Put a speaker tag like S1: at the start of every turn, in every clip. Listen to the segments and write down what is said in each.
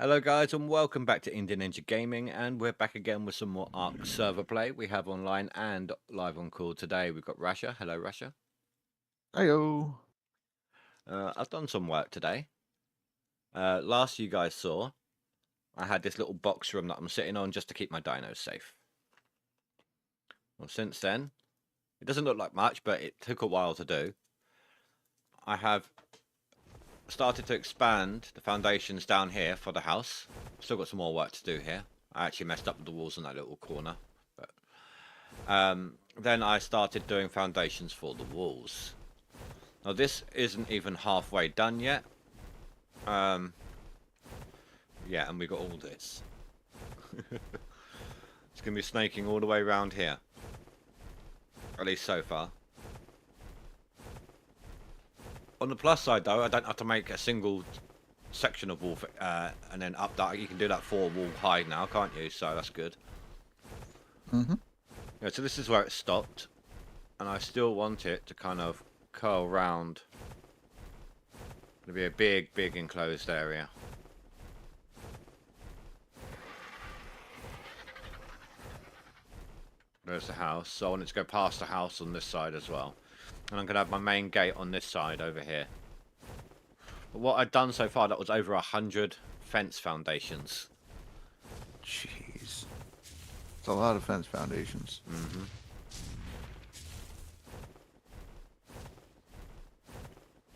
S1: Hello guys and welcome back to Indian Ninja Gaming, and we're back again with some more Ark server play. We have online and live on call today. We've got Rasha. Hello Rasha.
S2: Heyo.
S1: I've done some work today. Last you guys saw, I had this little box room that I'm sitting on just to keep my dinos safe. Well, since then, it doesn't look like much, but it took a while to do. I have started to expand the foundations down here for the house. Still got some more work to do here. I actually messed up with the walls in that little corner, but then I started doing foundations for the walls. Now this isn't even halfway done yet. Yeah, and we got all this. It's gonna be snaking all the way around here, at least so far. On the plus side though, I don't have to make a single section of wall and then up that. You can do that 4-wall high now, can't you? So that's good. Yeah, so this is where it stopped, and I still want it to kind of curl round. It'll be a big enclosed area. There's the house, so I want it to go past the house on this side as well. And I'm going to have my main gate on this side over here. But what I've done so far, that was over 100 fence foundations.
S2: Jeez. It's a lot of fence foundations.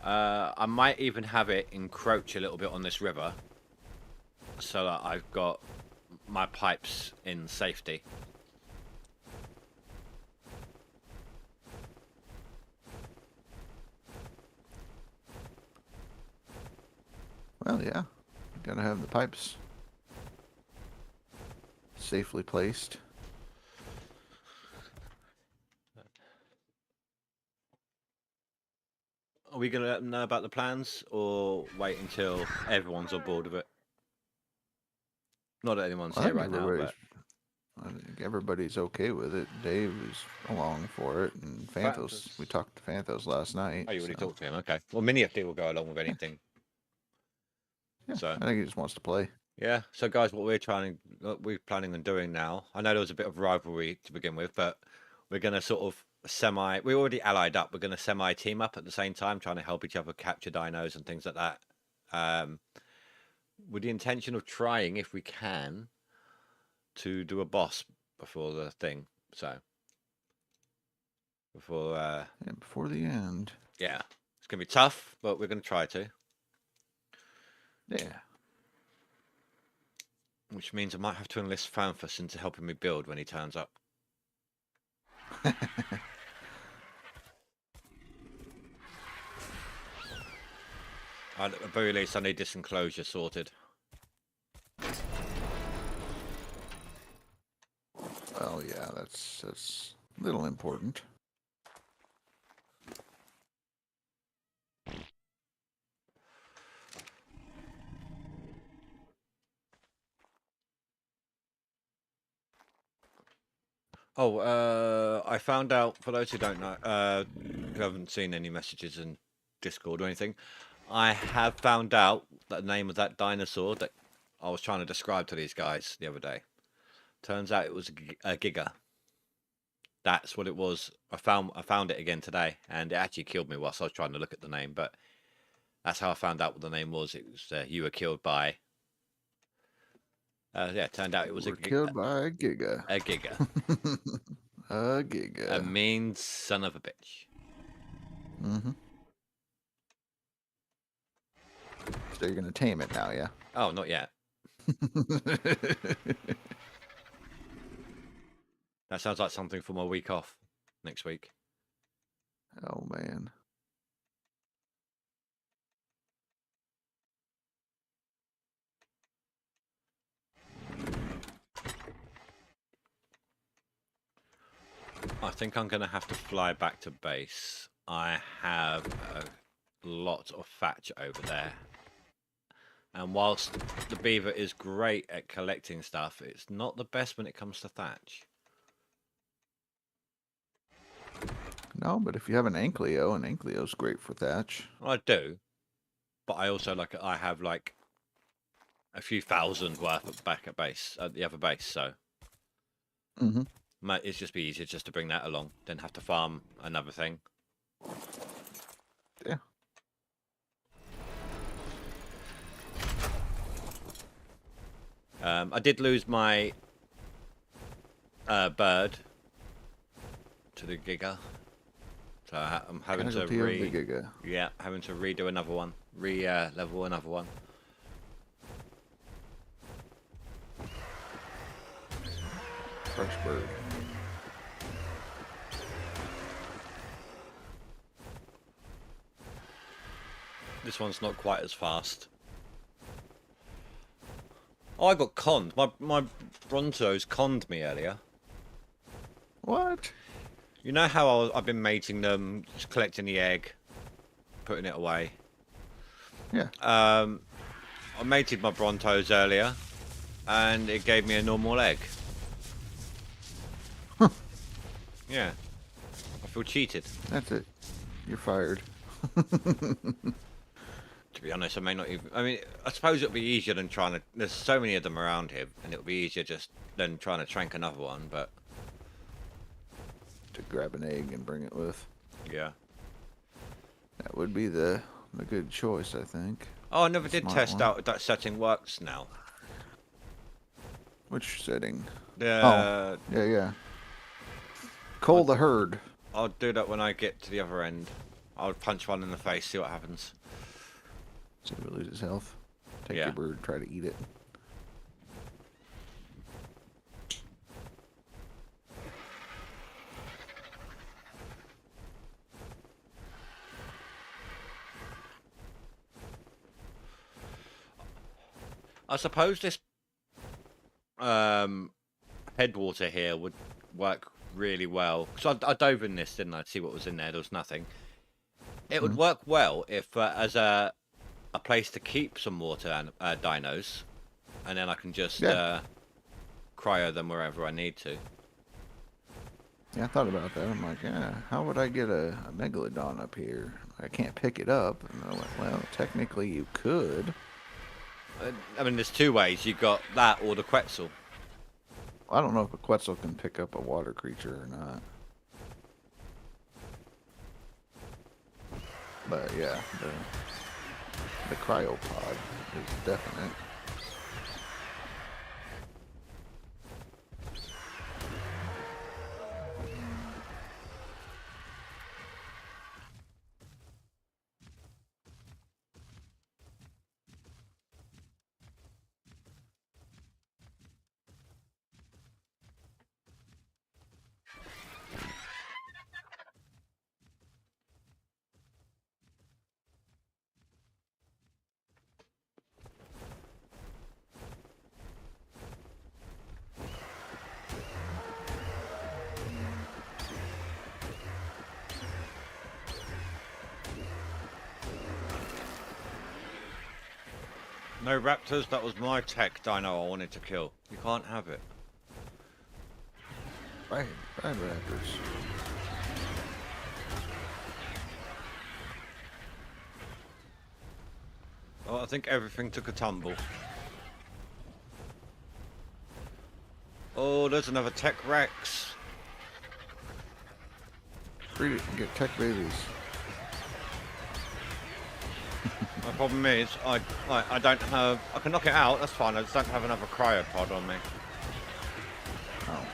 S1: I might even have it encroach a little bit on this river, so that I've got my pipes in safety.
S2: Well, yeah. You gotta have the pipes safely placed.
S1: Are we going to let them know about the plans, or wait until everyone's on board with it? Not that anyone's here right now, but
S2: I think everybody's okay with it. Dave is along for it, and Fanthos. We talked to Fanthos last night.
S1: Oh, you already talked to him? Okay. Well, Miniaty will go along with anything.
S2: Yeah,
S1: So
S2: I think he just wants to play.
S1: yeah. So guys, what we're planning on doing now. I know there was a bit of rivalry to begin with, but we're going to sort of we already allied up. We're going to semi team up at the same time, trying to help each other capture dinos and things like that. With the intention of trying, if we can, to do a boss before the thing. So before
S2: before the end.
S1: Yeah, it's gonna be tough, but we're gonna try to.
S2: Yeah.
S1: Which means I might have to enlist Fanfus into helping me build when he turns up. At the very least, I need this enclosure sorted.
S2: Well, yeah, that's a little important.
S1: Oh, I found out, for those who don't know, who haven't seen any messages in Discord or anything, I have found out the name of that dinosaur that I was trying to describe to these guys the other day. Turns out it was a giga. That's what it was. I found it again today, and it actually killed me whilst I was trying to look at the name. But that's how I found out what the name was. It was you were killed by. Yeah, it turned out it was
S2: killed by a giga.
S1: A giga.
S2: A giga.
S1: A mean son of a bitch.
S2: So you're gonna tame it now, yeah?
S1: Oh, not yet. That sounds like something for my week off next week.
S2: Oh, man.
S1: I think I'm going to have to fly back to base. I have a lot of thatch over there. And whilst the beaver is great at collecting stuff, it's not the best when it comes to thatch.
S2: No, but if you have an Ankylo's great for thatch.
S1: I do, but I also I have a few thousand worth back at base, at the other base, so might it's just be easier just to bring that along than have to farm another thing.
S2: Yeah.
S1: I did lose my bird to the Giga, so I'm having to having to redo another one, level another one.
S2: Fresh bird.
S1: This one's not quite as fast. Oh, I got conned. My Brontos conned me earlier.
S2: What?
S1: You know how I've been mating them, just collecting the egg, putting it away.
S2: Yeah.
S1: I mated my Brontos earlier, and it gave me a normal egg.
S2: Huh.
S1: Yeah. I feel cheated.
S2: That's it. You're fired.
S1: To be honest, I may not even... I mean, I suppose it'll be easier than trying to... There's so many of them around here, and it'll be easier just than trying to trank another one, but...
S2: To grab an egg and bring it with.
S1: Yeah.
S2: That would be the good choice, I think.
S1: Oh, I never did test out if that setting works now.
S2: Which setting?
S1: Oh,
S2: yeah. Cull the herd.
S1: I'll do that when I get to the other end. I'll punch one in the face, see what happens.
S2: See if it loses health. Take your bird, try to eat it.
S1: I suppose this headwater here would work really well. So I dove in this, didn't I? To see what was in there. There was nothing. It would work well if as a place to keep some water dinos, and then I can just cryo them wherever I need to.
S2: Yeah, I thought about that. I'm like, yeah, how would I get a megalodon up here? I can't pick it up. And I went, well, technically you could.
S1: I mean, there's two ways. You've got that or the Quetzal.
S2: I don't know if a Quetzal can pick up a water creature or not. But yeah, the cryopod is definite.
S1: No raptors, that was my tech dino I wanted to kill. You can't have it.
S2: Right, raptors.
S1: Oh, I think everything took a tumble. Oh, there's another tech Rex.
S2: Breed it and get tech babies.
S1: My problem is, I don't have... I can knock it out, that's fine. I just don't have another cryopod on me.
S2: Oh.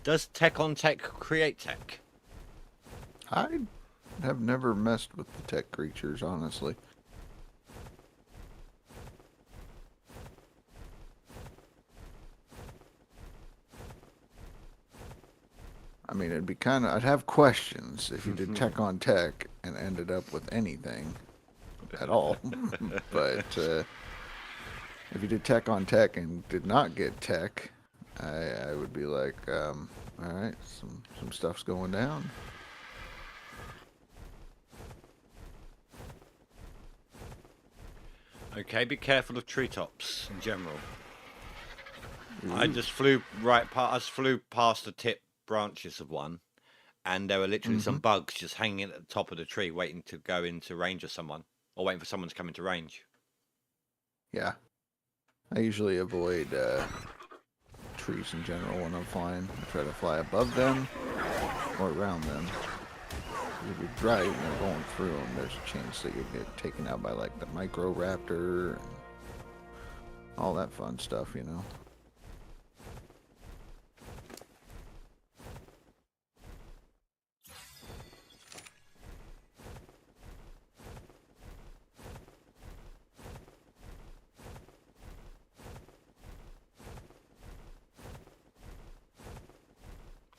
S1: Does tech on tech create tech?
S2: I have never messed with the tech creatures, honestly. I mean, it'd be kind of... I'd have questions if you did tech on tech and ended up with anything at all. But if you did tech on tech and did not get tech, I would be like, all right, some stuff's going down.
S1: Okay, be careful of treetops in general. I
S2: Ooh.
S1: just flew right past. I just flew past the tip branches of one, and there were literally
S2: Mm-hmm.
S1: some bugs just hanging at the top of the tree, waiting to go into range of someone, or waiting for someone to come into range.
S2: Yeah. I usually avoid trees in general when I'm flying. I try to fly above them or around them. If you're right and you're going through them, there's a chance that you'll get taken out by like the micro raptor and all that fun stuff, you know.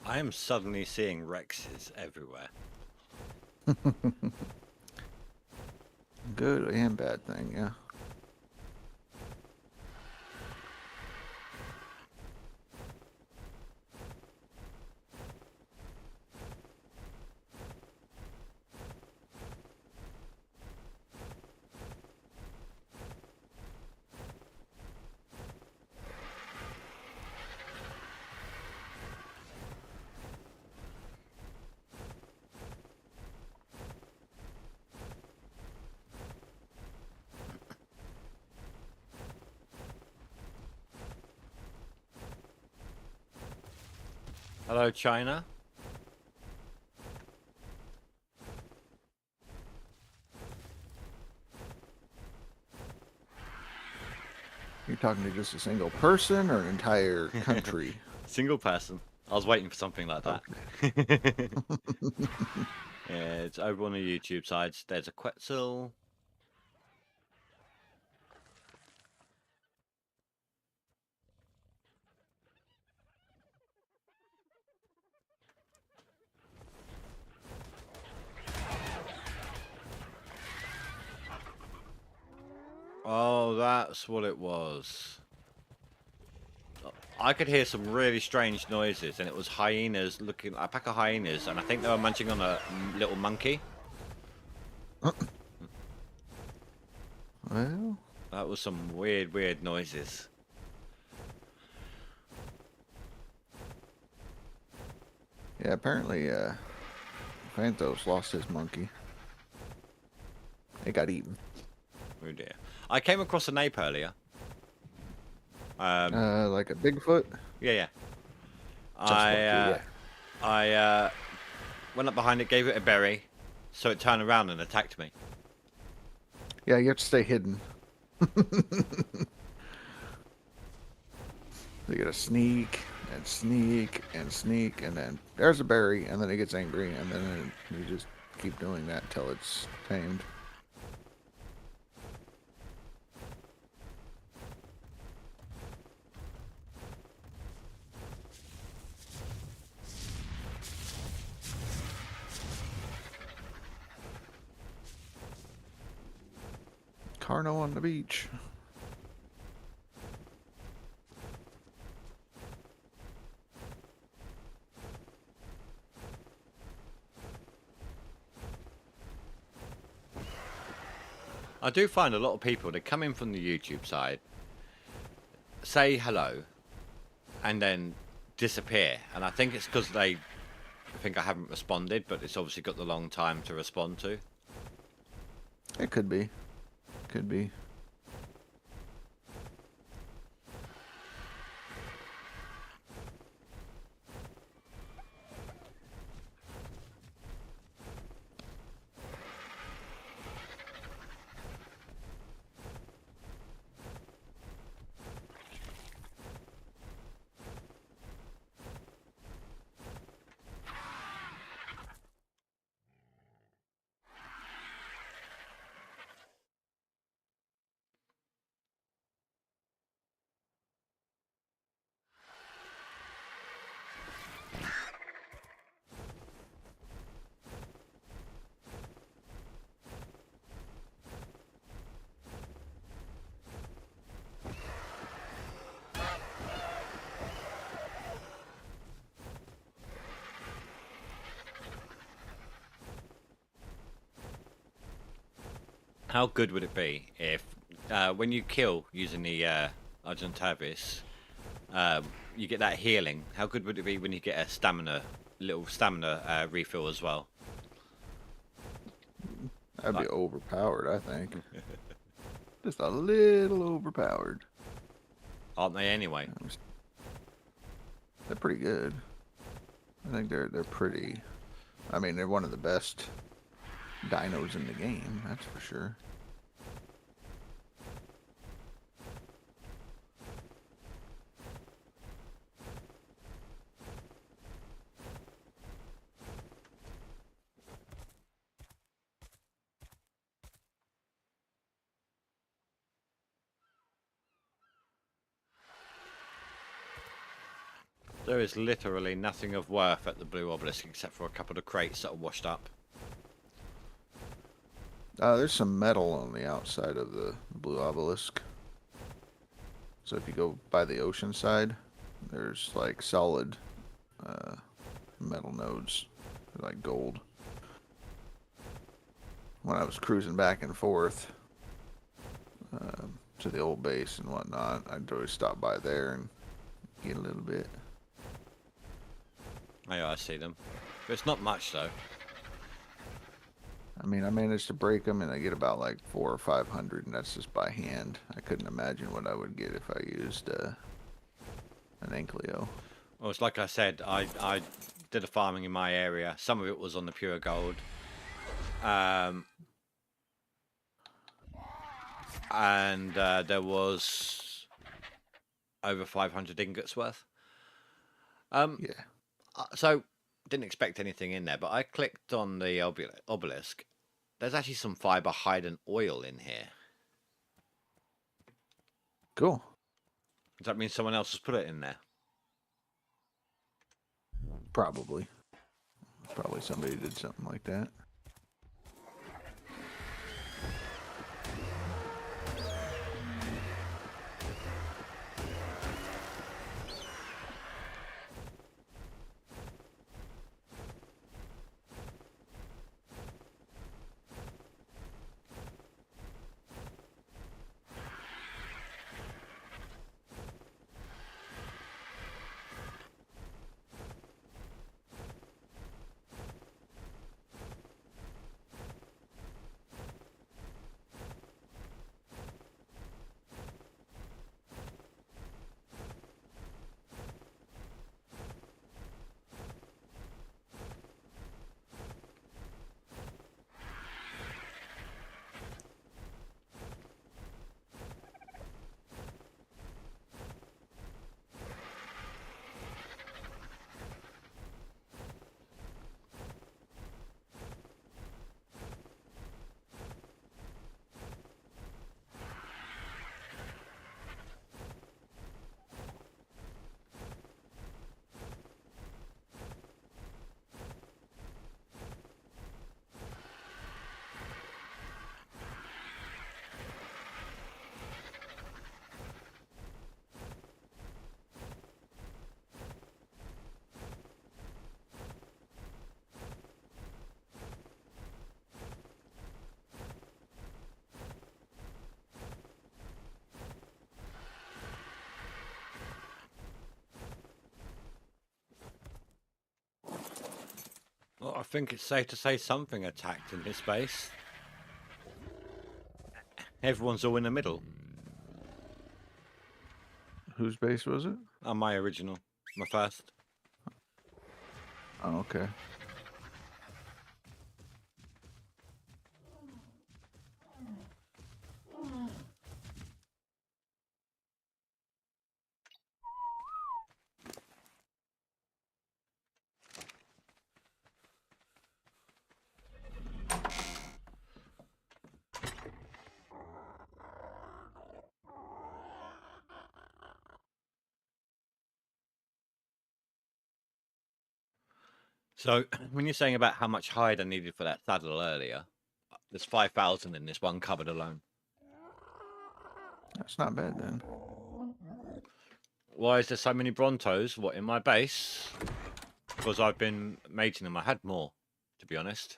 S1: I am suddenly seeing Rexes everywhere.
S2: Good and bad thing, yeah.
S1: Hello, China.
S2: You're talking to just a single person or an entire country?
S1: Single person. I was waiting for something like that.
S2: Okay.
S1: Yeah, it's over on the YouTube sides. There's a Quetzal. Oh, that's what it was. I could hear some really strange noises, and it was hyenas looking, a pack of hyenas, and I think they were munching on a little monkey.
S2: Well,
S1: That was some weird, weird noises.
S2: yeah, apparently Phantos lost his monkey. It got eaten.
S1: Oh dear. I came across an ape earlier.
S2: Like a Bigfoot?
S1: Yeah, yeah.
S2: Just monkey, yeah.
S1: I went up behind it, gave it a berry, so it turned around and attacked me.
S2: Yeah, you have to stay hidden. You gotta sneak and sneak and sneak, and then there's a berry, and then it gets angry, and then you just keep doing that until it's tamed. Carno on the beach.
S1: I do find a lot of people that come in from the YouTube side, say hello, and then disappear. And I think it's because they think I haven't responded, but it's obviously got the long time to respond to.
S2: It could be. Could be.
S1: How good would it be if when you kill using the Argentavis, you get that healing. How good would it be when you get a little stamina refill as well?
S2: That'd be overpowered, I think. Just a little overpowered.
S1: Aren't they anyway?
S2: They're pretty good. I think they're pretty. I mean, they're one of the best dinos in the game, that's for sure.
S1: There is literally nothing of worth at the Blue Obelisk except for a couple of crates that are washed up.
S2: There's some metal on the outside of the Blue Obelisk. So if you go by the ocean side, there's like solid metal nodes, like gold. When I was cruising back and forth to the old base and whatnot, I'd always stop by there and get a little bit.
S1: Oh, yeah, I see them. But it's not much though.
S2: I mean, I managed to break them, and I get about like 400 or 500, and that's just by hand. I couldn't imagine what I would get if I used an Ankylo.
S1: Well, it's like I said, I did the farming in my area. Some of it was on the pure gold. And there was over 500 ingots worth.
S2: Yeah.
S1: So, didn't expect anything in there, but I clicked on the obelisk. There's actually some fiber, hide, and oil in here.
S2: Cool.
S1: Does that mean someone else has put it in there?
S2: Probably. Probably somebody did something like that.
S1: Well, I think it's safe to say something attacked in this base. Everyone's all in the middle.
S2: Whose base was it?
S1: On my original. My first.
S2: Oh, okay.
S1: So, when you're saying about how much hide I needed for that saddle earlier, there's 5,000 in this one cupboard alone.
S2: That's not bad then.
S1: Why is there so many Brontos? What, in my base? Because I've been mating them. I had more, to be honest.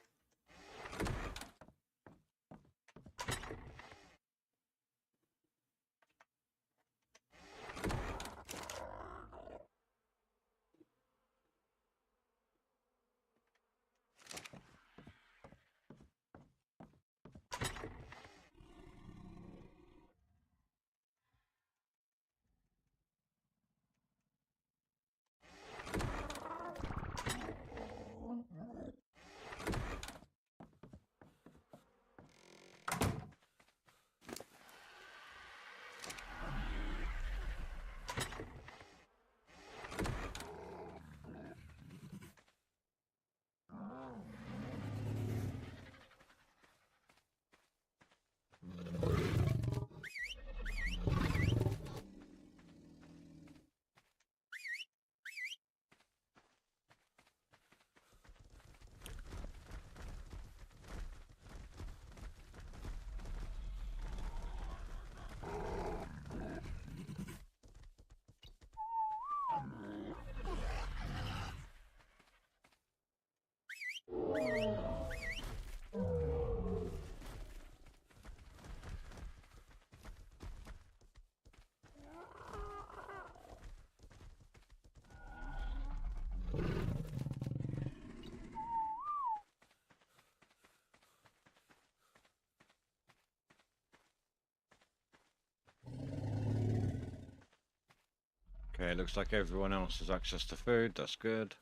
S1: Okay, looks like everyone else has access to food. That's good.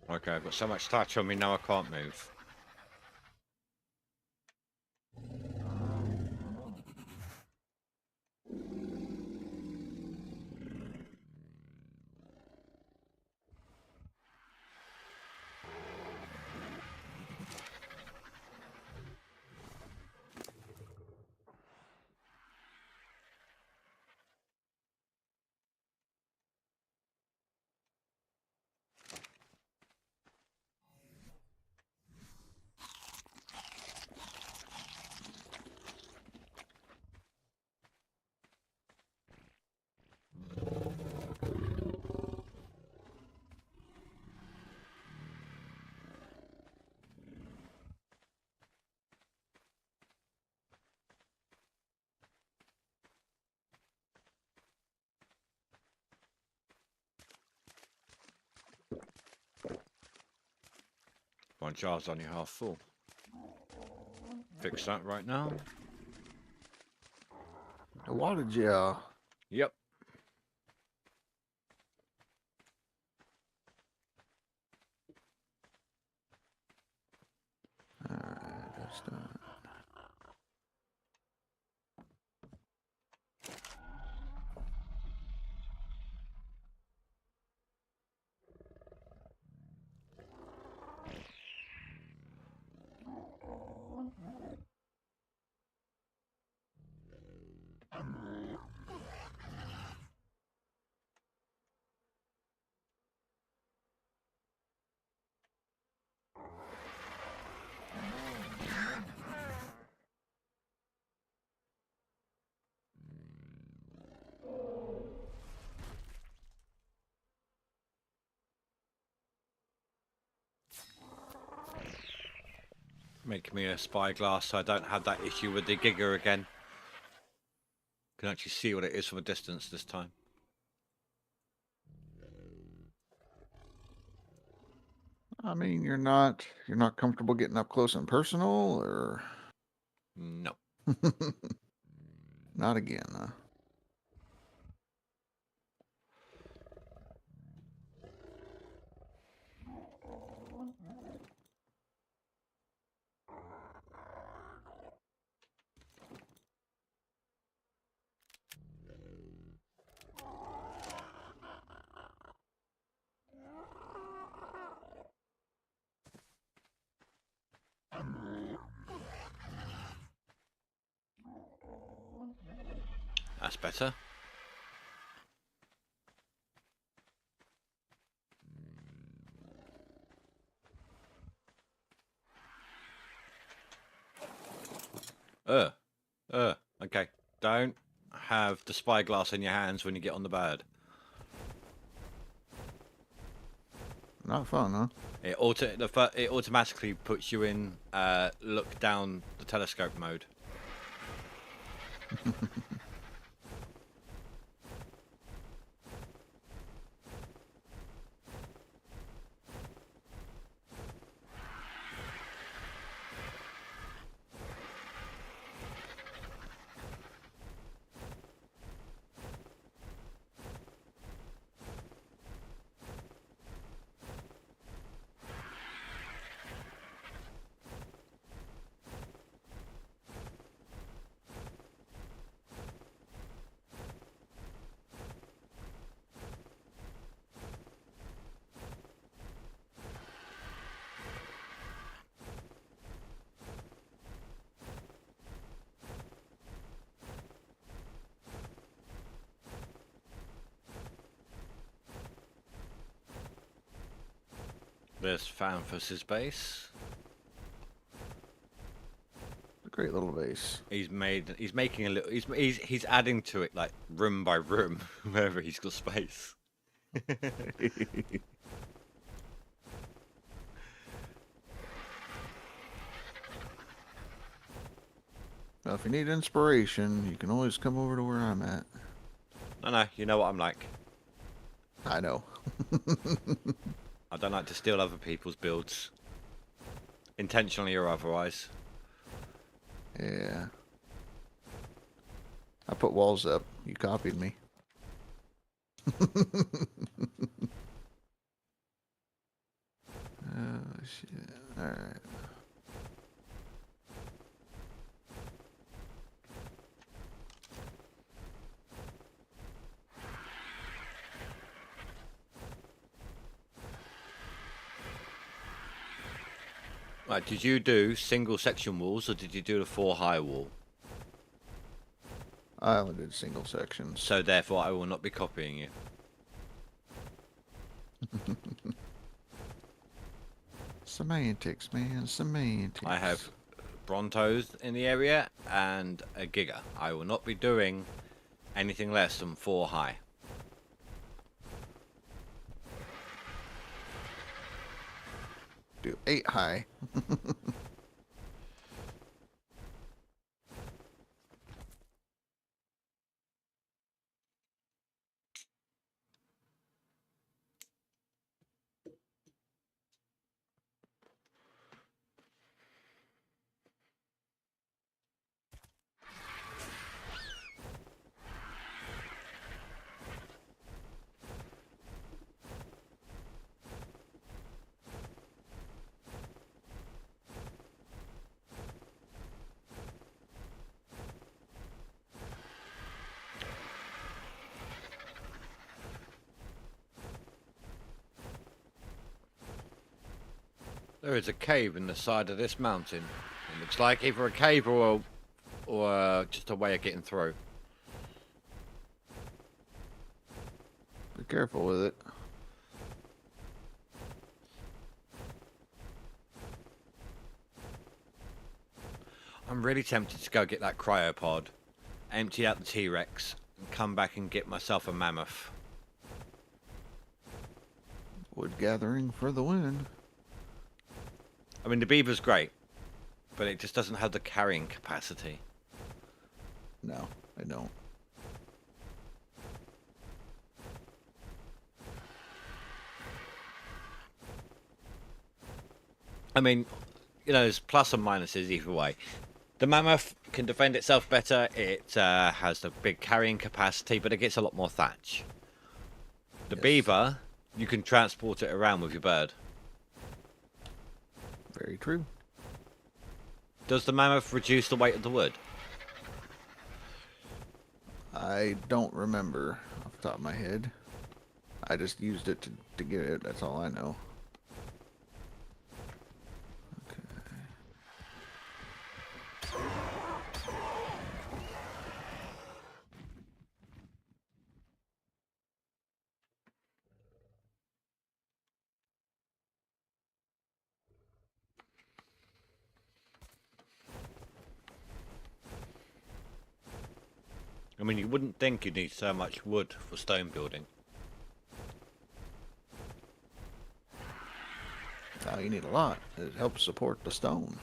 S1: Okay, I've got so much touch on me now I can't move. My jar's only half full. Fix that right now.
S2: The water jar.
S1: Yep.
S2: Alright, that's done.
S1: Make me a spyglass so I don't have that issue with the Giga again. Can actually see what it is from a distance this time.
S2: I mean, you're not comfortable getting up close and personal, or
S1: No.
S2: not again, huh?
S1: That's better. Okay. Don't have the spyglass in your hands when you get on the bird.
S2: Not fun, huh?
S1: It automatically puts you in look down the telescope mode. There's Fanfus's base.
S2: Great little base.
S1: He's making a little. He's adding to it like room by room wherever he's got space.
S2: Well, if you need inspiration, you can always come over to where I'm at.
S1: No, you know what I'm like.
S2: I know.
S1: I don't like to steal other people's builds, intentionally or otherwise.
S2: Yeah. I put walls up. You copied me. Oh, shit. Alright.
S1: Right, did you do single section walls or did you do the 4 high wall?
S2: I only did single sections.
S1: So therefore I will not be copying you.
S2: Semantics, man. Semantics.
S1: I have Brontos in the area and a Giga. I will not be doing anything less than 4 high.
S2: Do 8 high.
S1: There is a cave in the side of this mountain. It looks like either a cave or just a way of getting through.
S2: Be careful with it.
S1: I'm really tempted to go get that cryopod, empty out the T-Rex, and come back and get myself a mammoth.
S2: Wood gathering for the win.
S1: I mean, the beaver's great, but it just doesn't have the carrying capacity.
S2: No, I don't.
S1: I mean, you know, there's plus and minuses either way. The mammoth can defend itself better. It has the big carrying capacity, but it gets a lot more thatch. The
S2: Yes.
S1: beaver, you can transport it around with your bird.
S2: Very true.
S1: Does the mammoth reduce the weight of the wood?
S2: I don't remember off the top of my head. I just used it to get it. That's all I know. Okay.
S1: I mean, you wouldn't think you'd need so much wood for stone building.
S2: Oh, you need a lot. It helps support the stone.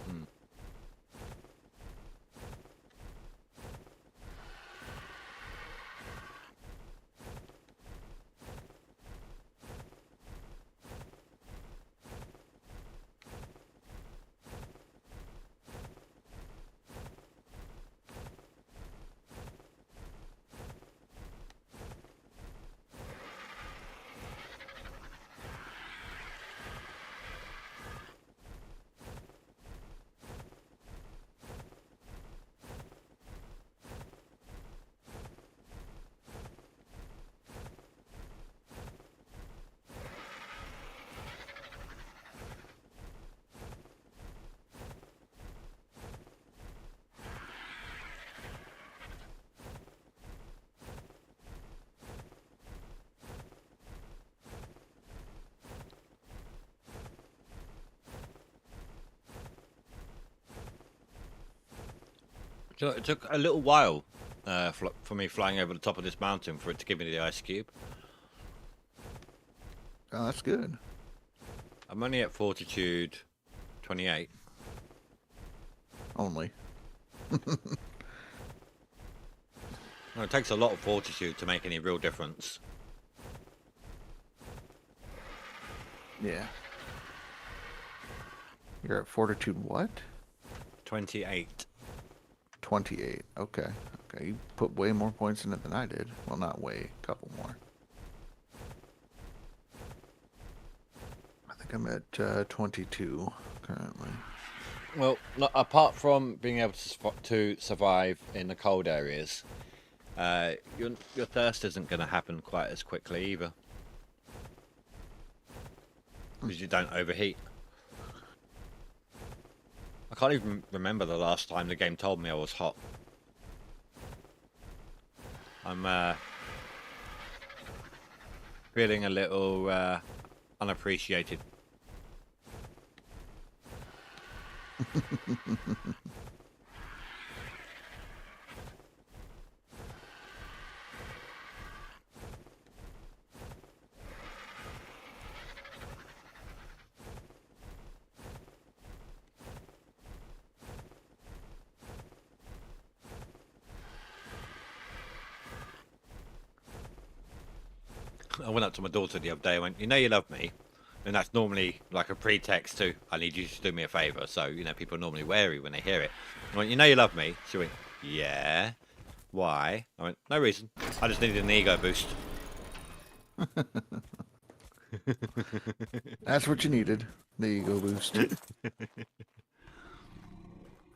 S1: So it took a little while for me flying over the top of this mountain for it to give me the ice cube.
S2: Oh, that's good.
S1: I'm only at fortitude 28.
S2: Only.
S1: Well, it takes a lot of fortitude to make any real difference.
S2: Yeah. You're at fortitude what?
S1: 28.
S2: 28. Okay. Okay. You put way more points in it than I did. Well, not way. A couple more. I think I'm at 22 currently.
S1: Well, apart from being able to survive in the cold areas, your thirst isn't going to happen quite as quickly either. Because you don't overheat. I can't even remember the last time the game told me I was hot. I'm feeling a little unappreciated. I went up to my daughter the other day and went, you know you love me. And that's normally like a pretext to, I need you to do me a favour. So, you know, people are normally wary when they hear it. I went, you know you love me? She went, yeah. Why? I went, no reason. I just needed an ego boost.
S2: That's what you needed. The ego boost. Oh,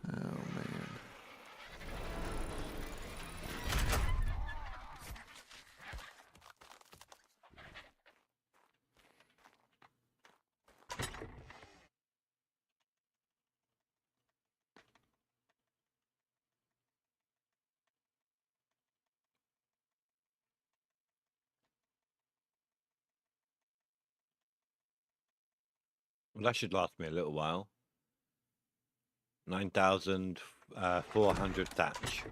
S2: man.
S1: Well, that should last me a little while. 9,400 thatch.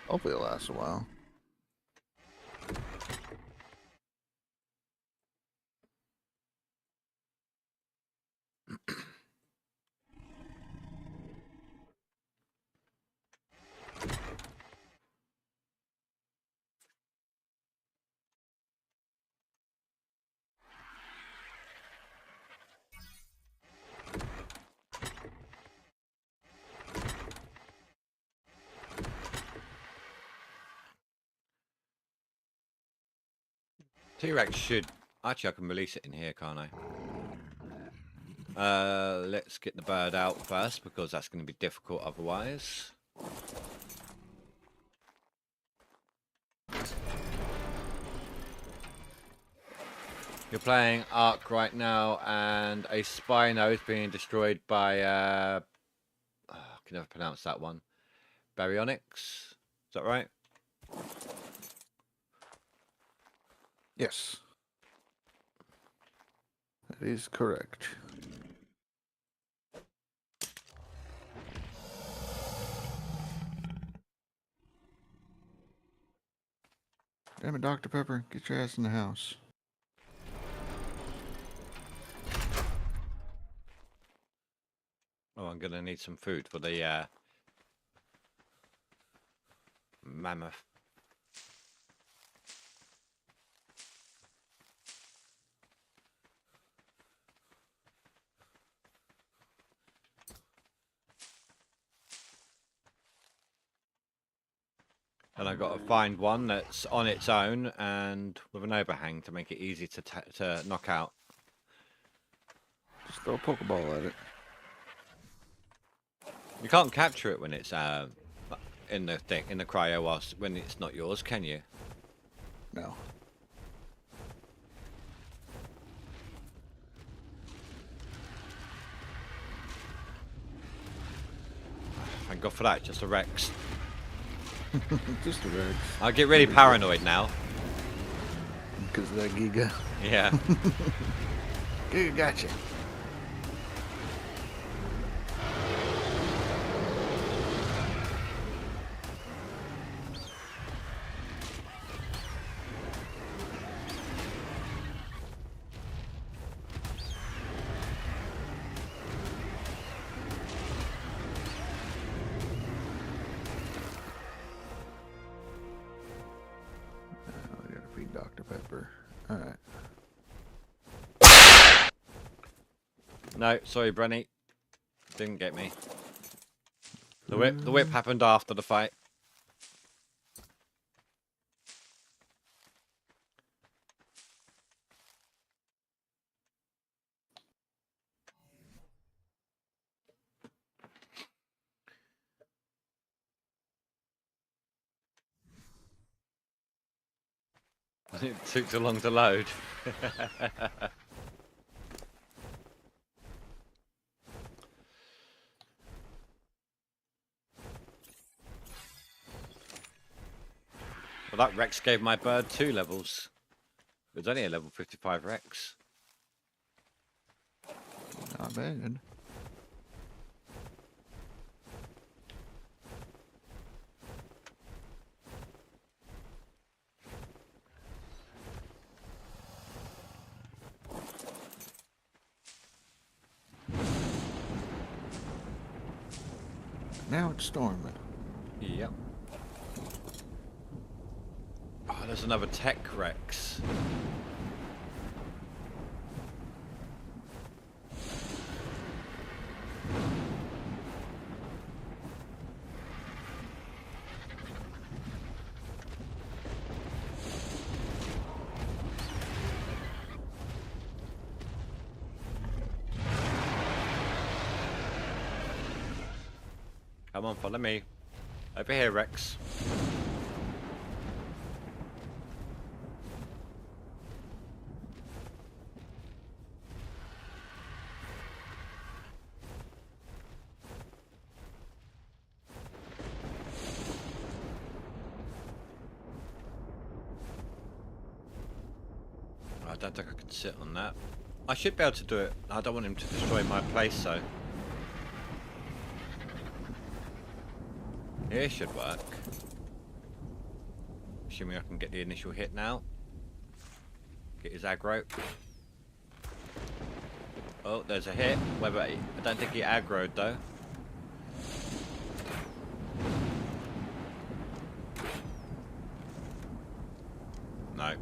S2: Hopefully it'll last a while.
S1: T-Rex should... Actually, I can release it in here, can't I? Let's get the bird out first, because that's going to be difficult otherwise. You're playing Ark right now, and a Spino is being destroyed by... I can never pronounce that one. Baryonyx? Is that right?
S2: Yes. That is correct. Damn it, Dr. Pepper. Get your ass in the house.
S1: Oh, I'm going to need some food for the mammoth. And I've got to find one that's on its own and with an overhang to make it easy to knock out.
S2: Just throw a Pokeball at it.
S1: You can't capture it when it's in the cryo when it's not yours, can you?
S2: No.
S1: Thank God for that. Just a Rex.
S2: Just a Rex.
S1: I get really paranoid now.
S2: Because of that Giga.
S1: Yeah.
S2: Giga gotcha. Dr. Pepper. Alright.
S1: No, sorry, Brenny. Didn't get me. The whip happened after the fight. It took too long to load. Well, that Rex gave my bird 2 levels. It was only a level 55 Rex.
S2: Not bad. Now it's storming.
S1: Yep. Oh, there's another tech Rex. Come on, follow me. Over here, Rex. I don't think I can sit on that. I should be able to do it. I don't want him to destroy my place, though. It should work. Assuming I can get the initial hit now. Get his aggro. Oh, there's a hit. Whether I don't think he aggroed though. No.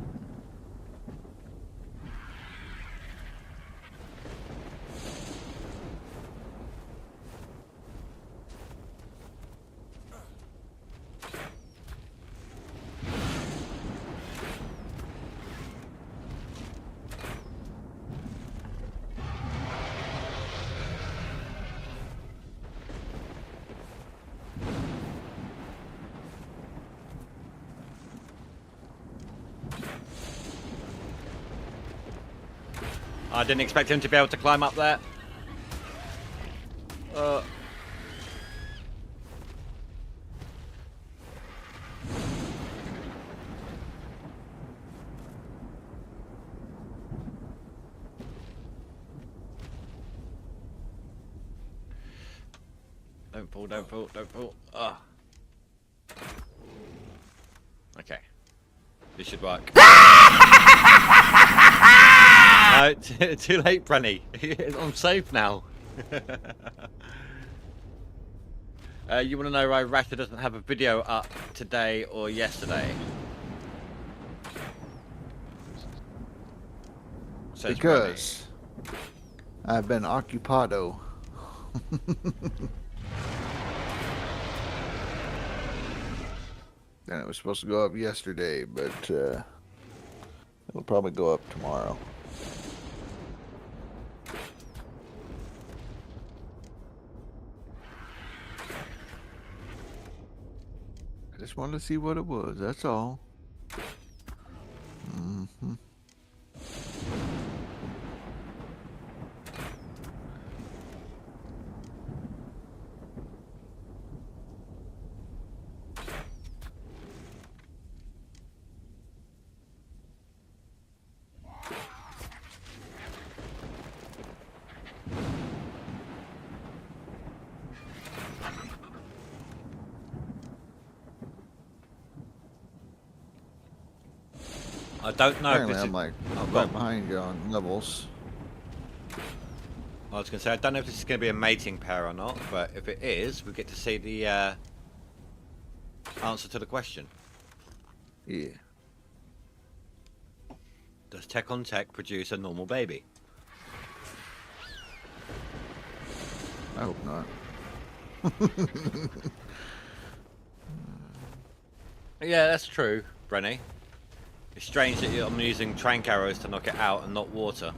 S1: I didn't expect him to be able to climb up there. Don't fall, don't fall, don't fall. Okay. This should work. No, too late, Brenny. I'm safe now. You want to know why Rasher doesn't have a video up today or yesterday? Says
S2: because Brenny. I've been occupado. And it was supposed to go up yesterday, but it'll probably go up tomorrow. I just wanted to see what it was, that's all.
S1: I don't know
S2: Apparently
S1: if this
S2: I'm like right behind you on levels.
S1: I was going to say, I don't know if this is going to be a mating pair or not, but if it is, we get to see the answer to the question.
S2: Yeah.
S1: Does Tech on Tech produce a normal baby?
S2: I hope not.
S1: Yeah, that's true, Brenny. It's strange that I'm using trank arrows to knock it out and not water.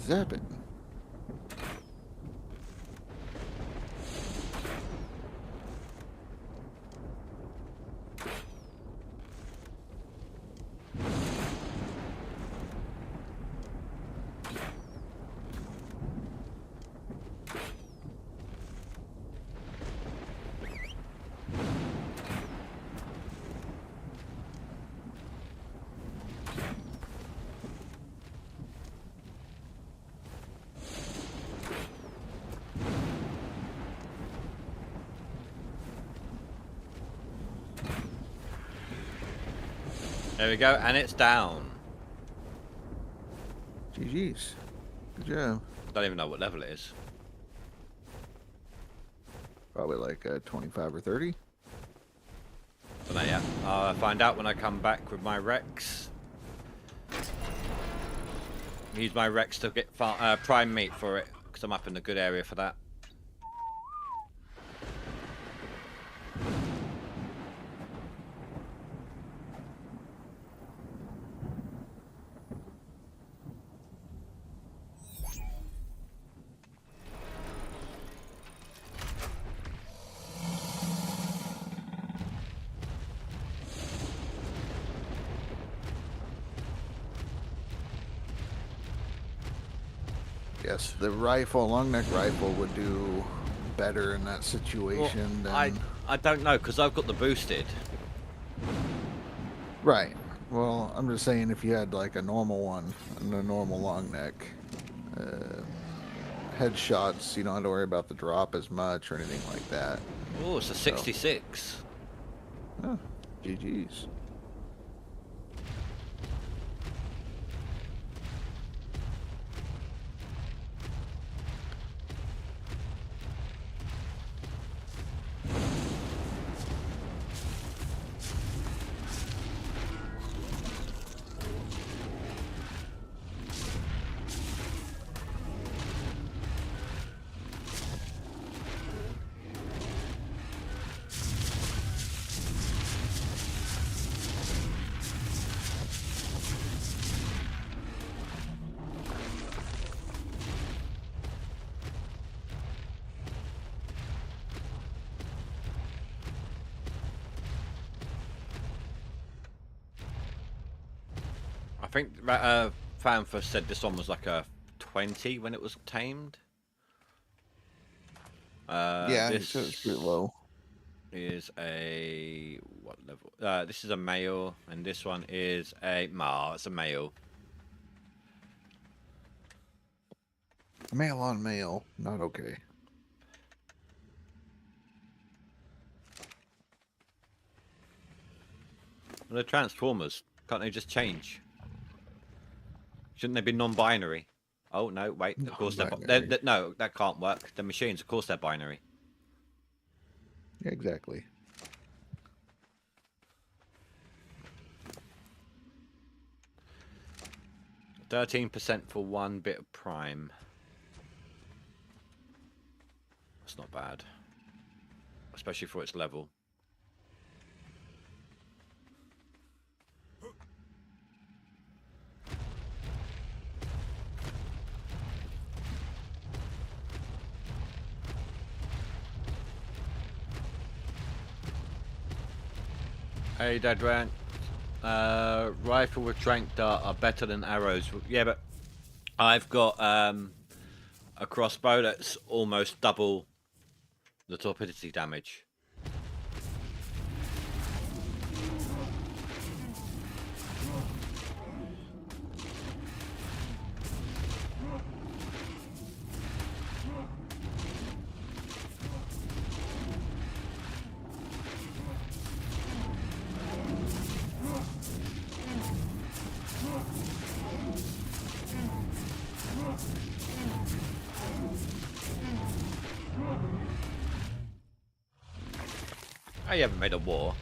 S2: Zap it.
S1: There we go, and it's down.
S2: GG's. Good job.
S1: Don't even know what level it is.
S2: Probably like 25 or 30.
S1: Don't know yet. I'll find out when I come back with my Rex. Use my Rex to get prime meat for it, because I'm up in a good area for that.
S2: Yes, the rifle, long neck rifle, would do better in that situation
S1: Well,
S2: than.
S1: I don't know, because I've got the boosted.
S2: Right. Well, I'm just saying if you had like a normal one and a normal long neck, headshots, you don't have to worry about the drop as much or anything like that.
S1: Oh, it's a 66.
S2: Oh, GG's.
S1: I think Fanfa said this one was like a 20 when it was tamed.
S2: Yeah,
S1: this
S2: it's pretty low.
S1: is a what level? This is a male, and this one is a it's a male.
S2: Male on male, not okay.
S1: Well, they're Transformers. Can't they just change? Shouldn't they be non-binary? Oh no, wait. Of course they're no, that can't work. The machines, of course, they're binary.
S2: Yeah, exactly.
S1: %13 for 1 bit of prime. That's not bad, especially for its level. Hey, Dead Rant. Rifle with trank dart are better than arrows. Yeah, but I've got a crossbow that's almost double the torpidity damage. I haven't made a war.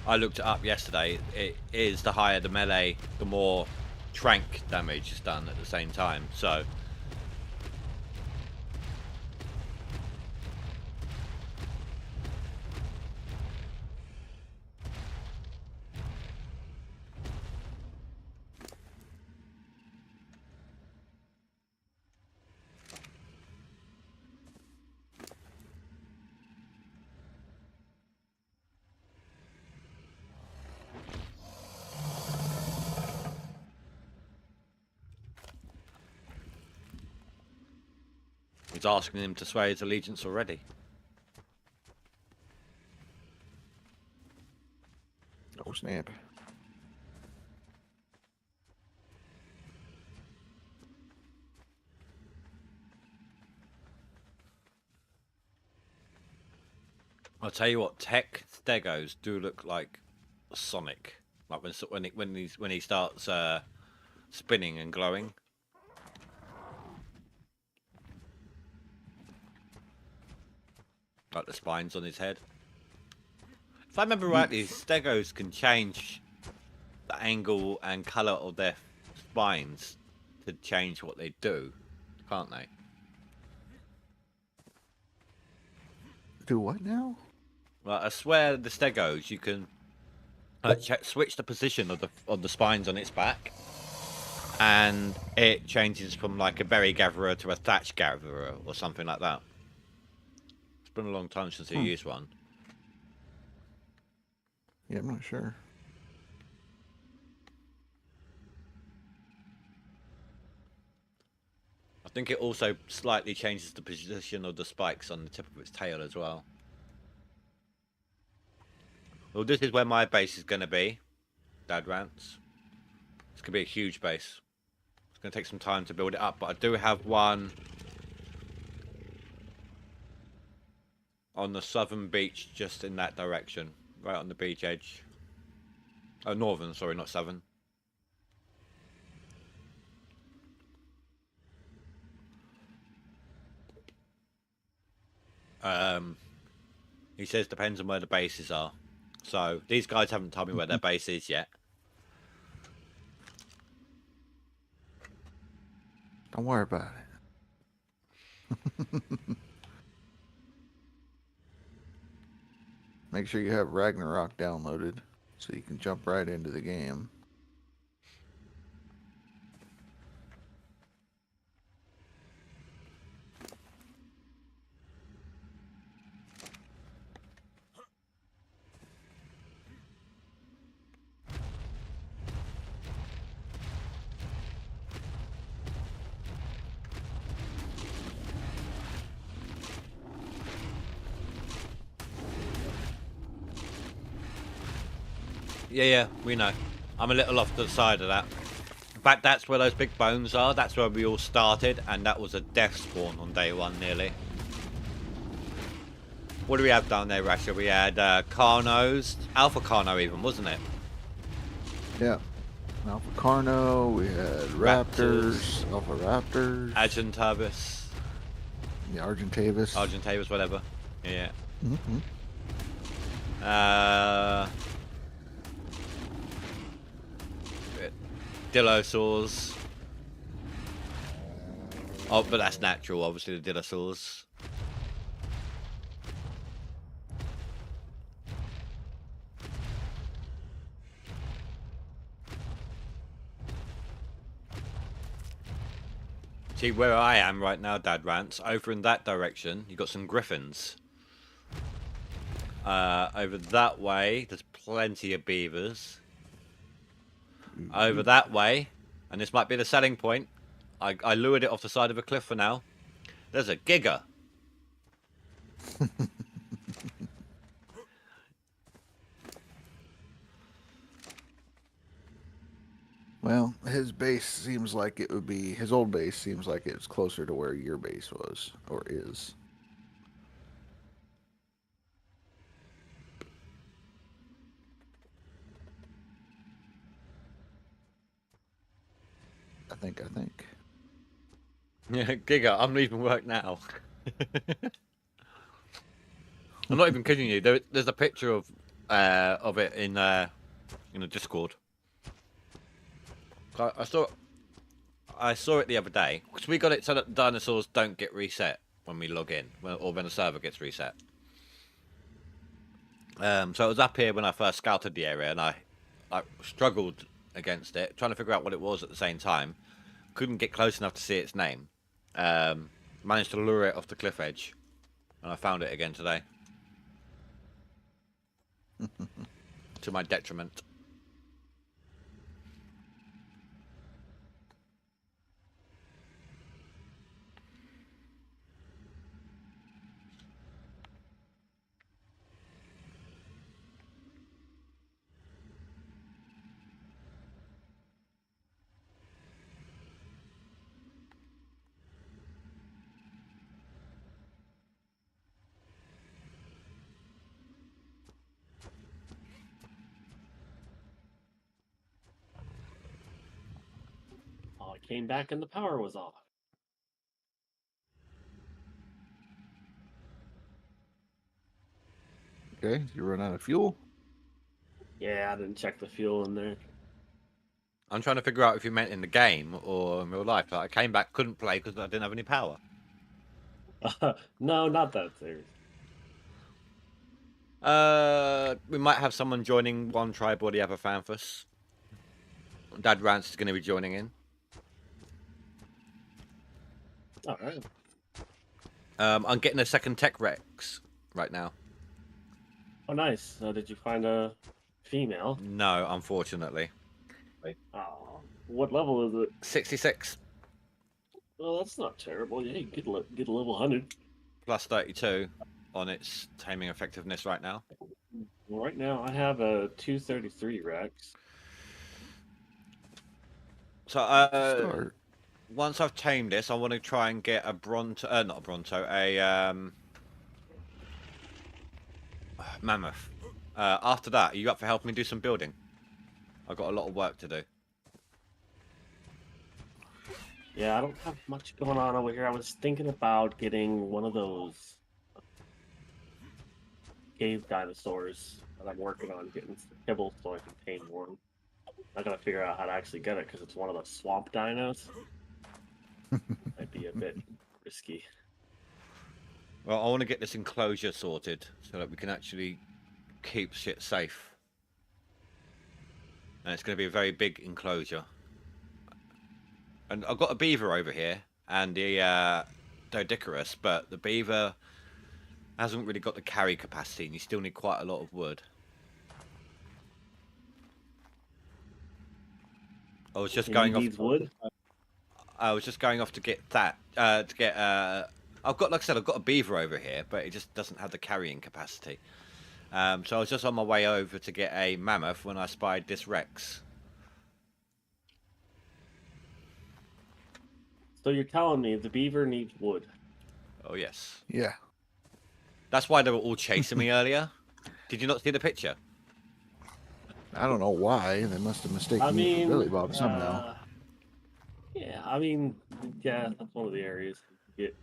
S1: I looked it up yesterday. It is the higher the melee, the more trank damage is done at the same time. So he's asking him to swear his allegiance already.
S2: Oh snap!
S1: I'll tell you what, tech stegos do look like Sonic. Like when he starts spinning and glowing. Like the spines on his head. If I remember rightly, stegos can change the angle and colour of their spines to change what they do, can't they?
S2: Do what now?
S1: Well, I swear the stegos, you can switch the position of the spines on its back, and it changes from like a berry gatherer to a thatch gatherer or something like that. It's been a long time since I used one.
S2: Yeah, I'm not sure.
S1: I think it also slightly changes the position of the spikes on the tip of its tail as well. Well, this is where my base is going to be, Dad Rants. It's going to be a huge base. It's going to take some time to build it up, but I do have one on the southern beach, just in that direction, right on the beach edge. Oh, northern, sorry, not southern. He says depends on where the bases are. So these guys haven't told me where their base is yet.
S2: Don't worry about it. Make sure you have Ragnarok downloaded so you can jump right into the game.
S1: Yeah, we know. I'm a little off to the side of that. In fact, that's where those big bones are. That's where we all started, and that was a death spawn on day one, nearly. What do we have down there, Rasha? We had Carnos, Alpha Carno even, wasn't it?
S2: Yeah. Alpha Carno, we had Raptors, Alpha Raptors.
S1: Argentavis.
S2: Yeah, Argentavis.
S1: Argentavis, whatever. Yeah.
S2: Mm-hmm.
S1: Dillosaurs. Oh, but that's natural, obviously, the Dillosaurs. See, where I am right now, Dad Rants, over in that direction, you've got some griffins. Over that way, there's plenty of beavers. Over that way, and this might be the selling point, I lured it off the side of a cliff for now. There's a giga.
S2: Well, his base seems like it would be, his old base seems like it's closer to where your base was, or is. I think.
S1: Yeah, giga, I'm leaving work now. I'm not even kidding you. There's a picture of of it in the Discord. I saw it the other day because we got it so that dinosaurs don't get reset when we log in, or when the server gets reset. So it was up here when I first scouted the area, and I struggled against it, trying to figure out what it was at the same time. Couldn't get close enough to see its name. Managed to lure it off the cliff edge, and I found it again today. To my detriment.
S3: I came back and the power was off.
S2: Okay, you run out of fuel.
S3: Yeah, I didn't check the fuel in there.
S1: I'm trying to figure out if you meant in the game or in real life. Like, I came back, couldn't play because I didn't have any power.
S3: No, not that serious.
S1: We might have someone joining one tribe or the other, Fanfus. Dad Rance is going to be joining in.
S3: All right.
S1: I'm getting a second tech Rex right now.
S3: Oh, nice. Did you find a female?
S1: No, unfortunately.
S3: Oh, what level is it?
S1: 66
S3: Well, that's not terrible. Yeah, you get a level 100.
S1: plus 32 on its taming effectiveness right now.
S3: Well, right now, I have a 233 Rex.
S1: So,
S2: Start.
S1: once I've tamed this, I want to try and get a Bronto, not a Bronto, a Mammoth. After that, are you up for helping me do some building? I've got a lot of work to do.
S3: Yeah, I don't have much going on over here. I was thinking about getting one of those cave dinosaurs that I'm working on getting some kibble so I can tame one. I gotta figure out how to actually get it because it's one of the swamp dinos. Might be a bit risky.
S1: Well, I want to get this enclosure sorted so that we can actually keep shit safe. And it's going to be a very big enclosure. And I've got a beaver over here and the Dodicarus, but the beaver hasn't really got the carry capacity and you still need quite a lot of wood. I was just going off.
S3: Wood.
S1: I was just going off to get that. I've got, like I said, I've got a beaver over here, but it just doesn't have the carrying capacity. So I was just on my way over to get a mammoth when I spied this Rex.
S3: So you're telling me the beaver needs wood?
S1: Oh yes.
S2: Yeah.
S1: That's why they were all chasing me earlier. Did you not see the picture?
S2: I don't know why. They must have mistaken me for Billy Bob somehow.
S3: Yeah, I mean, yeah, that's one of the areas you get.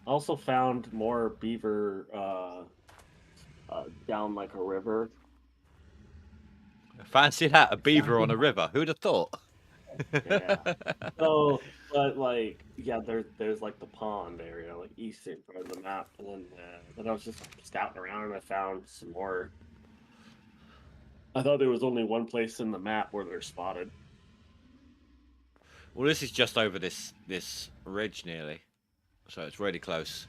S3: I also found more beaver down like a river.
S1: Fancy that, a beaver on a river. Who'd have thought?
S3: Yeah. So, but like, yeah, there's like the pond area, like eastern part of the map, and then I was just scouting around and I found some more. I thought there was only one place in the map where they're spotted.
S1: Well, this is just over this ridge nearly, so it's really close.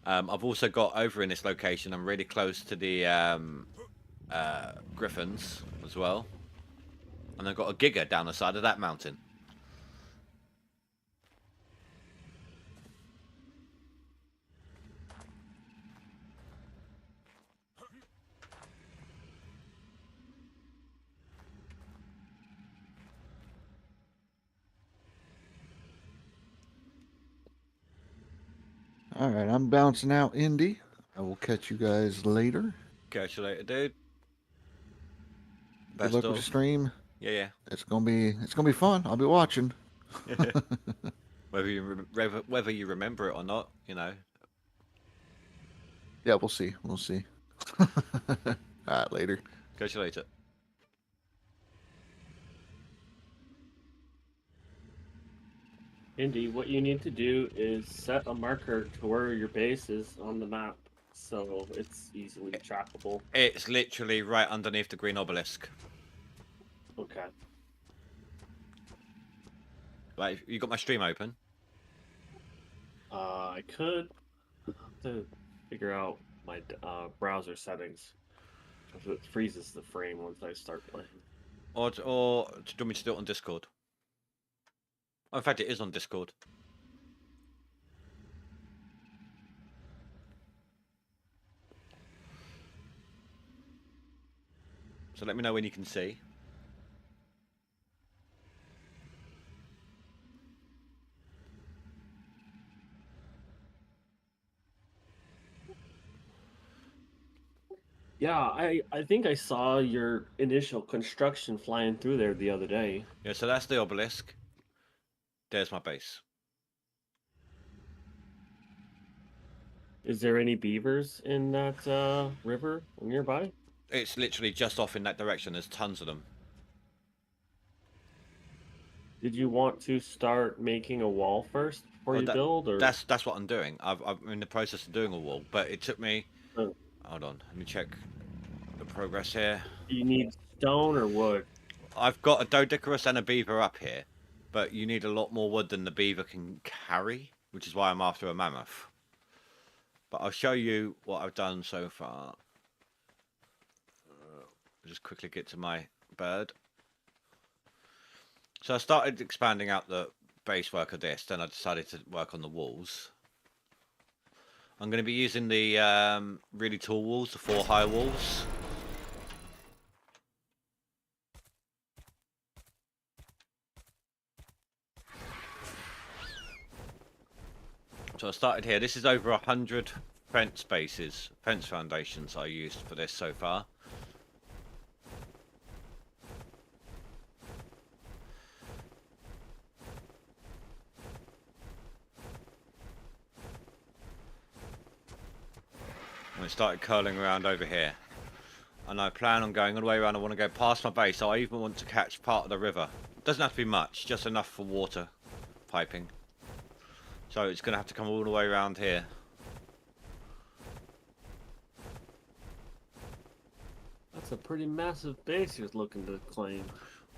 S1: I've also got over in this location. I'm really close to the griffins as well, and I've got a giga down the side of that mountain.
S2: All right, I'm bouncing out, Indy. I will catch you guys later.
S1: Catch you later, dude.
S2: Good luck with the stream.
S1: Yeah.
S2: It's gonna be fun. I'll be watching.
S1: whether you remember it or not, you know.
S2: Yeah, we'll see. We'll see. All right, later.
S1: Catch you later.
S3: Indy, what you need to do is set a marker to where your base is on the map, so it's easily trackable.
S1: It's literally right underneath the green obelisk.
S3: Okay.
S1: Like, you got my stream open?
S3: I could have to figure out my browser settings, because it freezes the frame once I start playing.
S1: Or do you want me to do it on Discord? Oh, in fact, it is on Discord. So let me know when you can see.
S3: Yeah, I think I saw your initial construction flying through there the other day.
S1: Yeah, so that's the obelisk. There's my base.
S3: Is there any beavers in that river nearby?
S1: It's literally just off in that direction. There's tons of them.
S3: Did you want to start making a wall first before you build, or
S1: That's what I'm doing. I'm in the process of doing a wall, but it took me.
S3: Oh.
S1: Hold on, let me check the progress here.
S3: do you need stone or wood?
S1: I've got a Doedicurus and a beaver up here, but you need a lot more wood than the beaver can carry, which is why I'm after a mammoth. But I'll show you what I've done so far. I'll just quickly get to my bird. So I started expanding out the base work of this, then I decided to work on the walls. I'm going to be using the really tall walls, the 4 high walls. So I started here. This is over 100 fence bases, fence foundations I used for this so far. And it started curling around over here. And I plan on going all the way around. I want to go past my base. So I even want to catch part of the river. Doesn't have to be much, just enough for water piping. So it's going to have to come all the way around here.
S3: That's a pretty massive base you're looking to claim.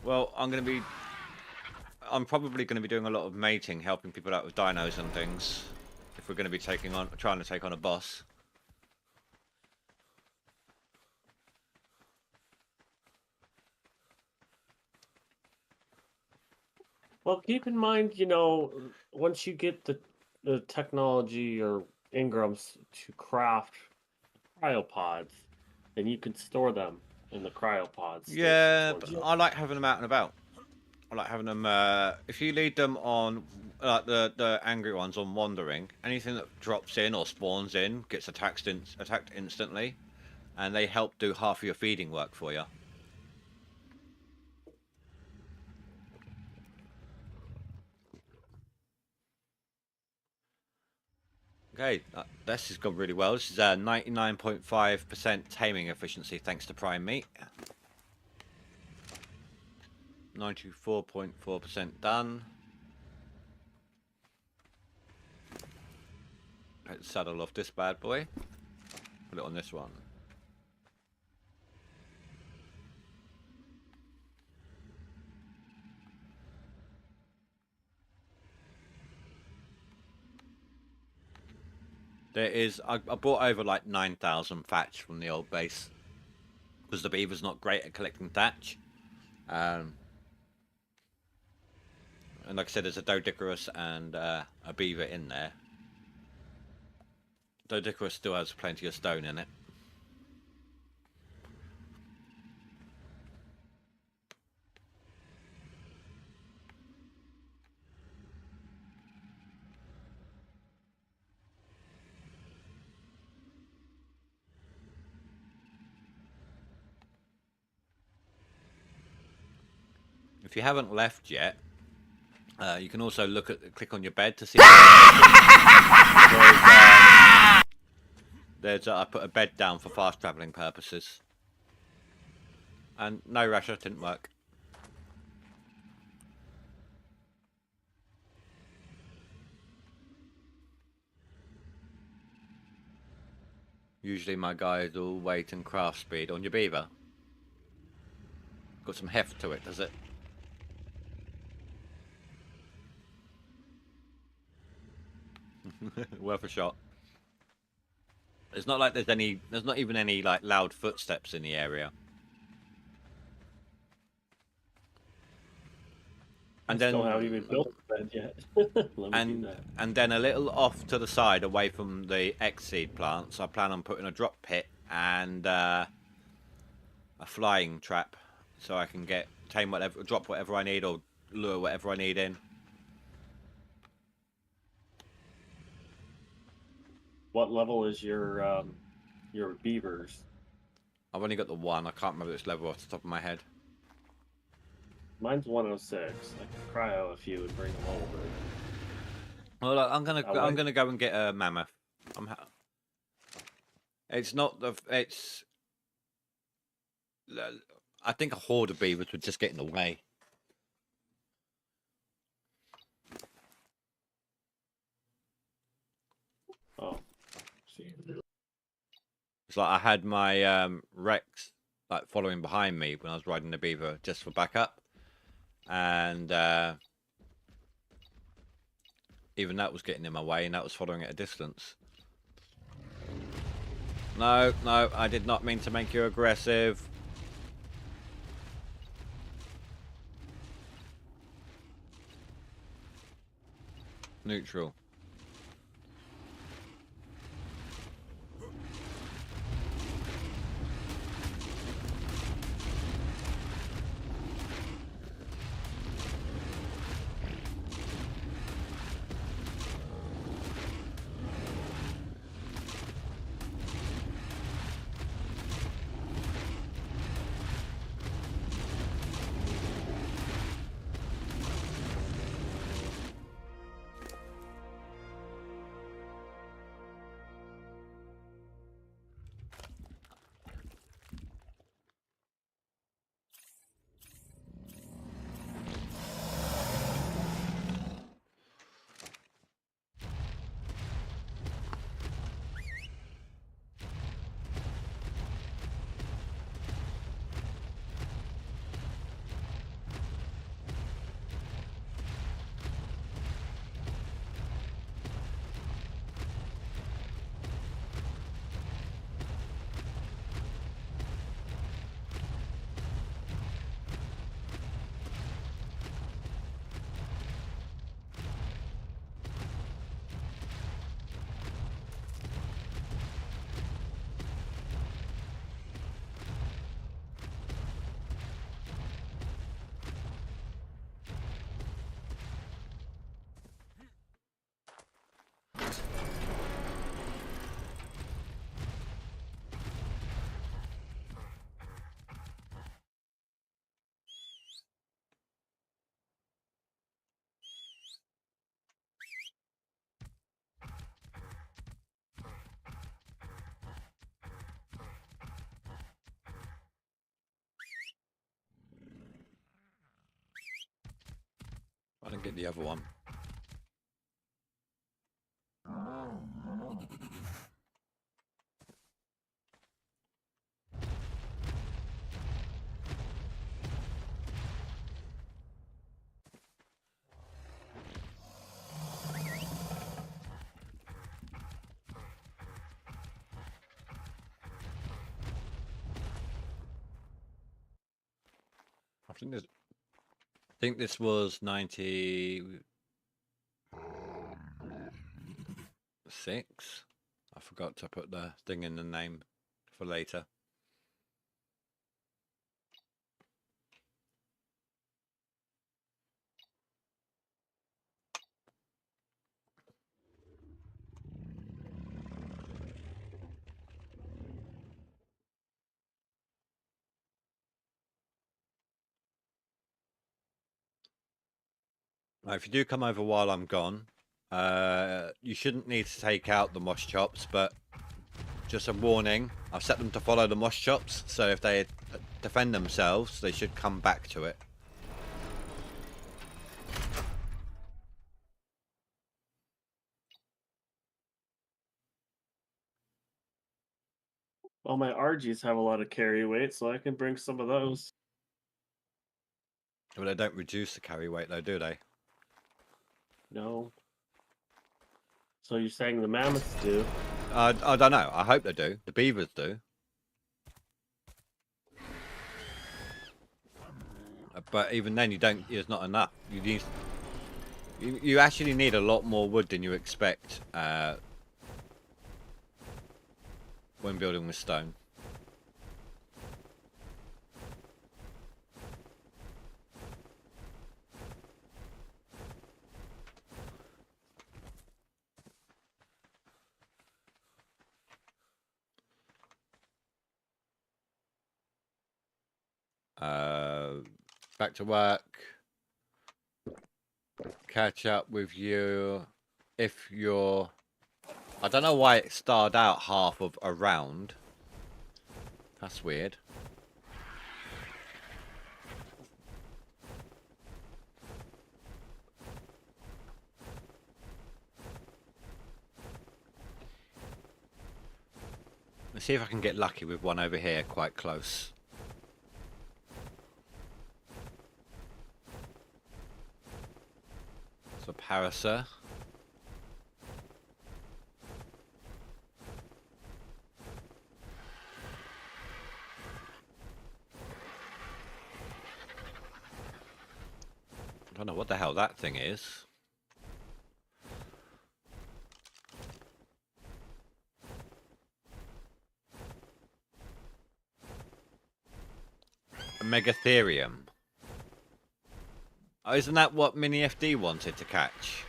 S1: Well, I'm probably going to be doing a lot of mating, helping people out with dinos and things. If we're going to be trying to take on a boss.
S3: Well, keep in mind, once you get the technology or engrams to craft cryopods, then you can store them in the cryopods.
S1: Yeah, but I like having them out and about. I like having them. If you lead them on, the angry ones on wandering, anything that drops in or spawns in gets attacked instantly, and they help do half of your feeding work for you. Okay, this has gone really well. This is 99.5% taming efficiency thanks to prime meat. 94.4% done. Let's saddle off this bad boy. Put it on this one. I brought over like 9,000 thatch from the old base because the beaver's not great at collecting thatch. And like I said, there's a Doedicurus and a beaver in there. Doedicurus still has plenty of stone in it. If you haven't left yet, you can also click on your bed to see. I put a bed down for fast traveling purposes. And no, Russia didn't work. Usually my guys will wait and craft speed on your beaver. Got some heft to it, does it? Worth a shot. It's not like there's not even any like loud footsteps in the area. And then
S3: Still haven't even built the bed yet. Let me do that.
S1: and then a little off to the side, away from the X-seed plants, I plan on putting a drop pit and a flying trap, so I can tame whatever, drop whatever I need, or lure whatever I need in.
S3: What level is your beavers?
S1: I've only got the one. I can't remember its level off the top of my head.
S3: Mine's 106. I could cryo a few and bring them over.
S1: Well, I'm gonna go and get a mammoth. It's not the it's. I think a horde of beavers would just get in the way.
S3: Oh, see.
S1: It's like I had my Rex like following behind me when I was riding the beaver just for backup, and even that was getting in my way, and that was following at a distance. No, I did not mean to make you aggressive. Neutral. I didn't get the other one. I think this was 96. I forgot to put the thing in the name for later. Now, if you do come over while I'm gone, you shouldn't need to take out the moss chops, but just a warning, I've set them to follow the moss chops, so if they defend themselves, they should come back to it.
S3: Well, my RGs have a lot of carry weight, so I can bring some of those.
S1: But they don't reduce the carry weight though, do they?
S3: No. So you're saying the mammoths do?
S1: I don't know. I hope they do. The beavers do. But even then, you don't. It's not enough. You actually need a lot more wood than you expect when building with stone. Back to work. Catch up with you if you're... I don't know why it starred out half of a round. That's weird. Let's see if I can get lucky with one over here quite close. So Parasa. I don't know what the hell that thing is. A Megatherium. Oh, isn't that what Mini FD wanted to catch?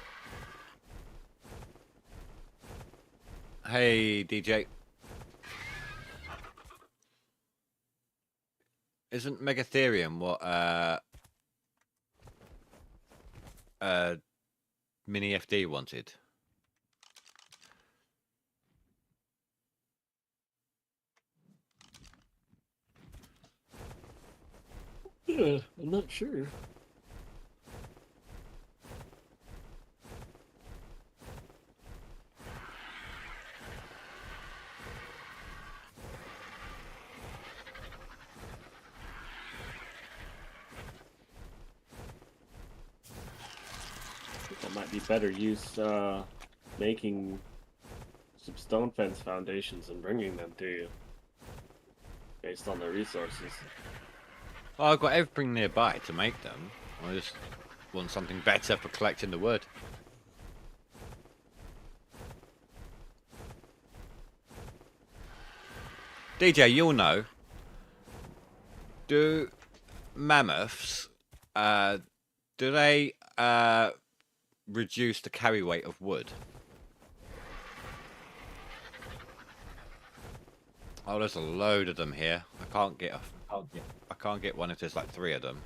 S1: Hey, DJ. Isn't Megatherium what Mini FD wanted?
S3: Yeah, I'm not sure. I think that might be better use making some stone fence foundations and bringing them to you based on the resources.
S1: Well, I've got everything nearby to make them. I just want something better for collecting the wood. DJ, you'll know. Do mammoths, do they reduce the carry weight of wood? Oh, there's a load of them here. I can't get one if there's like 3 of them.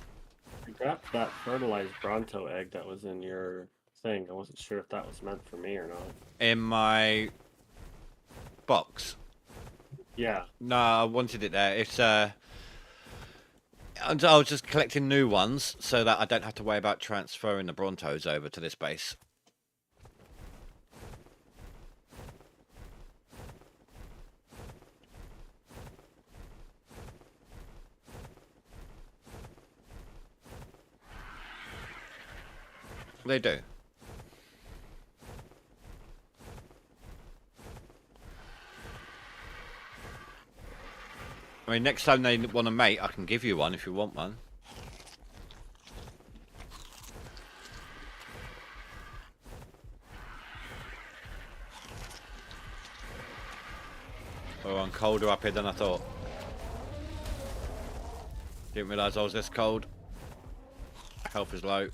S3: I grabbed that fertilized Bronto egg that was in your thing. I wasn't sure if that was meant for me or not.
S1: In my box.
S3: Yeah.
S1: No, I wanted it there. It's I was just collecting new ones so that I don't have to worry about transferring the Brontos over to this base. They do. I mean, next time they want a mate, I can give you one if you want one. Oh, I'm colder up here than I thought. Didn't realise I was this cold. Health is low.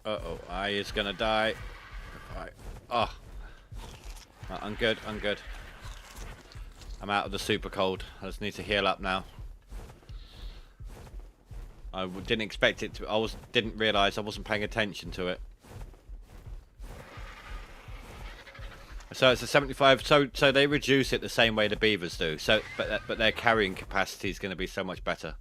S1: Uh-oh, I is gonna die. Right. Oh. I'm good, I'm good. I'm out of the super cold. I just need to heal up now. Didn't expect it to. Didn't realise I wasn't paying attention to it. So it's a 75. So they reduce it the same way the beavers do. So but their carrying capacity is going to be so much better.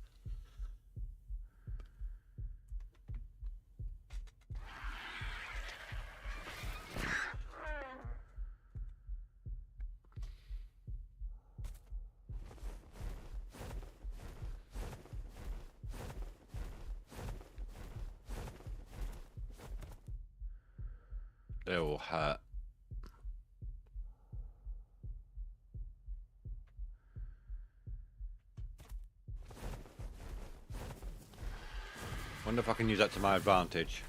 S1: They're all hurt. Wonder if I can use that to my advantage.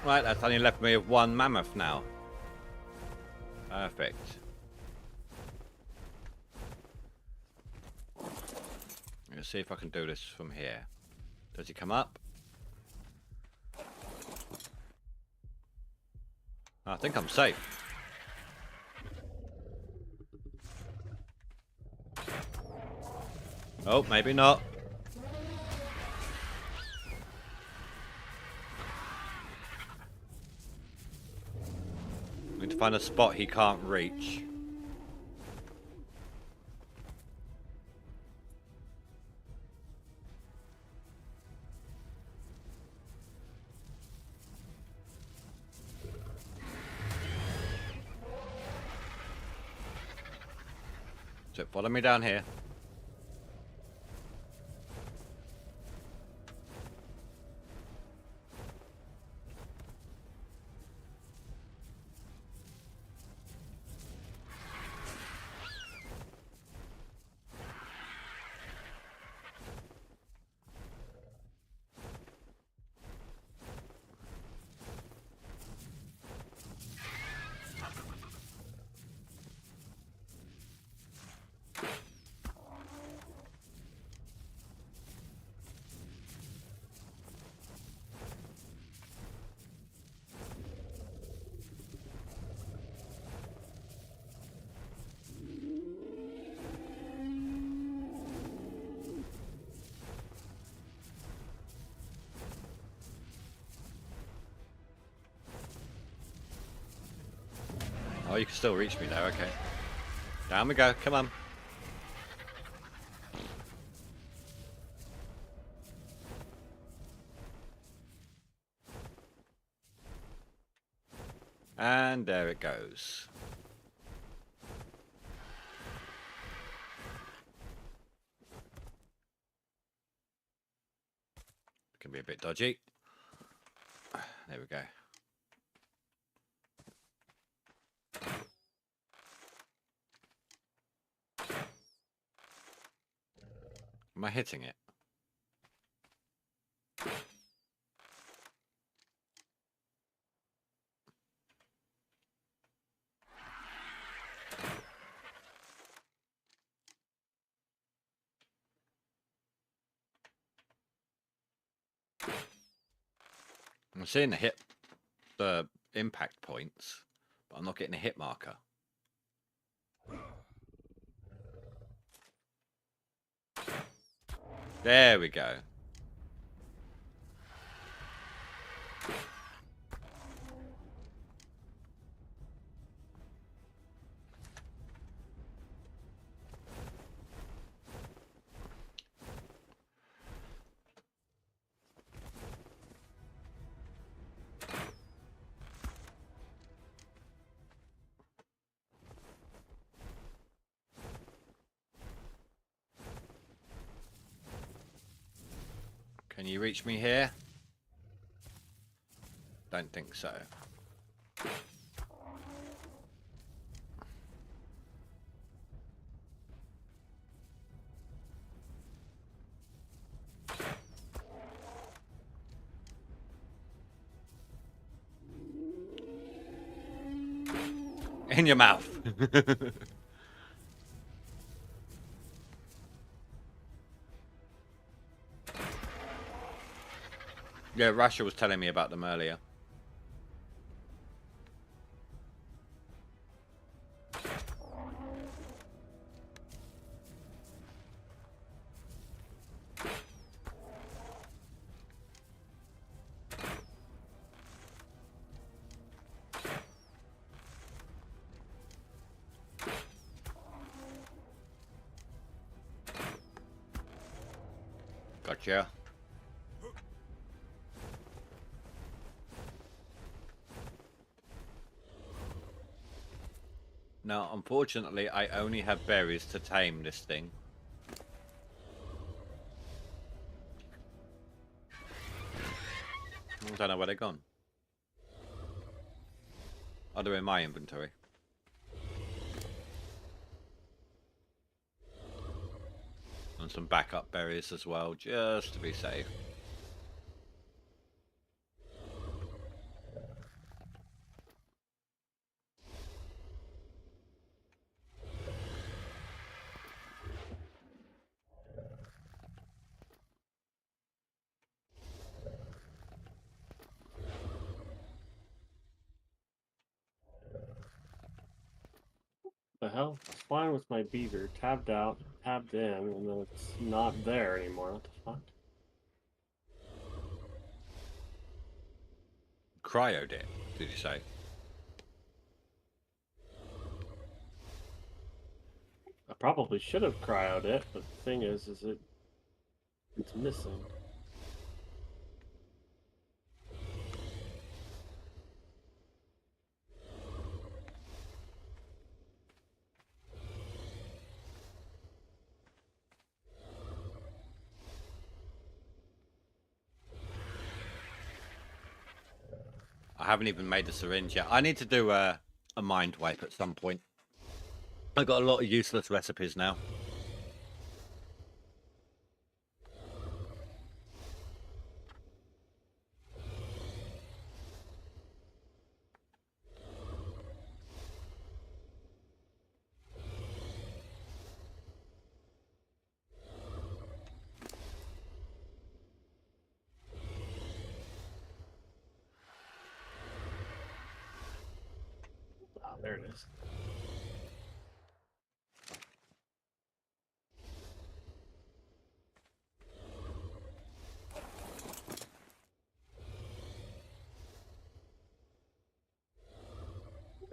S1: Right, that's only left me with one mammoth now. Perfect. Let's see if I can do this from here. Does he come up? I think I'm safe. Oh, maybe not. Need to find a spot he can't reach. So follow me down here. Oh, you can still reach me there, okay. Down we go, come on. And there it goes. Can be a bit dodgy. There we go. Am I hitting it? I'm seeing the impact points, but I'm not getting a hit marker. There we go. Can you reach me here? Don't think so. In your mouth. Yeah, Russia was telling me about them earlier. Gotcha. Now, unfortunately, I only have berries to tame this thing. I don't know where they're gone. Oh, they're in my inventory. And some backup berries as well, just to be safe.
S3: The hell? It's fine with my beaver. Tabbed out, tabbed in, and then it's not there anymore. What the fuck?
S1: Cryoed it, did you say?
S3: I probably should have cryoed it, but the thing is it's missing.
S1: I haven't even made the syringe yet. I need to do a mind wipe at some point. I've got a lot of useless recipes now.
S3: Ah, there it is.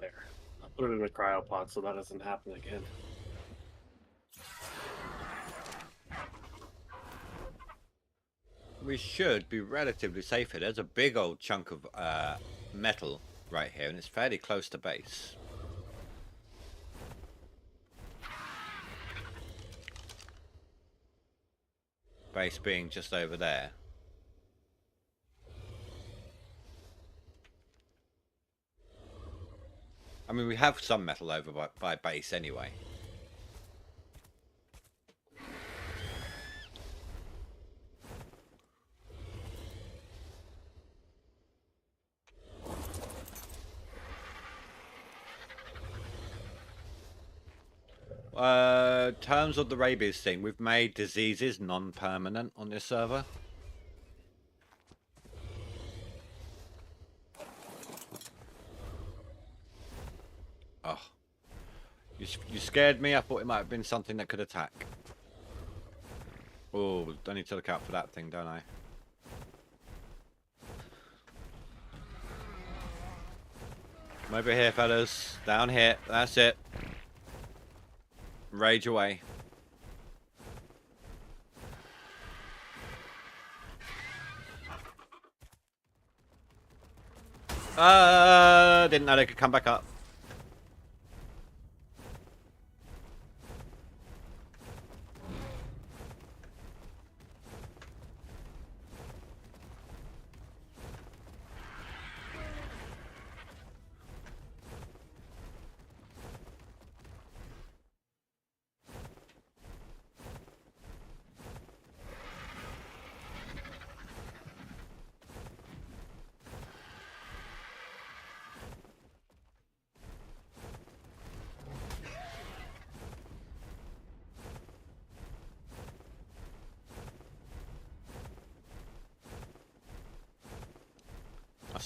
S3: There. I'll put it in a cryopod so that doesn't happen again.
S1: We should be relatively safe here. There's a big old chunk of metal right here, and it's fairly close to base. Base being just over there. I mean, we have some metal over by base anyway. Terms of the rabies thing, we've made diseases non-permanent on this server. Oh, you scared me. I thought it might have been something that could attack. Oh, I need to look out for that thing, don't I? Come over here, fellas. Down here. That's it. Rage away. Didn't know they could come back up.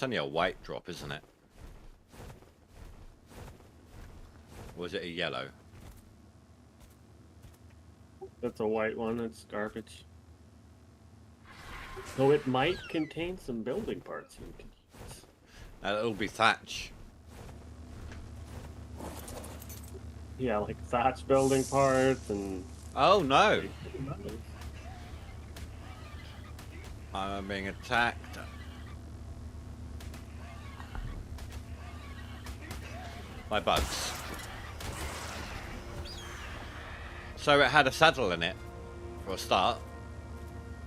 S1: That's only a white drop, isn't it? Or is it a yellow?
S3: That's a white one. It's garbage. Though it might contain some building parts you can use.
S1: It'll be thatch.
S3: Yeah, like thatch building parts and.
S1: Oh no! I'm being attacked. By bugs. So it had a saddle in it, for a start.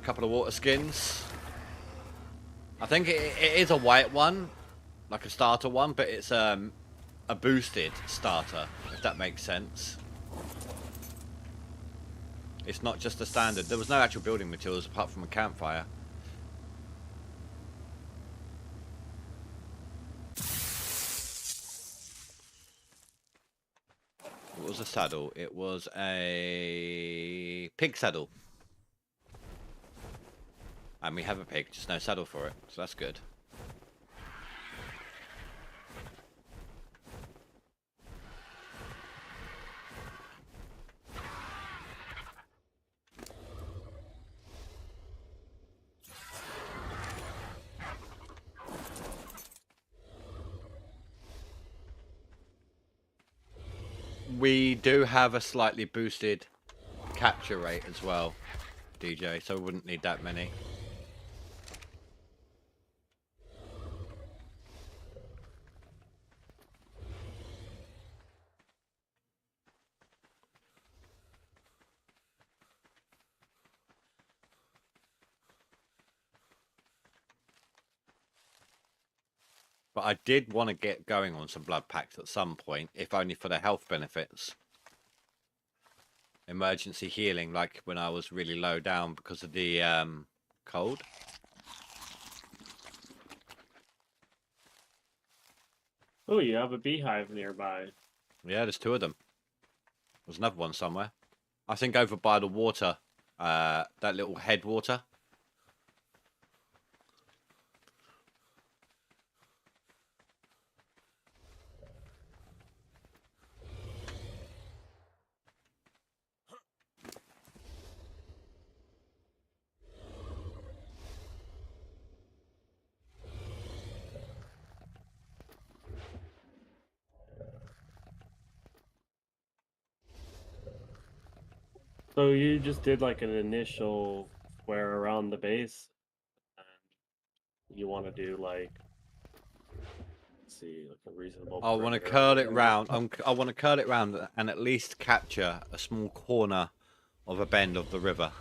S1: A couple of water skins. I think it is a white one, like a starter one, but it's a boosted starter, if that makes sense. It's not just a standard. There was no actual building materials apart from a campfire. What was a saddle? It was a pig saddle. And we have a pig, just no saddle for it, so that's good. We do have a slightly boosted capture rate as well, DJ, so we wouldn't need that many. But I did want to get going on some blood packs at some point, if only for the health benefits. Emergency healing, like when I was really low down because of the cold.
S3: Oh, you have a beehive nearby.
S1: Yeah, there's 2 of them. There's another one somewhere. I think over by the water, that little headwater.
S3: So you just did like an initial square around the base, and you want to do like, let's see, like a reasonable.
S1: I want to
S3: perimeter
S1: curl it
S3: around.
S1: round. I want to curl it round and at least capture a small corner of a bend of the river.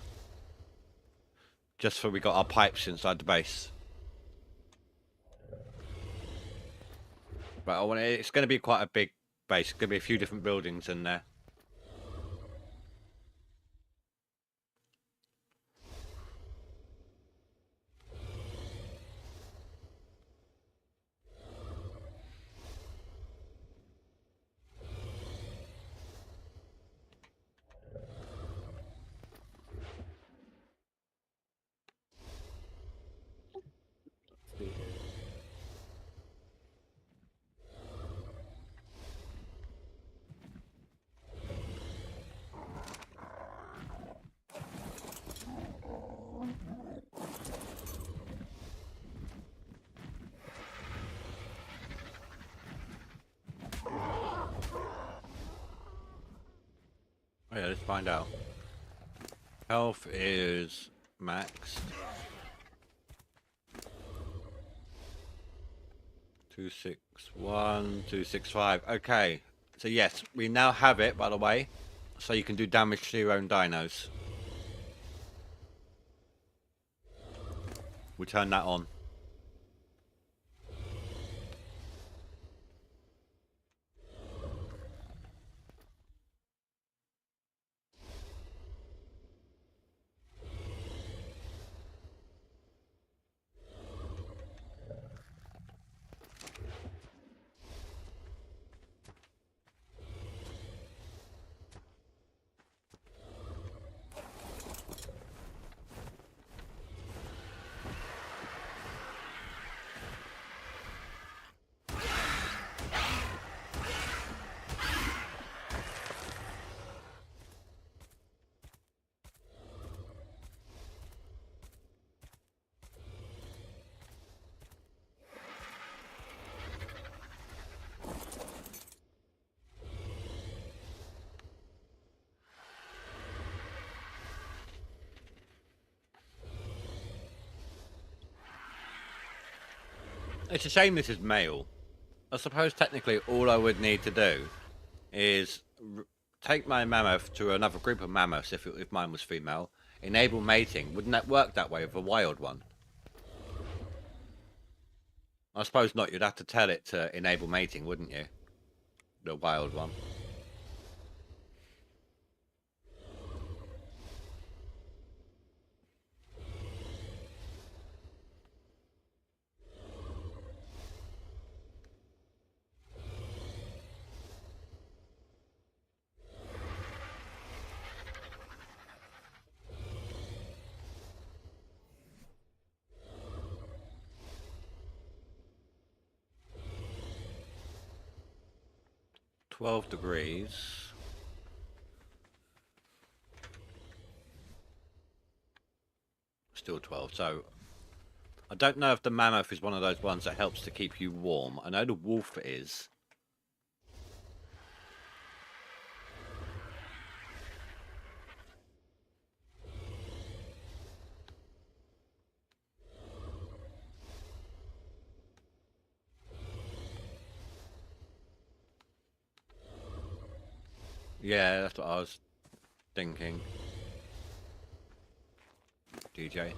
S1: Just so we got our pipes inside the base. But I want it's going to be quite a big base. It's going to be a few different buildings in there.
S3: Let's see here.
S1: Oh yeah, let's find out. Health is maxed. 261, 265. Okay, so yes, we now have it, by the way, so you can do damage to your own dinos. We turn that on. It's a shame this is male. I suppose technically all I would need to do is take my mammoth to another group of mammoths if mine was female, enable mating. Wouldn't that work that way with a wild one? I suppose not. You'd have to tell it to enable mating, wouldn't you? The wild one. $12. Still 12. So I don't know if the mammoth is one of those ones that helps to keep you warm. I know the wolf is. Yeah, that's what I was thinking. DJ.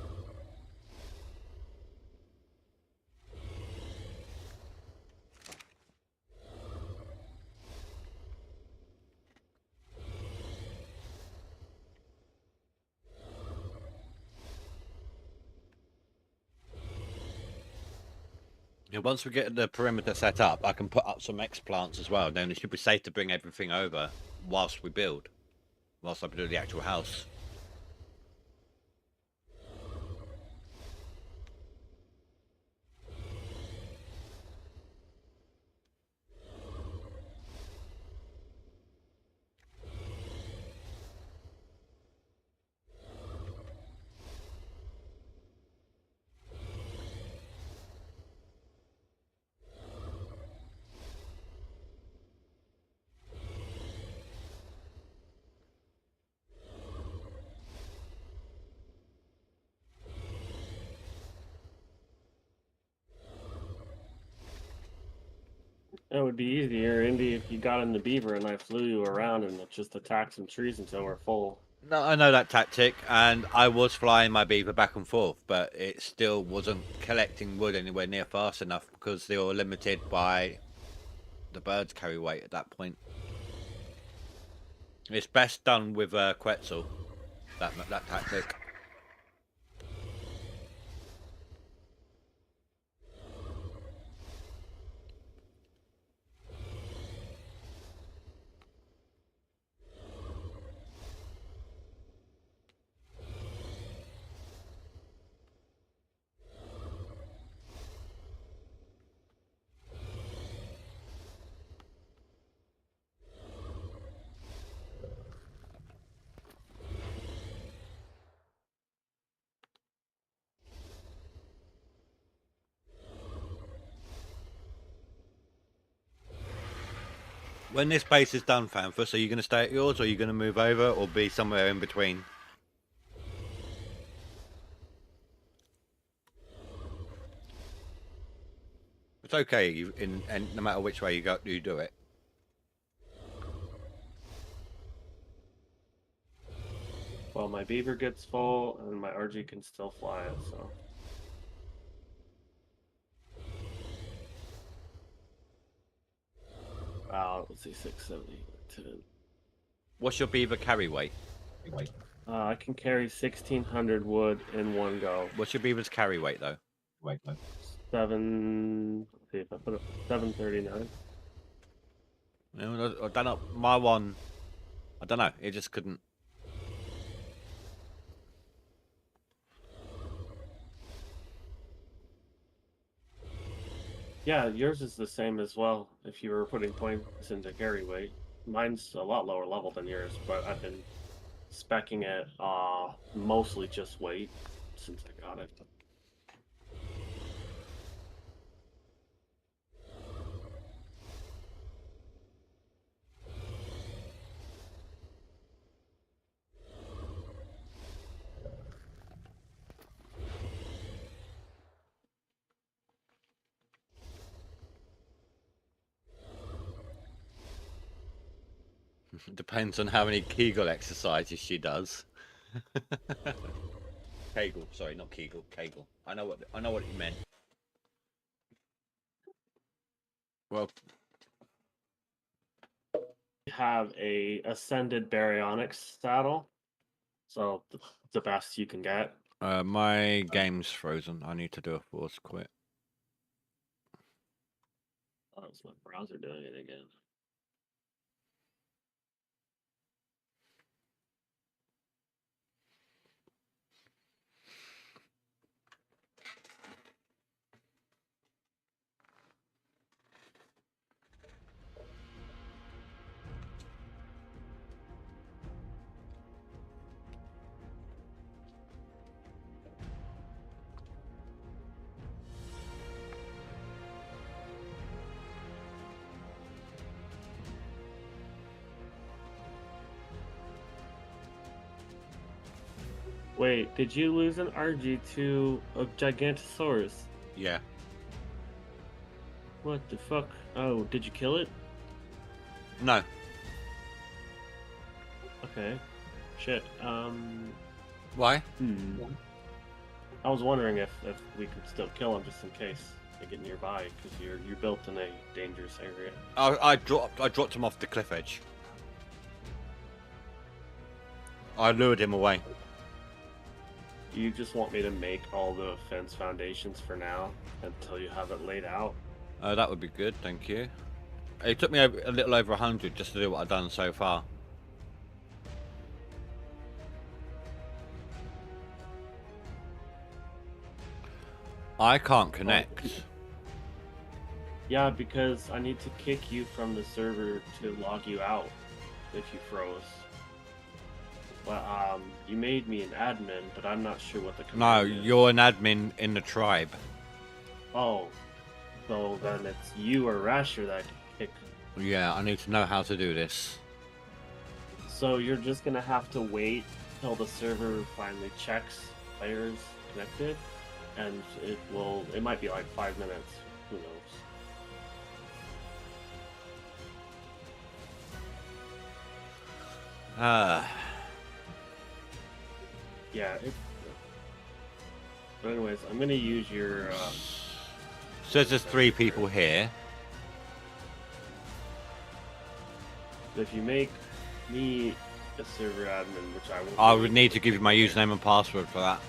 S1: Yeah, once we get the perimeter set up, I can put up some X plants as well. Then it should be safe to bring everything over whilst we build, whilst I build the actual house.
S3: It would be easier, Indy, if you got in the beaver and I flew you around and it just attacked some trees until we're full.
S1: No, I know that tactic, and I was flying my beaver back and forth, but it still wasn't collecting wood anywhere near fast enough because they were limited by the birds carry weight at that point. It's best done with Quetzal, that tactic. When this base is done, Fanfus, are you going to stay at yours, or are you going to move over, or be somewhere in between? It's okay, and no matter which way you do it.
S3: Well, my beaver gets full and my RG can still fly it, so. Let's see, 670, 10.
S1: What's your beaver carry weight?
S3: I can carry 1,600 wood in one go.
S1: What's your beaver's carry weight, though?
S3: Let's see if I put it 739.
S1: No, I don't know. My one, I don't know. It just couldn't.
S3: Yeah, yours is the same as well. If you were putting points into carry weight, mine's a lot lower level than yours, but I've been speccing it mostly just weight since I got it.
S1: Depends on how many Kegel exercises she does. Kegel, sorry, not Kegel. Kegel. I know what you meant. Well,
S3: Have a ascended baryonyx saddle, so the best you can get.
S1: my game's frozen. I need to do a force quit.
S3: Oh, it's my browser doing it again. Wait, did you lose an RG to a Gigantosaurus?
S1: Yeah.
S3: What the fuck? Oh, did you kill it?
S1: No.
S3: Okay. Shit.
S1: Why?
S3: I was wondering if we could still kill him just in case they get nearby, because you're built in a dangerous area.
S1: I dropped him off the cliff edge. I lured him away.
S3: You just want me to make all the fence foundations for now until you have it laid out?
S1: That would be good, thank you. It took me a little over 100 just to do what I've done so far. I can't connect.
S3: Yeah, because I need to kick you from the server to log you out if you froze. Well, you made me an admin, but I'm not sure what the
S1: No,
S3: command is.
S1: you're an admin in the tribe.
S3: Oh, so then it's you or Rasher that kick.
S1: Yeah, I need to know how to do this.
S3: So you're just gonna have to wait till the server finally checks players connected, and it might be like 5 minutes. Who knows? Yeah. But anyways, I'm gonna use your.
S1: Says there's 3 people here.
S3: If you make me a server admin, which I will.
S1: I would need to give you my username and password for that.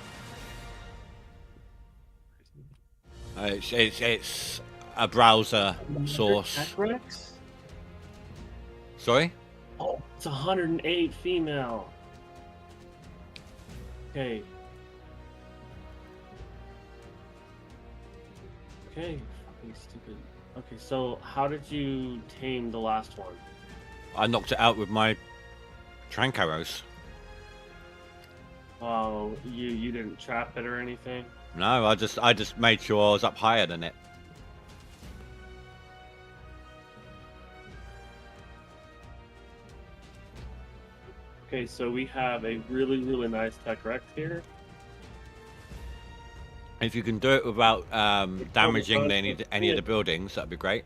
S1: It's a browser source.
S3: Rex?
S1: Sorry?
S3: Oh, it's 108 female. Okay. Okay, fucking stupid. Okay, so how did you tame the last one?
S1: I knocked it out with my trank arrows.
S3: Oh, you didn't trap it or anything?
S1: No, I just made sure I was up higher than it.
S3: Okay, so we have a really, really nice tech wreck here.
S1: If you can do it without damaging any of the buildings, that'd be great.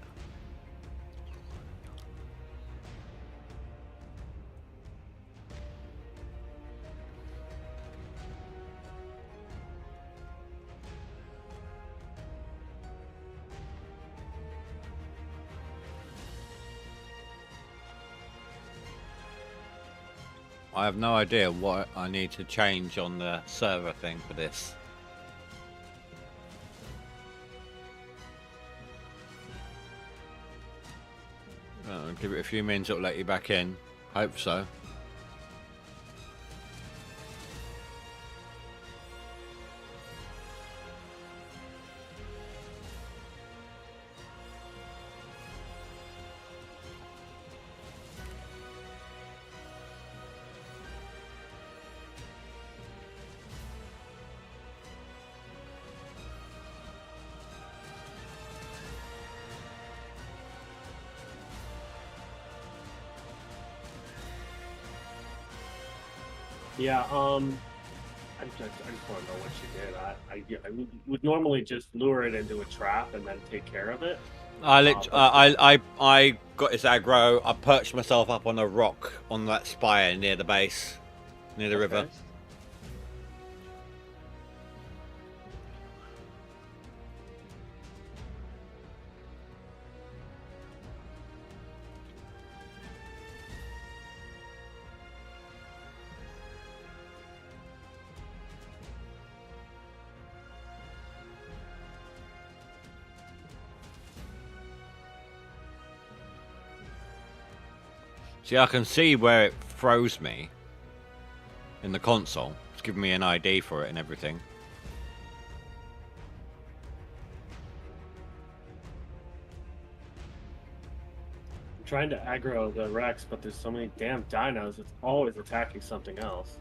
S1: I have no idea what I need to change on the server thing for this. Give it a few minutes, it'll let you back in. Hope so.
S3: Yeah, I just want to know what you did. I would normally just lure it into a trap and then take care of it.
S1: I got his aggro. I perched myself up on a rock on that spire near the base, near the river. See, I can see where it froze me in the console. It's giving me an ID for it and everything.
S3: I'm trying to aggro the Rex, but there's so many damn dinos, it's always attacking something else.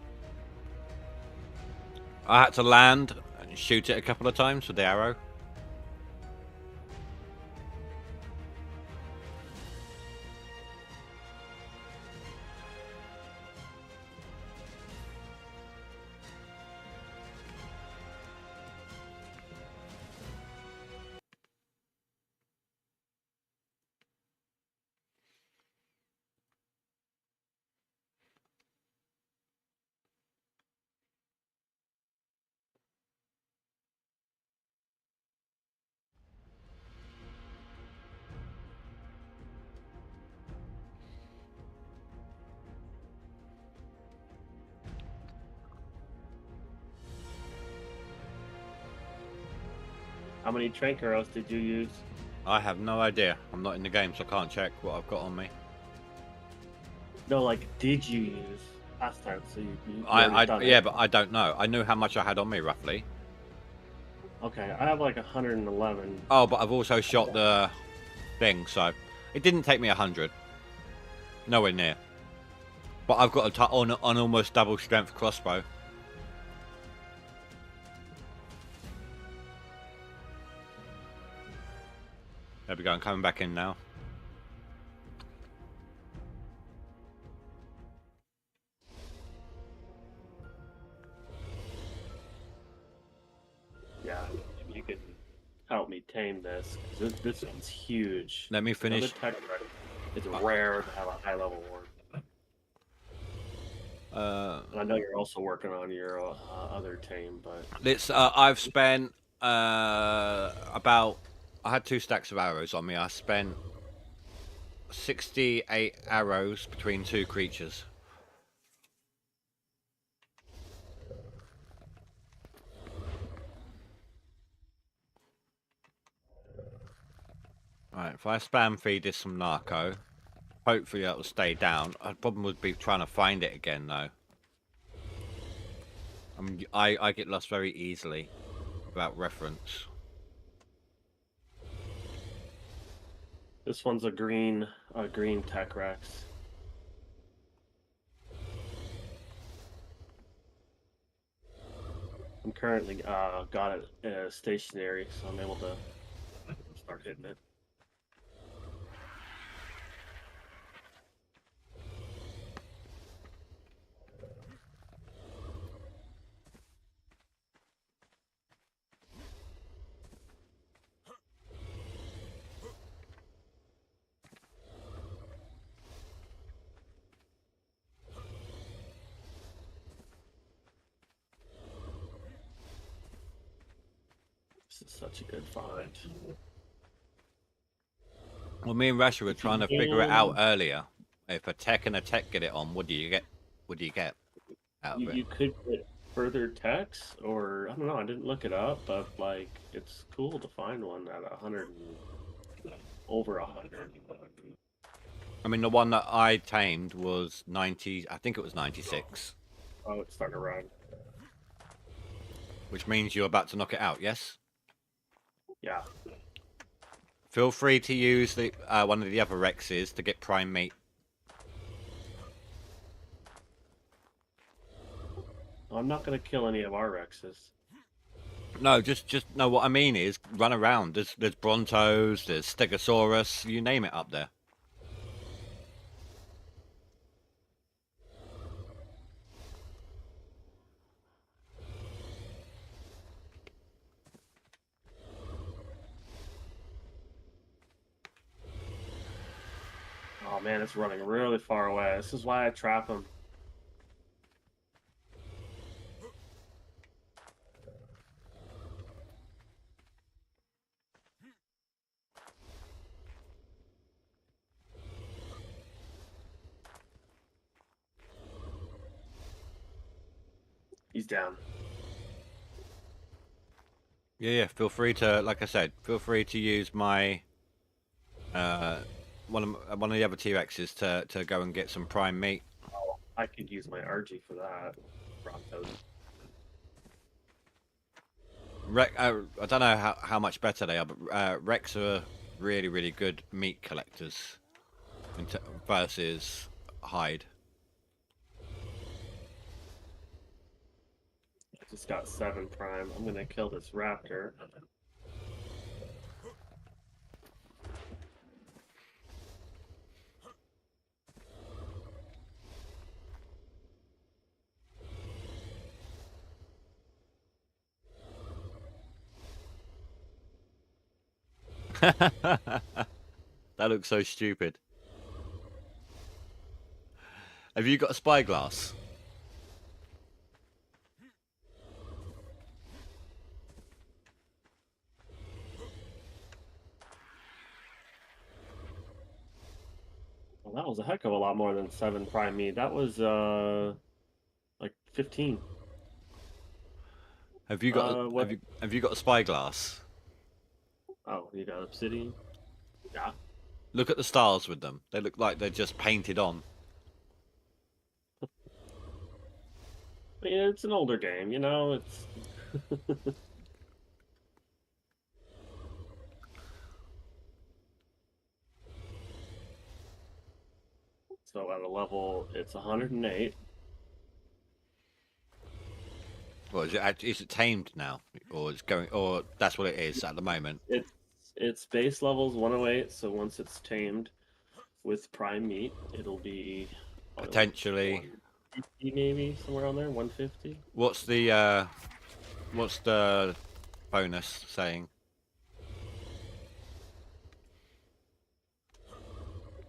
S1: I had to land and shoot it a couple of times with the arrow.
S3: How many trank arrows did you use?
S1: I have no idea. I'm not in the game, so I can't check what I've got on me.
S3: No, like, did you use last time? So you
S1: yeah, but I don't know. I knew how much I had on me roughly.
S3: Okay, I have like 111.
S1: Oh, but I've also shot the thing, so it didn't take me 100. Nowhere near. But I've got an almost double strength crossbow. There we go. I'm coming back in now.
S3: Yeah, you could help me tame this. This one's huge.
S1: Let me finish.
S3: It's rare to have a high level one. And I know you're also working on your other tame, but
S1: I've spent about. I had 2 stacks of arrows on me. I spent 68 arrows between 2 creatures. Alright, if I spam feed this some narco, hopefully that will stay down. The problem would be trying to find it again, though. I get lost very easily without reference.
S3: this one's a green tech Rex. I'm currently got it stationary, so I'm able to start hitting it. This is such a good find.
S1: Well, me and Rasha were trying to figure it out earlier. If a tech and a tech get it on, what do you get? What do you get out of it?
S3: You could get further techs, or I don't know. I didn't look it up, but like it's cool to find one at 100, over 100.
S1: I mean, the one that I tamed was 90. I think it was 96.
S3: Oh, it's starting to run.
S1: Which means you're about to knock it out. Yes.
S3: Yeah.
S1: Feel free to use the one of the other Rexes to get prime meat.
S3: I'm not going to kill any of our Rexes.
S1: No, just no. What I mean is, run around. There's Brontos, there's Stegosaurus, you name it up there.
S3: Oh man, it's running really far away. This is why I trap him. He's down.
S1: Yeah. Feel free to, like I said, feel free to use my one of the other T-Rexes to go and get some prime meat.
S3: Oh, I could use my RG for that. Brontos.
S1: I don't know how much better they are, but Rex are really, really good meat collectors versus hide.
S3: I just got 7 prime. I'm gonna kill this raptor.
S1: That looks so stupid. Have you got a spyglass?
S3: Well, that was a heck of a lot more than 7 prime meat. That was like 15.
S1: Have you got
S3: What?
S1: have you got a spyglass?
S3: Oh, you got obsidian? Yeah.
S1: Look at the stars with them. They look like they're just painted on.
S3: Yeah, it's an older game, you know. It's so at a level, it's 108.
S1: Well, is it tamed now, or it's going, or that's what it is at the moment?
S3: It's base levels 108. So once it's tamed with prime meat, it'll be
S1: Potentially.
S3: 150 maybe somewhere on there. 150.
S1: What's the bonus saying?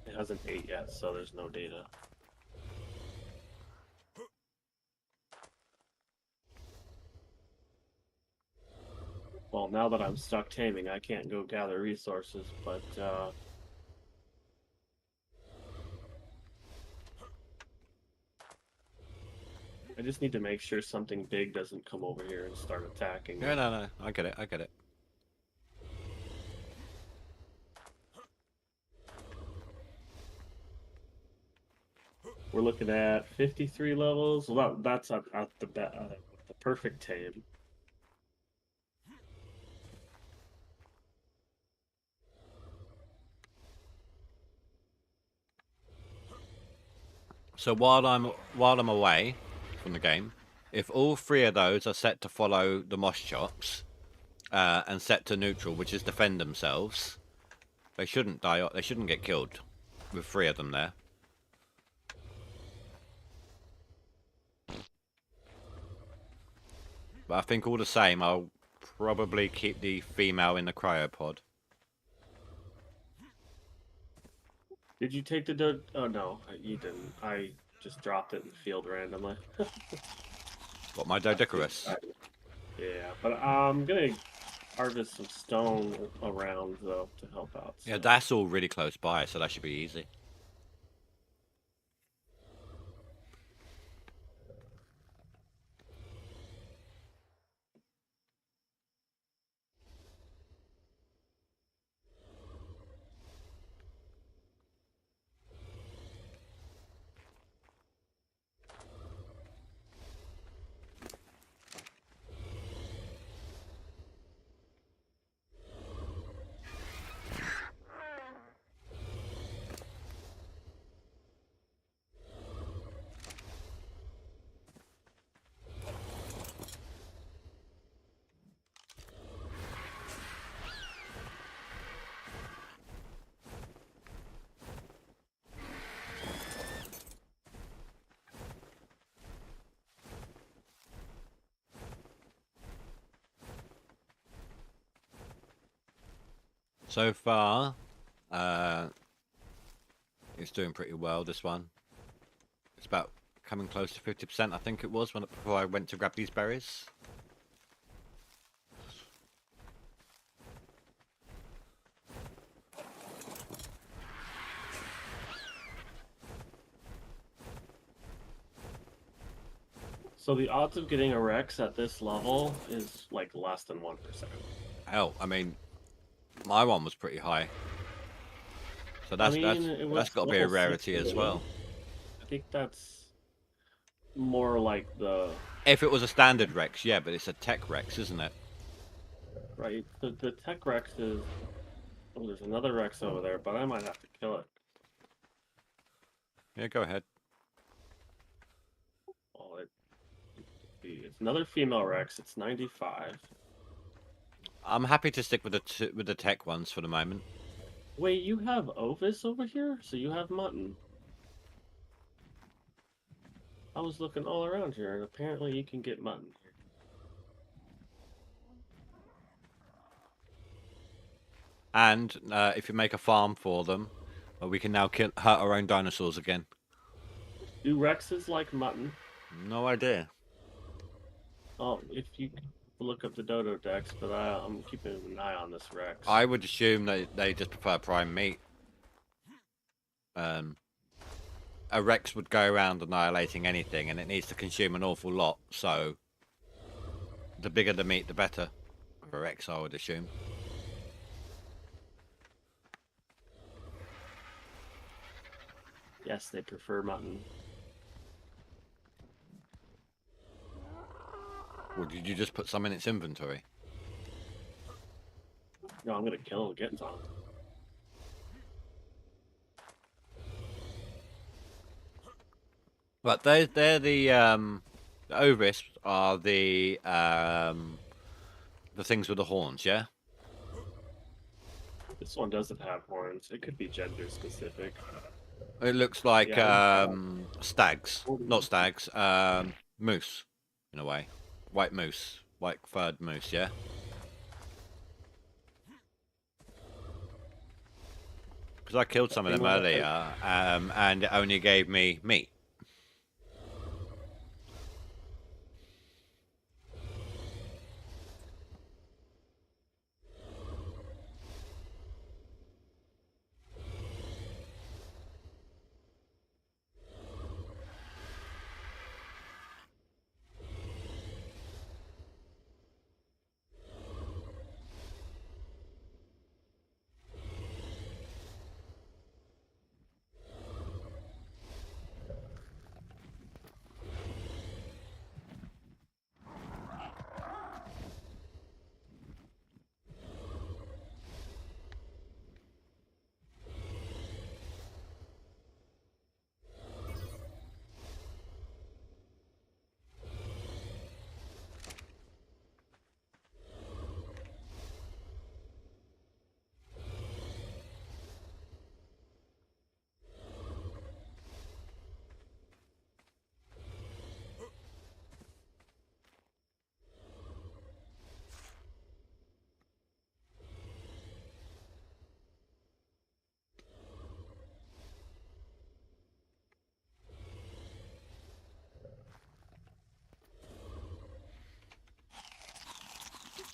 S3: It hasn't ate yet, so there's no data. Well, now that I'm stuck taming, I can't go gather resources, but I just need to make sure something big doesn't come over here and start attacking me.
S1: Yeah, no, I get it, I get it.
S3: We're looking at 53 levels. Well, that's at the perfect tame.
S1: So while I'm away from the game, if all 3 of those are set to follow the moss chops, and set to neutral, which is defend themselves, they shouldn't die. They shouldn't get killed with 3 of them there. But I think all the same, I'll probably keep the female in the cryopod.
S3: Did you take the Oh no, you didn't. I just dropped it in the field randomly.
S1: What, my Doedicurus?
S3: Yeah, but I'm gonna harvest some stone around though to help out.
S1: Yeah, that's all really close by, so that should be easy. So far, It's doing pretty well, this one. It's about coming close to 50%, I think it was, before I went to grab these berries.
S3: So the odds of getting a Rex at this level is like less than 1%.
S1: Hell, I mean, my one was pretty high. So that's that's got to be a rarity as well.
S3: I think that's more like the...
S1: If it was a standard Rex, yeah, but it's a tech Rex, isn't it?
S3: Right, the tech Rex is... Oh, there's another Rex over there, but I might have to kill it.
S1: Yeah, go ahead.
S3: Oh, it's another female Rex. It's 95.
S1: I'm happy to stick with the tech ones for the moment.
S3: Wait, you have Ovis over here? So you have mutton. I was looking all around here, and apparently you can get mutton here.
S1: And if you make a farm for them, we can now hurt our own dinosaurs again.
S3: Do Rexes like mutton?
S1: No idea.
S3: Oh, if you look up the Dodo Dex, but I'm keeping an eye on this Rex.
S1: I would assume that they just prefer prime meat. A Rex would go around annihilating anything, and it needs to consume an awful lot, so the bigger the meat, the better. For a Rex, I would assume.
S3: Yes, they prefer mutton.
S1: Or did you just put some in its inventory?
S3: No, I'm gonna kill and get some.
S1: But they're the Ovis are the things with the horns, yeah?
S3: This one doesn't have horns. It could be gender specific.
S1: It looks like
S3: Yeah.
S1: stags. Not stags, moose, in a way. White moose. White furred moose, yeah? Because I killed some of them earlier, and it only gave me meat.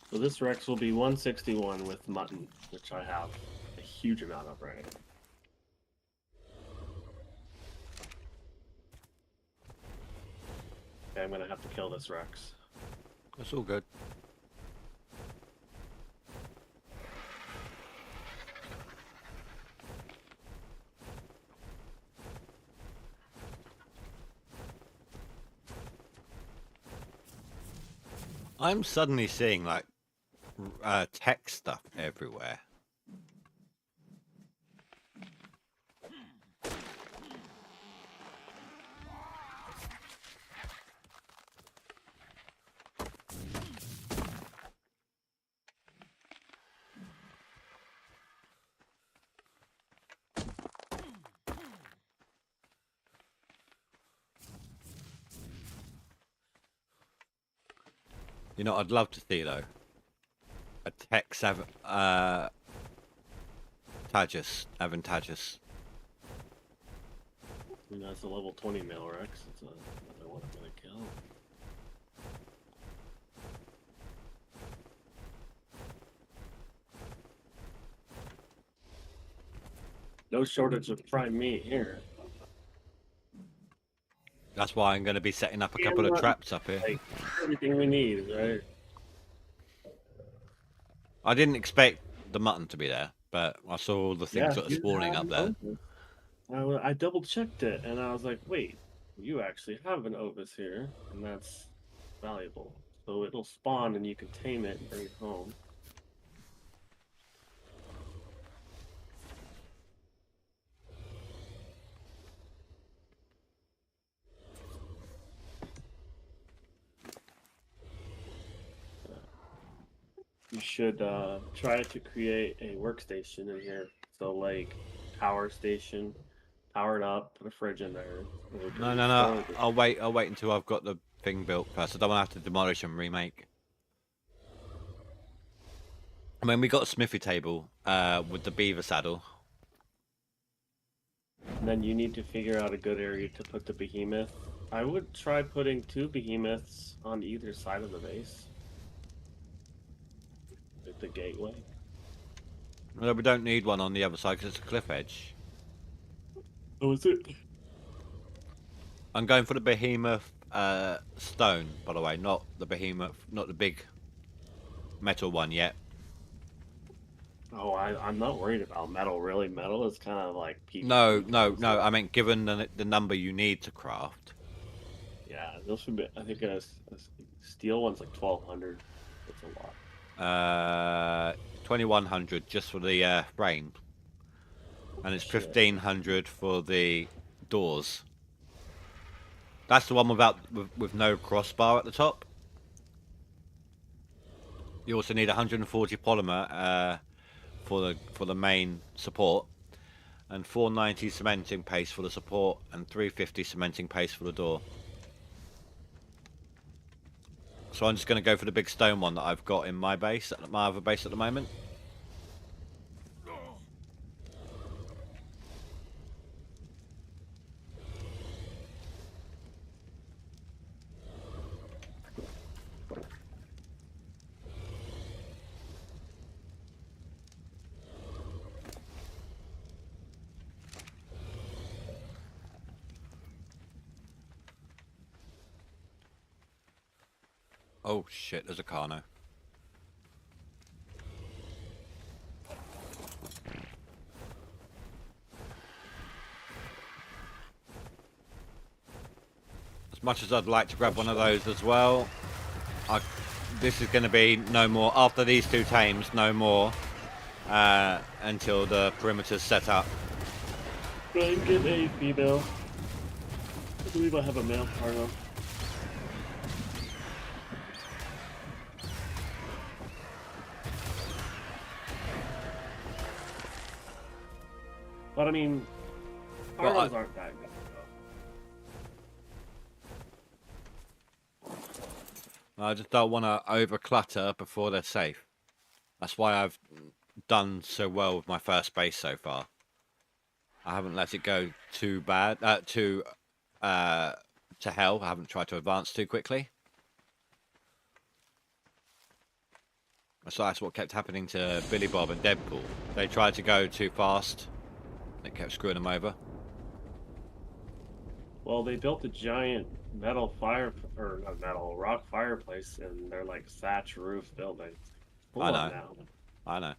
S3: So this Rex will be 161 with mutton, which I have a huge amount of right now. Okay, I'm gonna have to kill this Rex.
S1: That's all good. I'm suddenly seeing like tech stuff everywhere. You know, I'd love to see though a tech advantageous.
S3: You know, it's a level 20 male Rex. It's another one I'm gonna kill. No shortage of prime meat here.
S1: That's why I'm going to be setting up a couple of traps up here.
S3: Like everything we need, right?
S1: I didn't expect the mutton to be there, but I saw all the things that are
S3: you
S1: spawning
S3: have
S1: up
S3: an
S1: there.
S3: Opus. I double checked it and I was like, wait, you actually have an Opus here, and that's valuable. So it'll spawn and you can tame it and bring it home. You should try to create a workstation in here. So like power station, power it up, put a fridge in there. So we can
S1: No.
S3: store the
S1: I'll wait until I've got the thing built first. I don't want to have to demolish and remake. I mean, we got a smithy table with the beaver saddle.
S3: And then you need to figure out a good area to put the behemoth. I would try putting 2 behemoths on either side of the base. At the gateway.
S1: No, we don't need one on the other side because it's a cliff edge.
S3: Oh, is it?
S1: I'm going for the behemoth stone, by the way, not the behemoth, not the big metal one yet.
S3: Oh, I'm not worried about metal. Really, metal is kind of like PvP.
S1: No. I mean, given the number you need to craft.
S3: Yeah, those should be. I think a steel one's like 1200. That's a lot.
S1: 2100 just for the frame, and it's 1500 for the doors. That's the one with no crossbar at the top. You also need 140 polymer for the main support, and 490 cementing paste for the support, and 350 cementing paste for the door. So I'm just going to go for the big stone one that I've got in my base, my other base at the moment. Oh shit, there's a Carno. As much as I'd like to grab one of those as well, this is going to be no more, after these 2 tames, no more until the perimeter's set up.
S3: Try and get a female. I believe I have a male Carno. But I mean,
S1: Well,
S3: Carnos aren't that good.
S1: I just don't want to over clutter before they're safe. That's why I've done so well with my first base so far. I haven't let it go too bad, to hell. I haven't tried to advance too quickly. So that's what kept happening to Billy Bob and Deadpool. They tried to go too fast. It kept screwing them over.
S3: Well, they built a giant metal not metal, rock fireplace in their like thatch roof building. Full
S1: I
S3: of
S1: know.
S3: now.
S1: I know.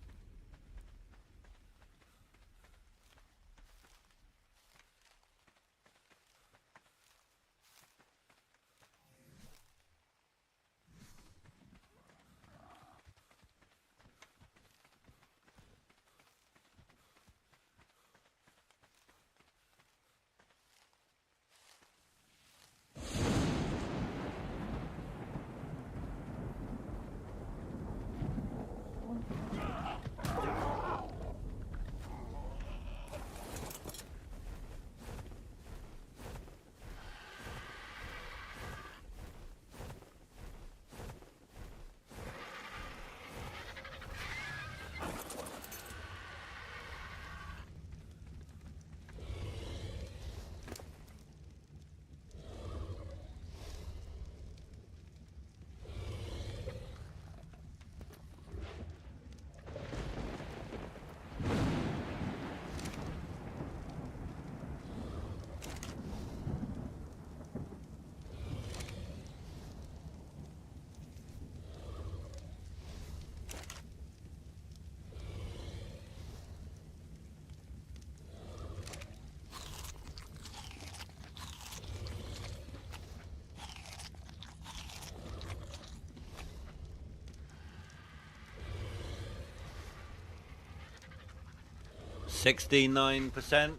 S1: 69%.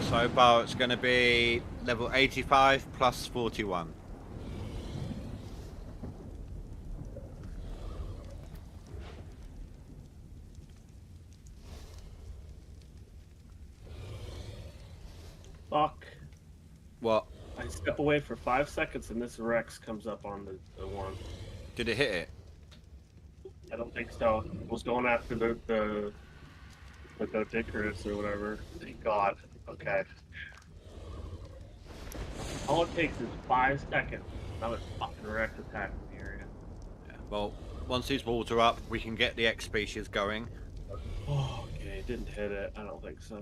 S1: So far it's going to be level 85 plus 41.
S3: Fuck.
S1: What?
S3: I step away for 5 seconds and this Rex comes up on the one.
S1: Did it hit it?
S3: I don't think so. It was going after the Dicarus or whatever. Thank God. Okay. All it takes is 5 seconds. Now it's fucking Rex attacking the area.
S1: Yeah. Well, once these walls are up, we can get the X species going.
S3: Oh, okay. It didn't hit it. I don't think so.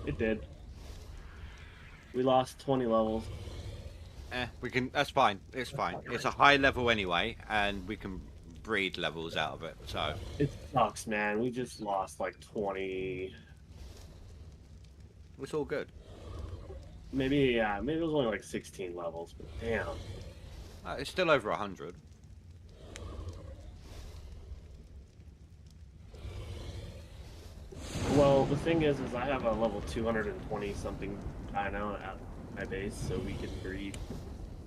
S3: It did. We lost 20 levels.
S1: We can. That's fine. It's fine. It's a high level anyway, and we can breed levels out of it. So
S3: It sucks, man. We just lost like 20.
S1: it's all good.
S3: Maybe it was only like 16 levels, but damn.
S1: It's still over 100.
S3: Well, the thing is I have a level 220 something dino at my base, so we can breed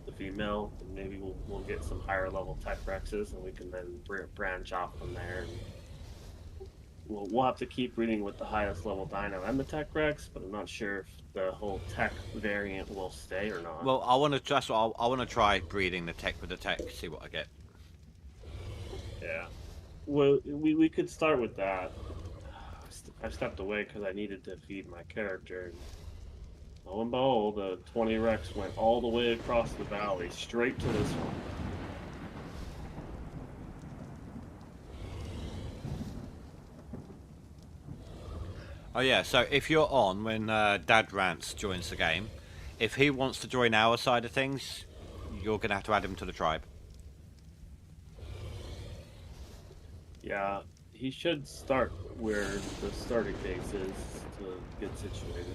S3: the female, and maybe we'll get some higher level tech rexes, and we can then branch off from there. And we'll have to keep breeding with the highest level dino and the tech rex, but I'm not sure if the whole tech variant will stay or not.
S1: Well, I want to. That's what I want to try breeding the tech with the tech. See what I get.
S3: Yeah. Well, we could start with that. I stepped away because I needed to feed my character. And lo and behold, the 20 Rex went all the way across the valley, straight to this one.
S1: Oh yeah. So if you're on when Dad Rants joins the game, if he wants to join our side of things, you're gonna have to add him to the tribe.
S3: Yeah, he should start where the starting base is to get situated.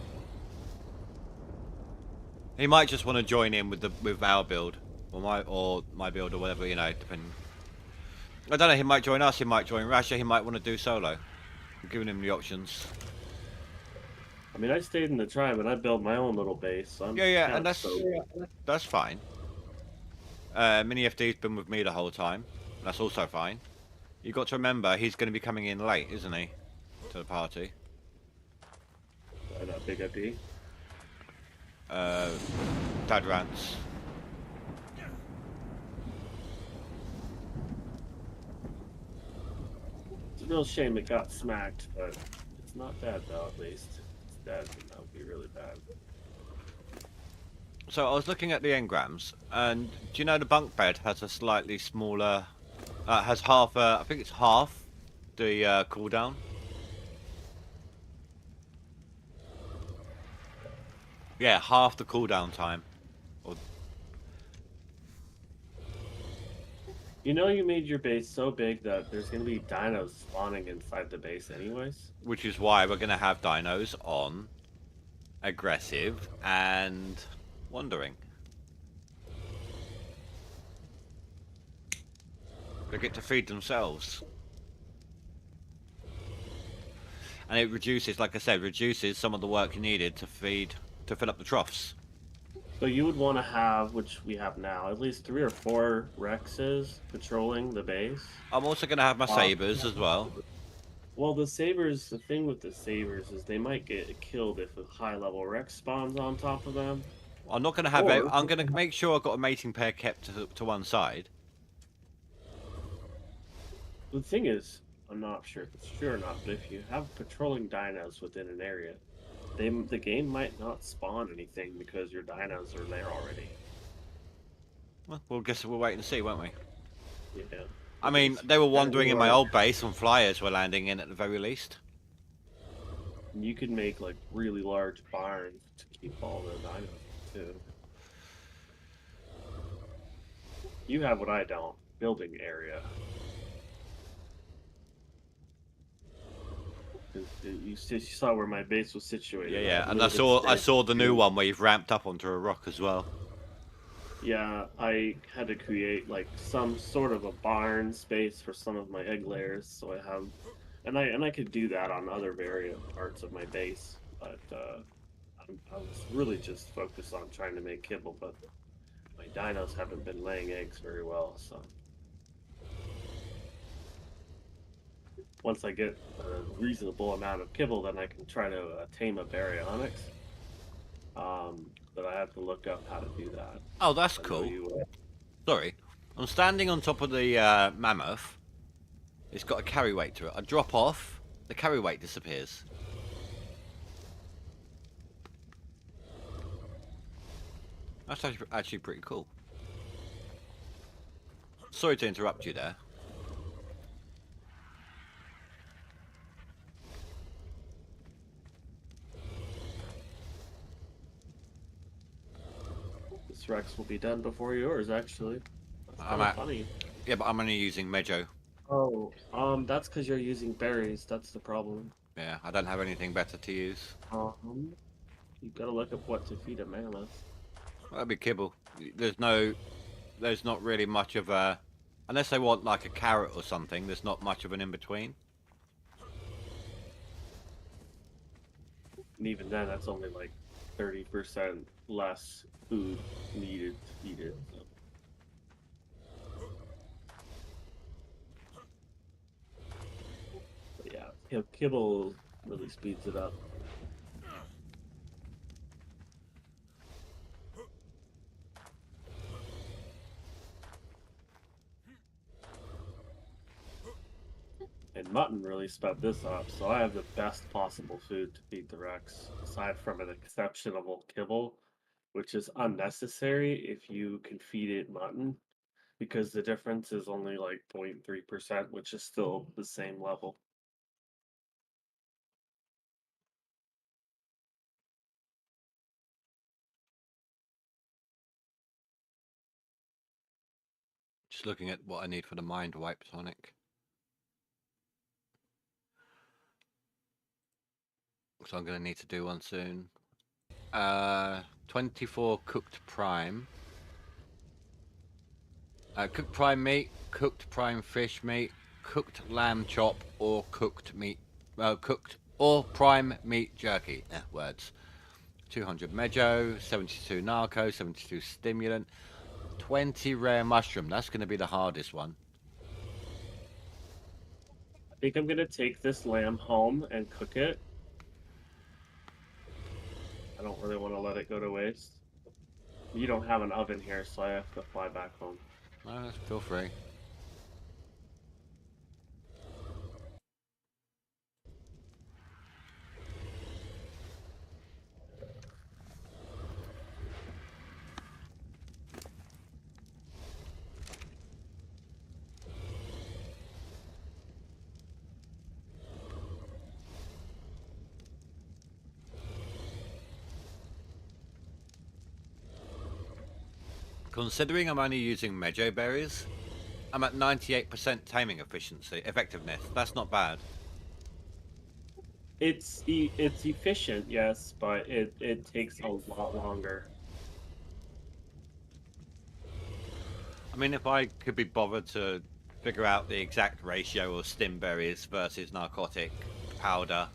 S1: He might just want to join in with our build, or my build, or whatever, you know. Depending. I don't know. He might join us. He might join Rasha. He might want to do solo. I'm giving him the options.
S3: I mean, I stayed in the tribe and I built my own little base. So I'm
S1: Yeah, and
S3: kinda
S1: that's fine. Mini FD's been with me the whole time. That's also fine. You got to remember he's going to be coming in late, isn't he, to the party?
S3: that big FD.
S1: Dad Rants.
S3: It's a real shame it got smacked, but it's not bad though. At least it's dead, and that would be really bad.
S1: So I was looking at the engrams, and do you know the bunk bed has a slightly smaller, has half, I think it's half the cooldown. Yeah, half the cooldown time. Or,
S3: You know, you made your base so big that there's gonna be dinos spawning inside the base, anyways.
S1: which is why we're going to have dinos on aggressive and wandering. They get to feed themselves. And it reduces, like I said, reduces some of the work needed to fill up the troughs.
S3: So you would want to have, which we have now, at least 3 or 4 Rexes patrolling the base.
S1: I'm also going to have my sabers as well.
S3: Well, the sabers, the thing with the sabers is they might get killed if a high-level Rex spawns on top of them.
S1: I'm not going to have it. I'm going to make sure I've got a mating pair kept to one side.
S3: The thing is, I'm not sure if it's true or not, but if you have patrolling dinos within an area, the game might not spawn anything because your dinos are there already.
S1: Well, we'll guess we'll wait and see, won't we?
S3: Yeah.
S1: I mean, they were wandering in my old base and flyers were landing in at the very least.
S3: You could make like really large barns to keep all the dinos too. You have what I don't, building area. You saw where my base was situated.
S1: Yeah, and I saw the new one where you've ramped up onto a rock as well.
S3: Yeah, I had to create like some sort of a barn space for some of my egg layers, so I have, and I could do that on other variant parts of my base, but I was really just focused on trying to make kibble, but my dinos haven't been laying eggs very well, so once I get a reasonable amount of kibble, then I can try to tame a baryonyx. But I have to look up how to do that.
S1: Oh, that's
S3: I know
S1: cool.
S3: you.
S1: Sorry. I'm standing on top of the mammoth. It's got a carry weight to it. I drop off, the carry weight disappears. That's actually pretty cool. Sorry to interrupt you there.
S3: This Rex will be done before yours, actually. That's
S1: I'm
S3: kind of
S1: at,
S3: funny.
S1: yeah, but I'm only using Mejo.
S3: Oh, that's because you're using berries. That's the problem.
S1: Yeah, I don't have anything better to use.
S3: You gotta look up what to feed a mammoth.
S1: That'd be kibble. There's not really much of a, unless they want like a carrot or something. There's not much of an in between.
S3: And even then, that's only like 30% less food needed to feed it. So. But yeah, kibble really speeds it up. And mutton really sped this up, so I have the best possible food to feed the Rex, aside from an exceptional kibble, which is unnecessary if you can feed it mutton, because the difference is only like 0.3%, which is still the same level.
S1: Just looking at what I need for the mind wipe tonic. So I'm going to need to do one soon. 24 cooked prime. Cooked prime meat, cooked prime fish meat, cooked lamb chop, or cooked meat, cooked or prime meat jerky. Words. 200 mejo, 72 narco, 72 stimulant, 20 rare mushroom. That's going to be the hardest one.
S3: I think I'm gonna take this lamb home and cook it. I don't really want to let it go to waste. You don't have an oven here, so I have to fly back home.
S1: Feel free. Considering I'm only using Mejo berries, I'm at 98% taming efficiency, effectiveness. That's not bad.
S3: It's efficient, yes, but it takes a lot longer.
S1: I mean, if I could be bothered to figure out the exact ratio of stim berries versus narcotic powder,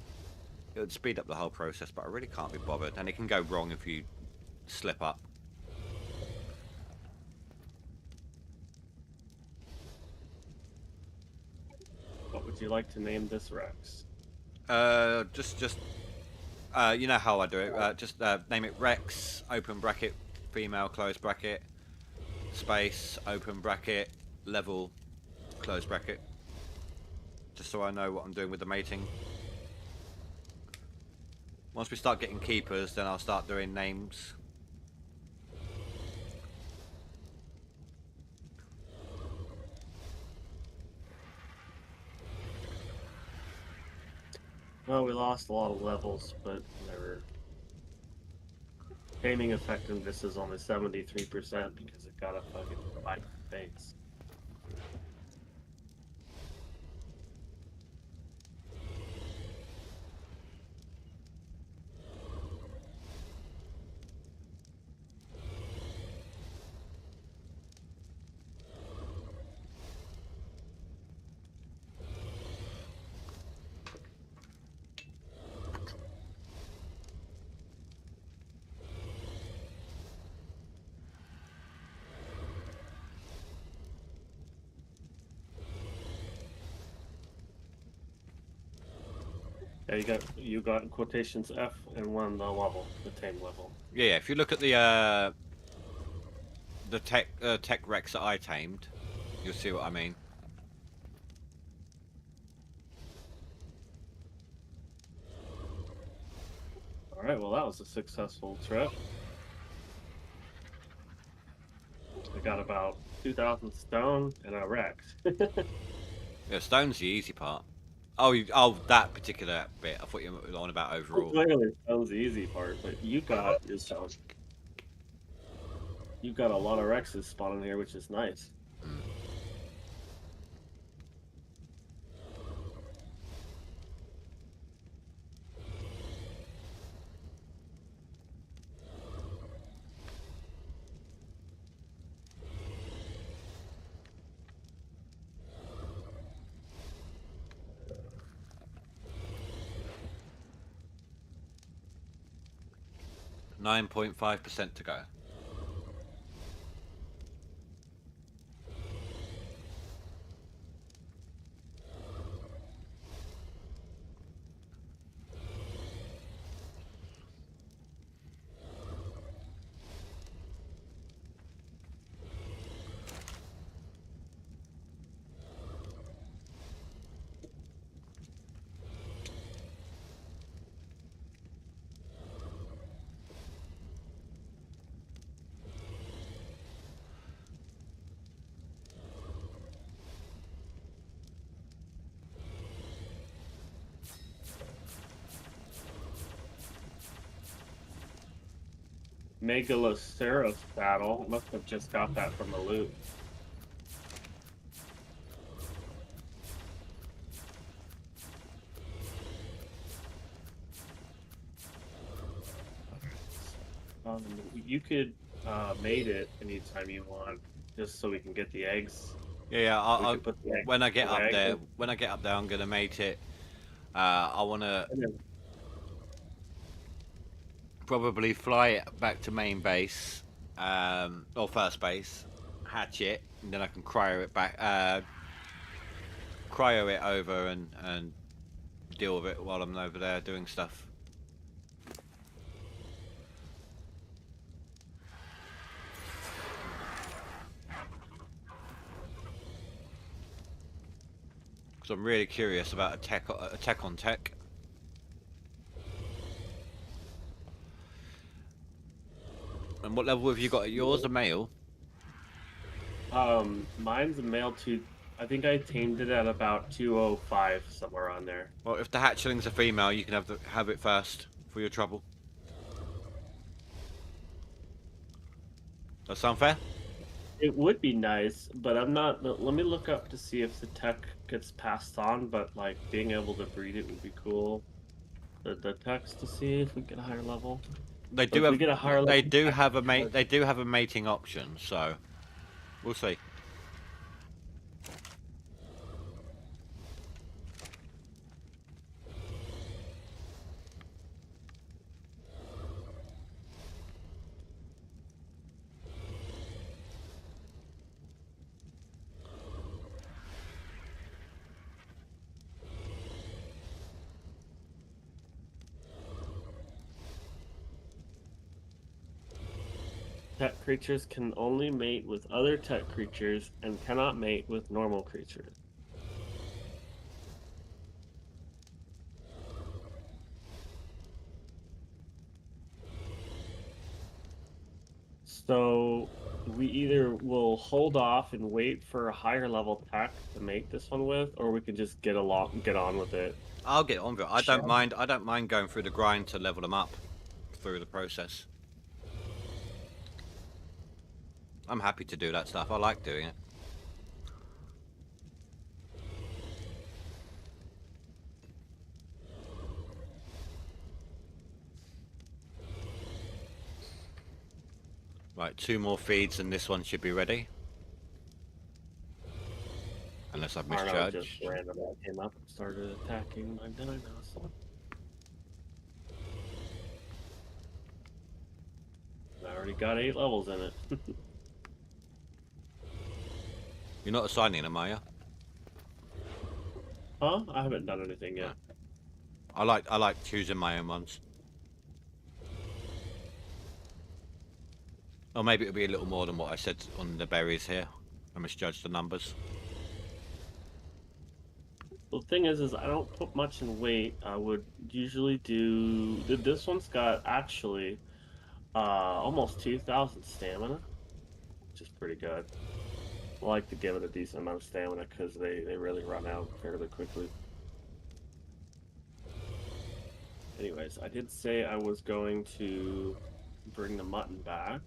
S1: it would speed up the whole process, but I really can't be bothered. And it can go wrong if you slip up.
S3: What would you like to name this Rex?
S1: You know how I do it. Just name it Rex, open bracket, female, close bracket, space, open bracket, level, close bracket. Just so I know what I'm doing with the mating. Once we start getting keepers, then I'll start doing names.
S3: Well, we lost a lot of levels, but whatever. Taming effectiveness is only 73% because it got a fucking bite face. you got quotations F and one the level, the tame level.
S1: Yeah, if you look at the tech Rex that I tamed, you'll see what I mean.
S3: All right, well that was a successful trip. I got about 2,000 stone and a Rex.
S1: Yeah, stone's the easy part. Oh, that particular bit. I thought you were on about overall.
S3: Clearly, stone's the easy part, but you got a lot of Rexes spawning here, which is nice.
S1: Mm. .5% to go.
S3: Megaloceros battle. Must have just got that from the loot. You could mate it anytime you want, just so we can get the eggs.
S1: Yeah.
S3: We could put the egg-
S1: When I get
S3: the
S1: up
S3: egg
S1: there,
S3: in.
S1: when I get up there, I'm gonna mate it. I wanna
S3: And then-
S1: probably fly it back to main base, or first base, hatch it, and then I can cryo it back, cryo it over and deal with it while I'm over there doing stuff. Because I'm really curious about a tech on tech. And what level have you got at yours? A male?
S3: Mine's a male too. I think I tamed it at about 205, somewhere on there.
S1: Well, if the hatchling's a female, you can have it first for your trouble. That sound fair?
S3: It would be nice, but I'm not. Let me look up to see if the tech gets passed on. But like being able to breed it would be cool. The techs to see if we get a higher level.
S1: They
S3: But
S1: do
S3: if
S1: have.
S3: we get a higher
S1: They
S3: level
S1: do
S3: tech,
S1: have a mate. They do have a mating option, so we'll see.
S3: tech creatures can only mate with other tech creatures and cannot mate with normal creatures. So we either will hold off and wait for a higher level tech to make this one with, or we can just get on with it.
S1: I'll get on with it. I
S3: Sure.
S1: don't mind. I don't mind going through the grind to level them up through the process. I'm happy to do that stuff. I like doing it. Right, 2 more feeds and this one should be ready. Unless I've
S3: Arno
S1: misjudged.
S3: just randomly came up and started attacking my dinos. I already got 8 levels in it.
S1: You're not assigning them, are you?
S3: Huh? I haven't done anything yet.
S1: I like choosing my own ones. Or maybe it'll be a little more than what I said on the berries here. I misjudged the numbers.
S3: The thing is I don't put much in weight. I would usually do. This one's got actually almost 2,000 stamina, which is pretty good. I like to give it a decent amount of stamina because they really run out fairly quickly. Anyways, I did say I was going to bring the mutton back.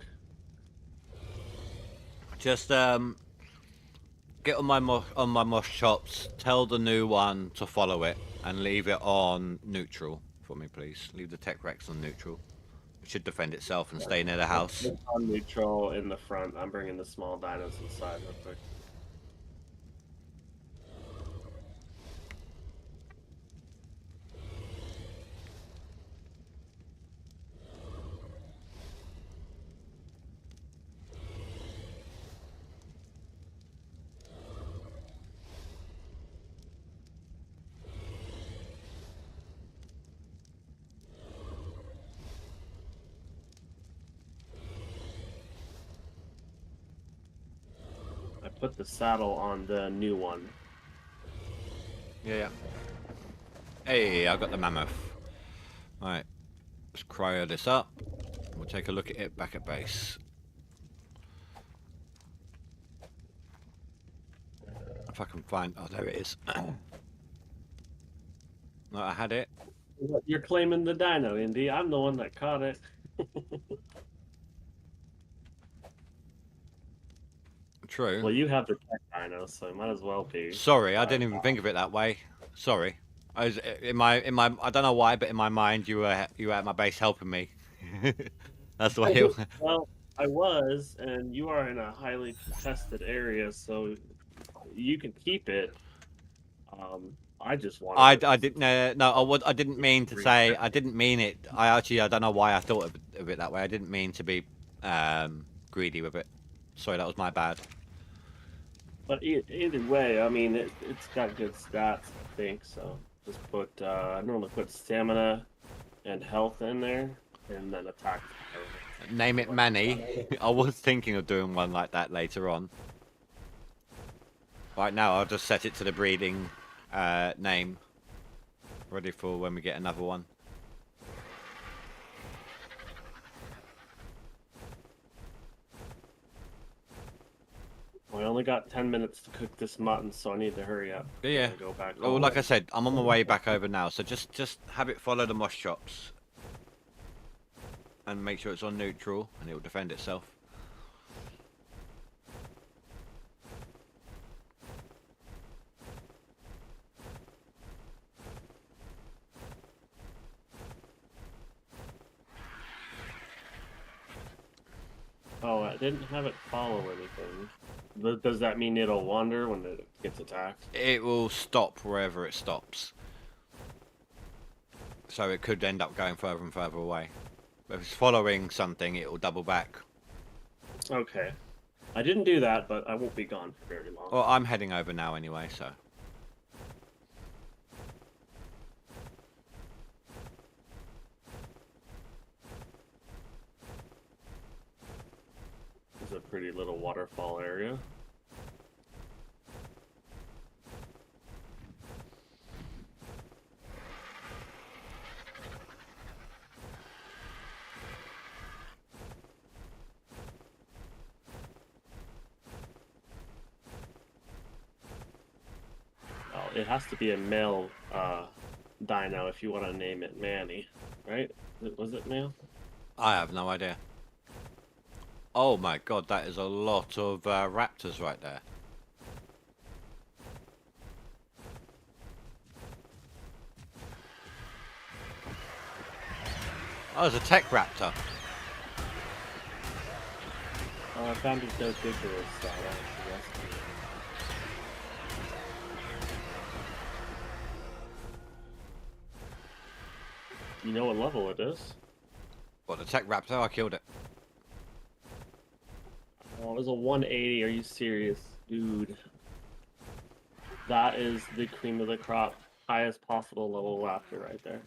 S1: Just get on my mosh chops. Tell the new one to follow it and leave it on neutral for me, please. Leave the Tech Rex on neutral. It should defend itself and stay near the house.
S3: It's on neutral in the front. I'm bringing the small dinos inside real quick. I put the saddle on the new one.
S1: Yeah. Hey, I got the mammoth. Alright. Let's cryo this up. We'll take a look at it back at base. If I can find... Oh, there it is. No, I had it.
S3: You're claiming the dino, Indy. I'm the one that caught it.
S1: True.
S3: Well, you have the tech dino, so it might as well be.
S1: Sorry, I didn't even think of it that way. Sorry. I was in my I don't know why, but in my mind you were at my base helping me. That's the way it was.
S3: Well, I was, and you are in a highly contested area, so you can keep it. I just wanted.
S1: I didn't I didn't mean to say I didn't mean it. I don't know why I thought of it that way. I didn't mean to be greedy with it. Sorry, that was my bad.
S3: But either way, I mean, it's got good stats, I think. So just put. I normally put stamina and health in there, and then attack.
S1: Name it Manny. I was thinking of doing one like that later on. Right now, I'll just set it to the breeding name. Ready for when we get another one.
S3: I only got 10 minutes to cook this mutton, so I need to hurry up.
S1: Yeah.
S3: Go back.
S1: Oh, like I said, I'm on my way back over now, so just have it follow the mosh chops. And make sure it's on neutral, and it will defend itself.
S3: Oh, I didn't have it follow anything. Does that mean it'll wander when it gets attacked?
S1: It will stop wherever it stops. So it could end up going further and further away. But if it's following something, it will double back.
S3: Okay. I didn't do that, but I won't be gone for very long.
S1: Well, I'm heading over now anyway, so...
S3: It's a pretty little waterfall area. Oh, it has to be a male dino if you want to name it Manny, right? Was it male?
S1: I have no idea. Oh my god, that is a lot of raptors right there. Oh, there's a tech raptor.
S3: Oh, I found it so big for this, so I wanted to rescue it. You know what level it is?
S1: What, the tech raptor? I killed it.
S3: Oh, it was a 180. Are you serious? Dude. That is the cream of the crop. highest possible level raptor right there.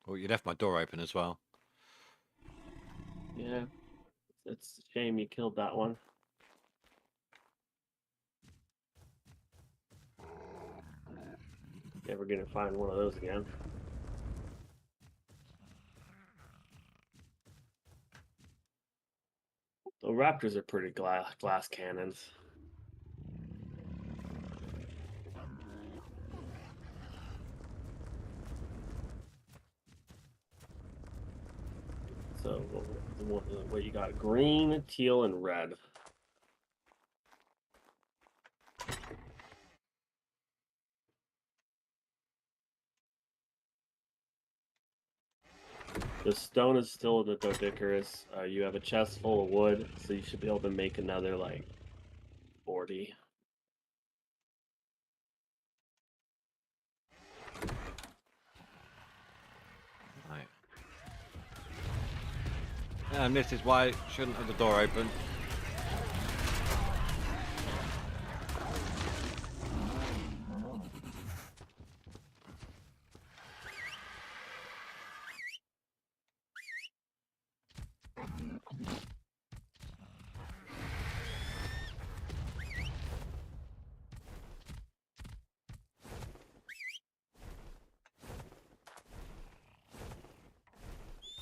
S1: Oh, you left my door open as well.
S3: Yeah, it's a shame you killed that one. Never gonna find one of those again. The raptors are pretty glass cannons. So what you got? Green, teal, and red. The stone is still the Dodicarus. You have a chest full of wood, so you should be able to make another like 40.
S1: Right. And this is why I shouldn't have the door open.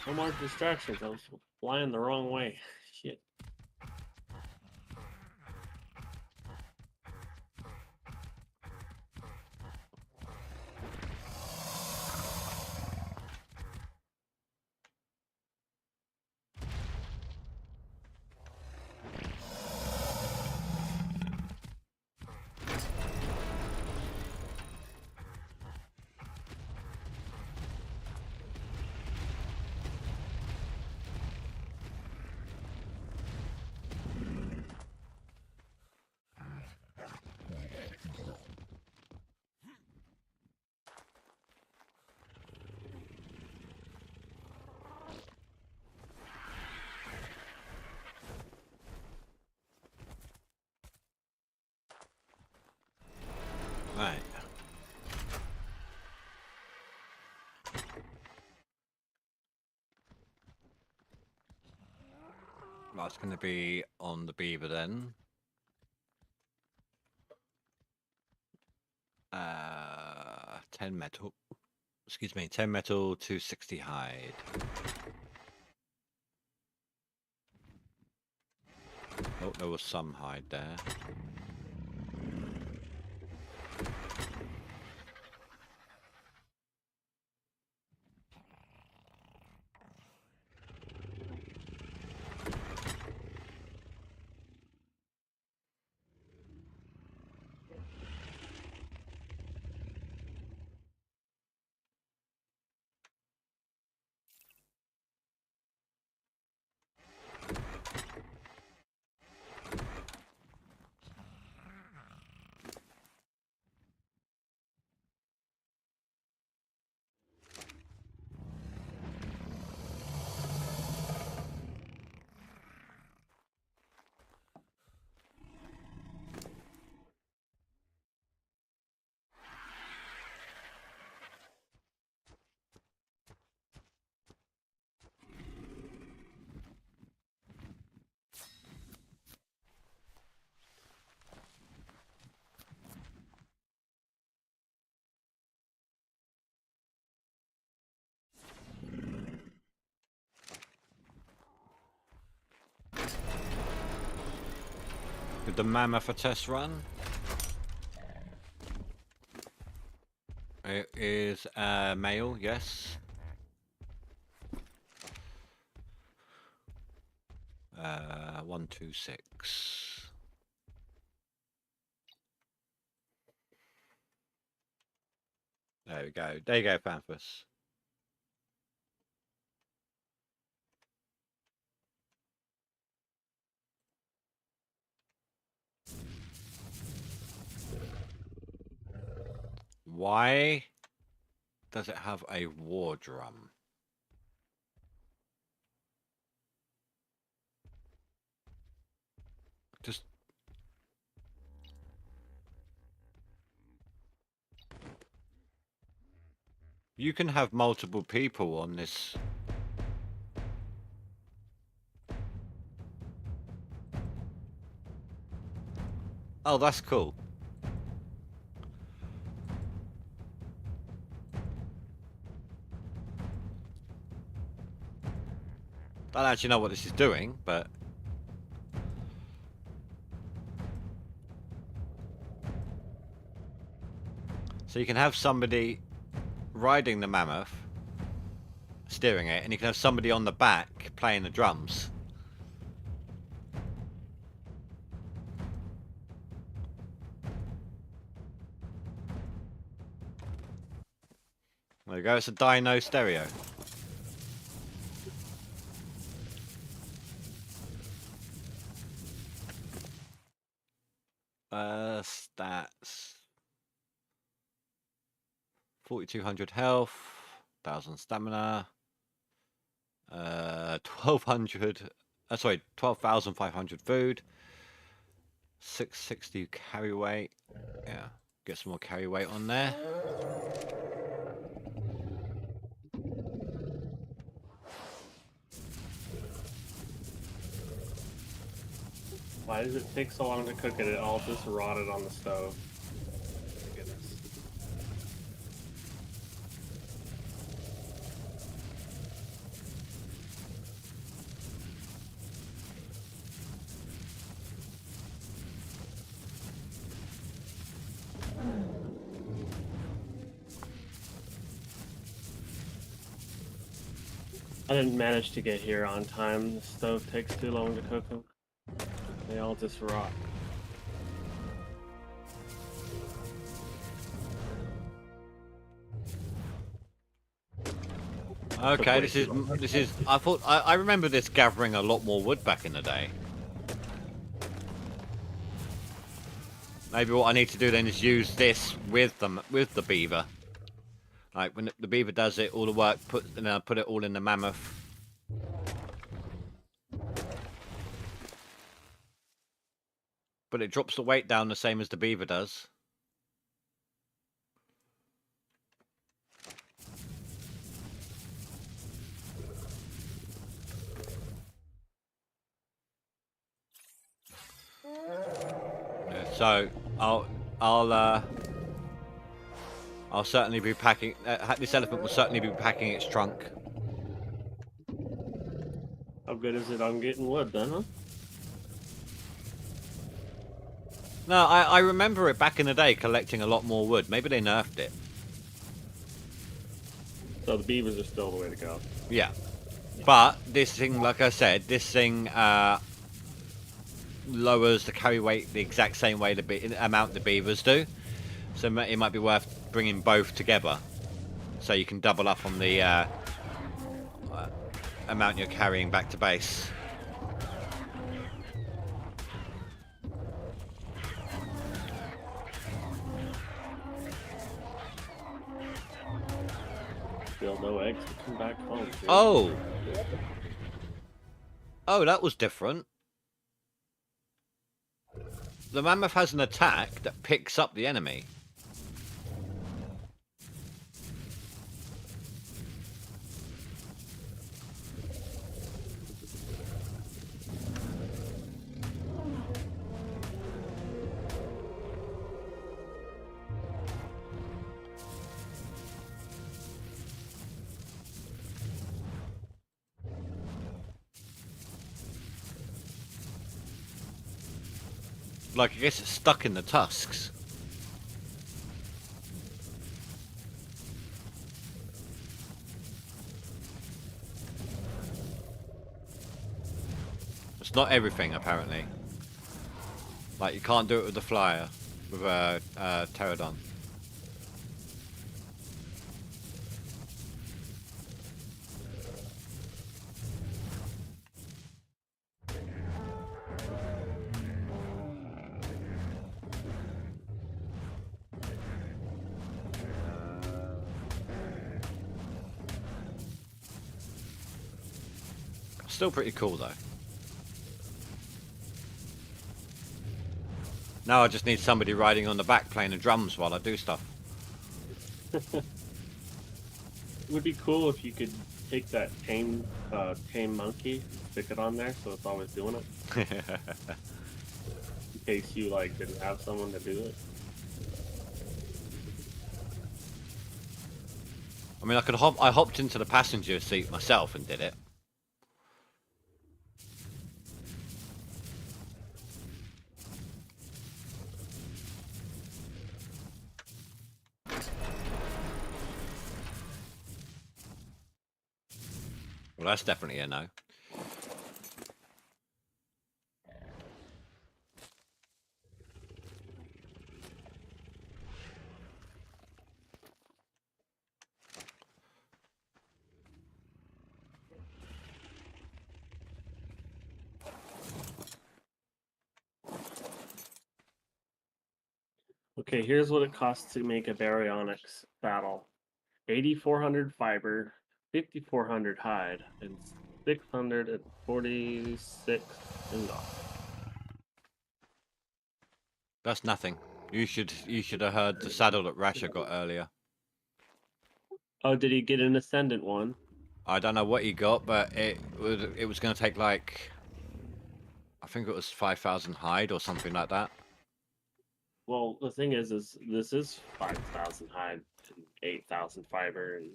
S3: No more distractions. I was flying the wrong way. Shit.
S1: Right. That's going to be on the beaver then. 10 metal. Excuse me, 10 metal, 260 hide. Oh, there was some hide there. Did the mammoth a test run? It is male, yes. 126. There we go. There you go, Pamphus. Why does it have a war drum? Just You can have multiple people on this. Oh, that's cool. Don't actually know what this is doing, but so you can have somebody riding the mammoth, steering it, and you can have somebody on the back playing the drums. There you go, it's a dino stereo. Stats. 4,200 health, 1,000 stamina, 1,200, sorry, 12,500 food, 660 carry weight. Yeah, get some more carry weight on there.
S3: Why does it take so long to cook it? It all just rotted on the stove. Goodness. I didn't manage to get here on time. The stove takes too long to cook them. They all just rot.
S1: Okay, this is. I remember this gathering a lot more wood back in the day. Maybe what I need to do then is use this with the beaver. Like when the beaver does it, all the work, put it all in the mammoth. But it drops the weight down the same as the beaver does. Yeah, so I'll certainly be packing. This elephant will certainly be packing its trunk.
S3: How good is it on getting wood then, huh?
S1: No, I remember it back in the day collecting a lot more wood. Maybe they nerfed it.
S3: So the beavers are still the way to go.
S1: Yeah. But this thing, like I said, this thing lowers the carry weight the exact same way the amount the beavers do. So it might be worth bringing both together. So you can double up on the amount you're carrying back to base.
S3: Still no eggs to come back home. Dude.
S1: Oh! Oh, that was different. The mammoth has an attack that picks up the enemy. Like, I guess it's stuck in the tusks. It's not everything, apparently. Like, you can't do it with the flyer, with a pterodon. Still pretty cool, though. Now I just need somebody riding on the back playing the drums while I do stuff.
S3: would be cool if you could take that tame monkey, stick it on there, so it's always doing it, in case you like didn't have someone to do it.
S1: I mean, I hopped into the passenger seat myself and did it. Well, that's definitely a no.
S3: Okay, here's what it costs to make a baryonyx saddle: 8,400 fiber, 5,400 hide, and 646 ingot.
S1: That's nothing. You should have heard the saddle that Rasha got earlier.
S3: Oh, did he get an ascendant one?
S1: I don't know what he got, but it was going to take like, I think it was 5,000 hide or something like that.
S3: Well, the thing is this is 5,000 hide and 8,000 fiber, and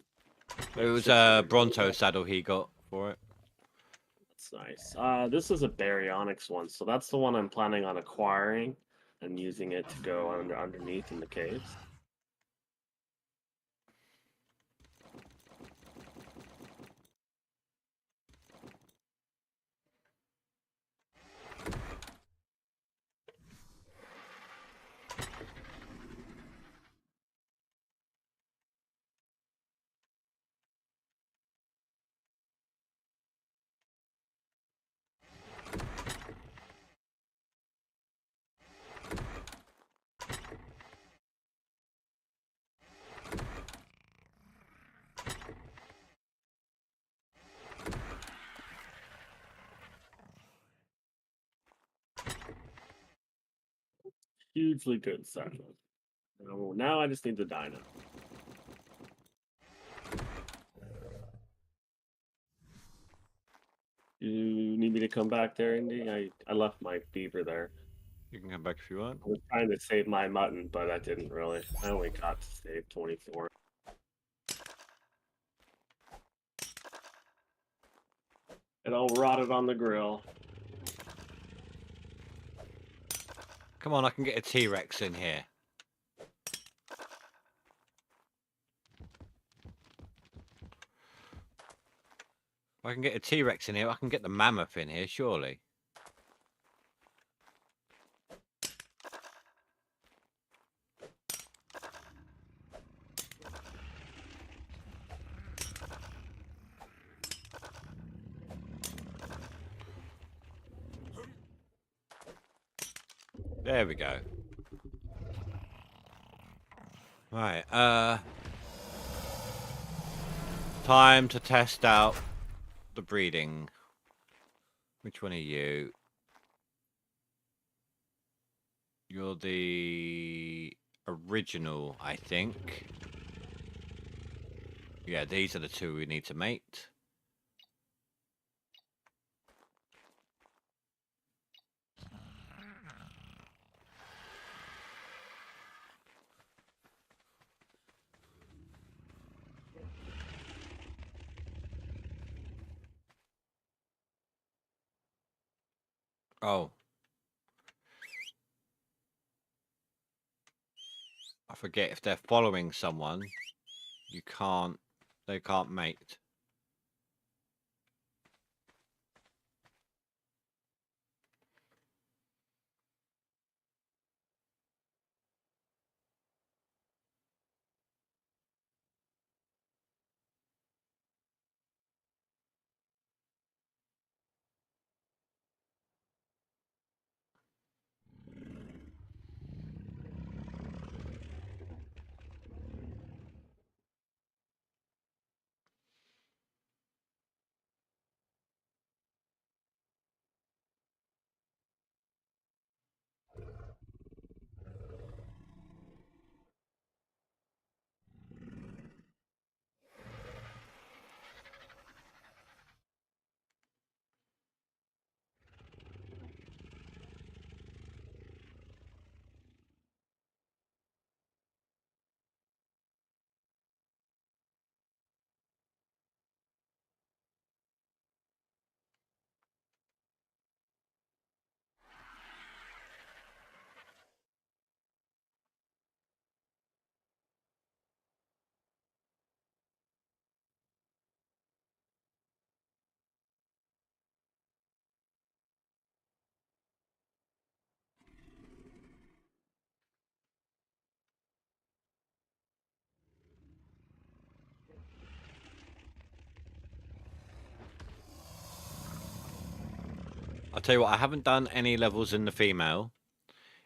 S1: It was a
S3: 600
S1: Bronto
S3: ingot.
S1: saddle he got for it.
S3: That's nice. This is a baryonyx one, so that's the one I'm planning on acquiring and using it to go underneath in the caves. Hugely good saddle. Now I just need the dino. You need me to come back there, Indy? I left my beaver there.
S1: You can come back if you want.
S3: I was trying to save my mutton, but I didn't really. I only got to save 24. It all rotted on the grill.
S1: Come on, I can get a T-Rex in here. If I can get a T-Rex in here, I can get the mammoth in here, surely. There we go. Right, time to test out the breeding. Which one are you? You're the original, I think. Yeah, these are the two we need to mate. Oh. I forget, if they're following someone, they can't mate. I'll tell you what, I haven't done any levels in the female.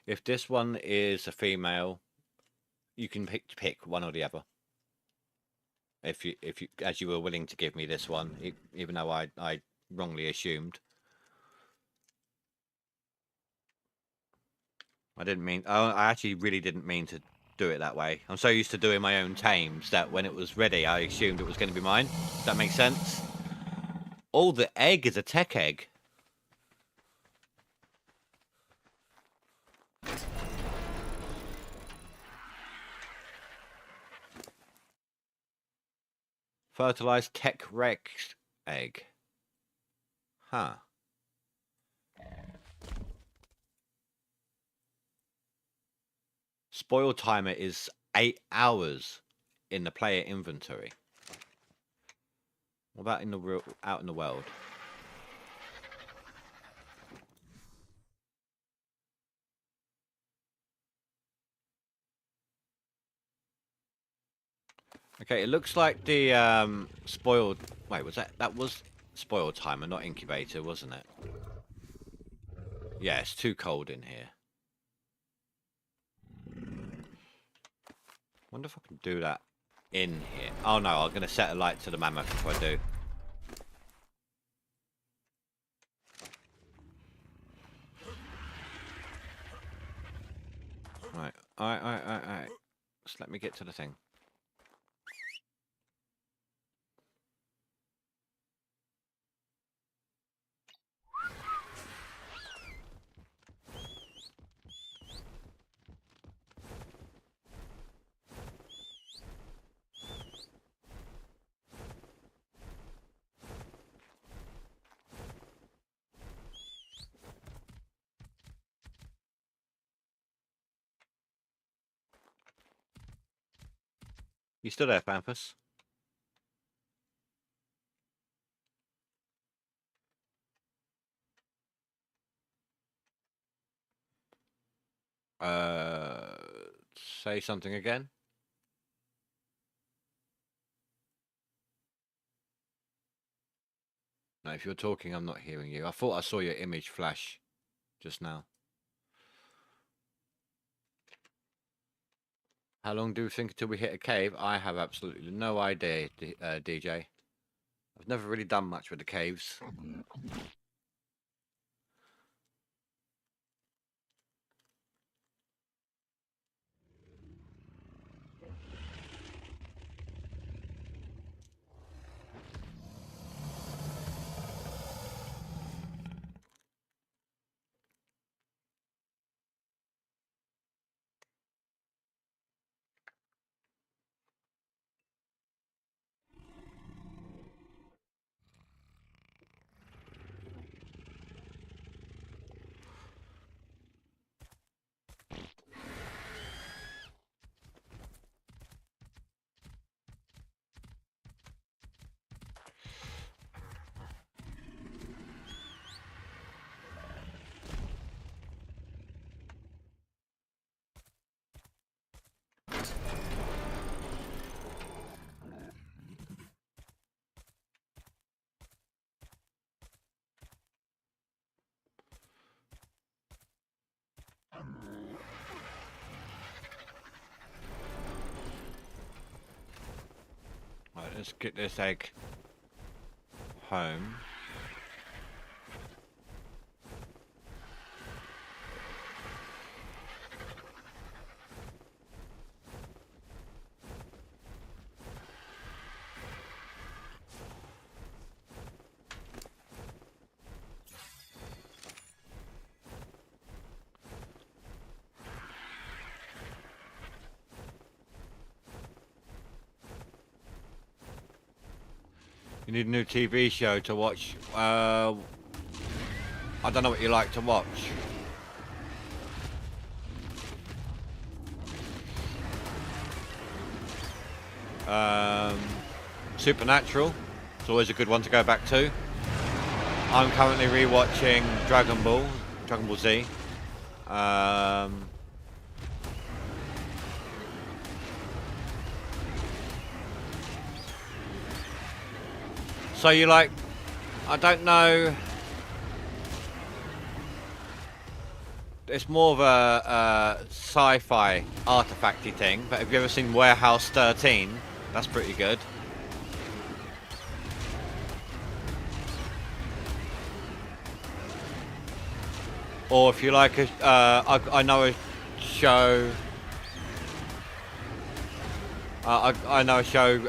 S1: If this one is a female, you can pick one or the other. If you, as you were willing to give me this one, even though I wrongly assumed. I didn't mean. I actually really didn't mean to do it that way. I'm so used to doing my own tames that when it was ready, I assumed it was going to be mine. Does that make sense? Oh, the egg is a tech egg. Fertilized tech Rex egg. Huh. Spoil timer is 8 hours in the player inventory. What about in the out in the world? Okay, it looks like the spoiled. Wait, was that was spoil timer, not incubator, wasn't it? Yeah, it's too cold in here. Wonder if I can do that in here. Oh no, I'm gonna set a light to the mammoth if I do. Right, alright. Just let me get to the thing. You still there, Pampus? Say something again. No, if you're talking, I'm not hearing you. I thought I saw your image flash just now. How long do we think until we hit a cave? I have absolutely no idea, DJ. I've never really done much with the caves. Right, let's get this egg home. You need a new TV show to watch. I don't know what you like to watch. Supernatural. It's always a good one to go back to. I'm currently rewatching Dragon Ball Z. So you like, I don't know it's more of a sci-fi artifacty thing. But have you ever seen Warehouse 13? That's pretty good. Or if you like, I know a show. I know a show.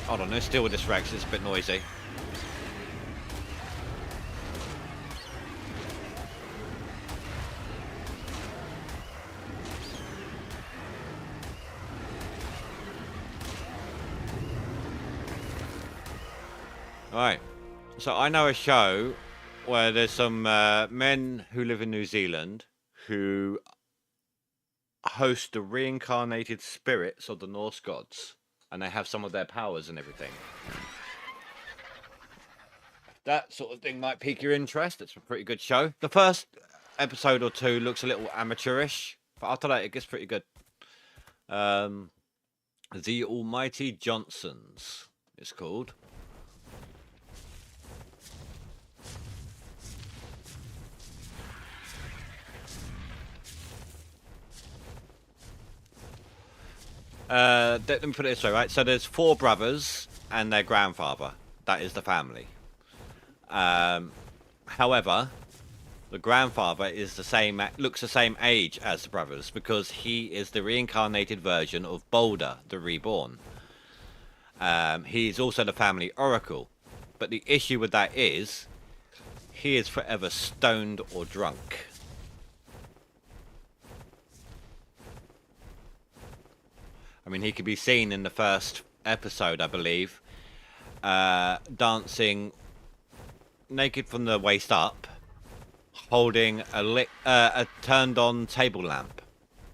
S1: Hold on, let's deal with this Rex. It's a bit noisy. Alright, so I know a show where there's some men who live in New Zealand who host the reincarnated spirits of the Norse gods, and they have some of their powers and everything. That sort of thing might pique your interest. It's a pretty good show. The first episode or two looks a little amateurish, but after that it gets pretty good. The Almighty Johnsons, it's called. Let me put it this way, right? So there's 4 brothers and their grandfather. That is the family. However, the grandfather is the same, looks the same age as the brothers because he is the reincarnated version of Boulder, the Reborn. He is also the family oracle, but the issue with that is he is forever stoned or drunk. I mean, he could be seen in the first episode, I believe, dancing naked from the waist up, holding a turned-on table lamp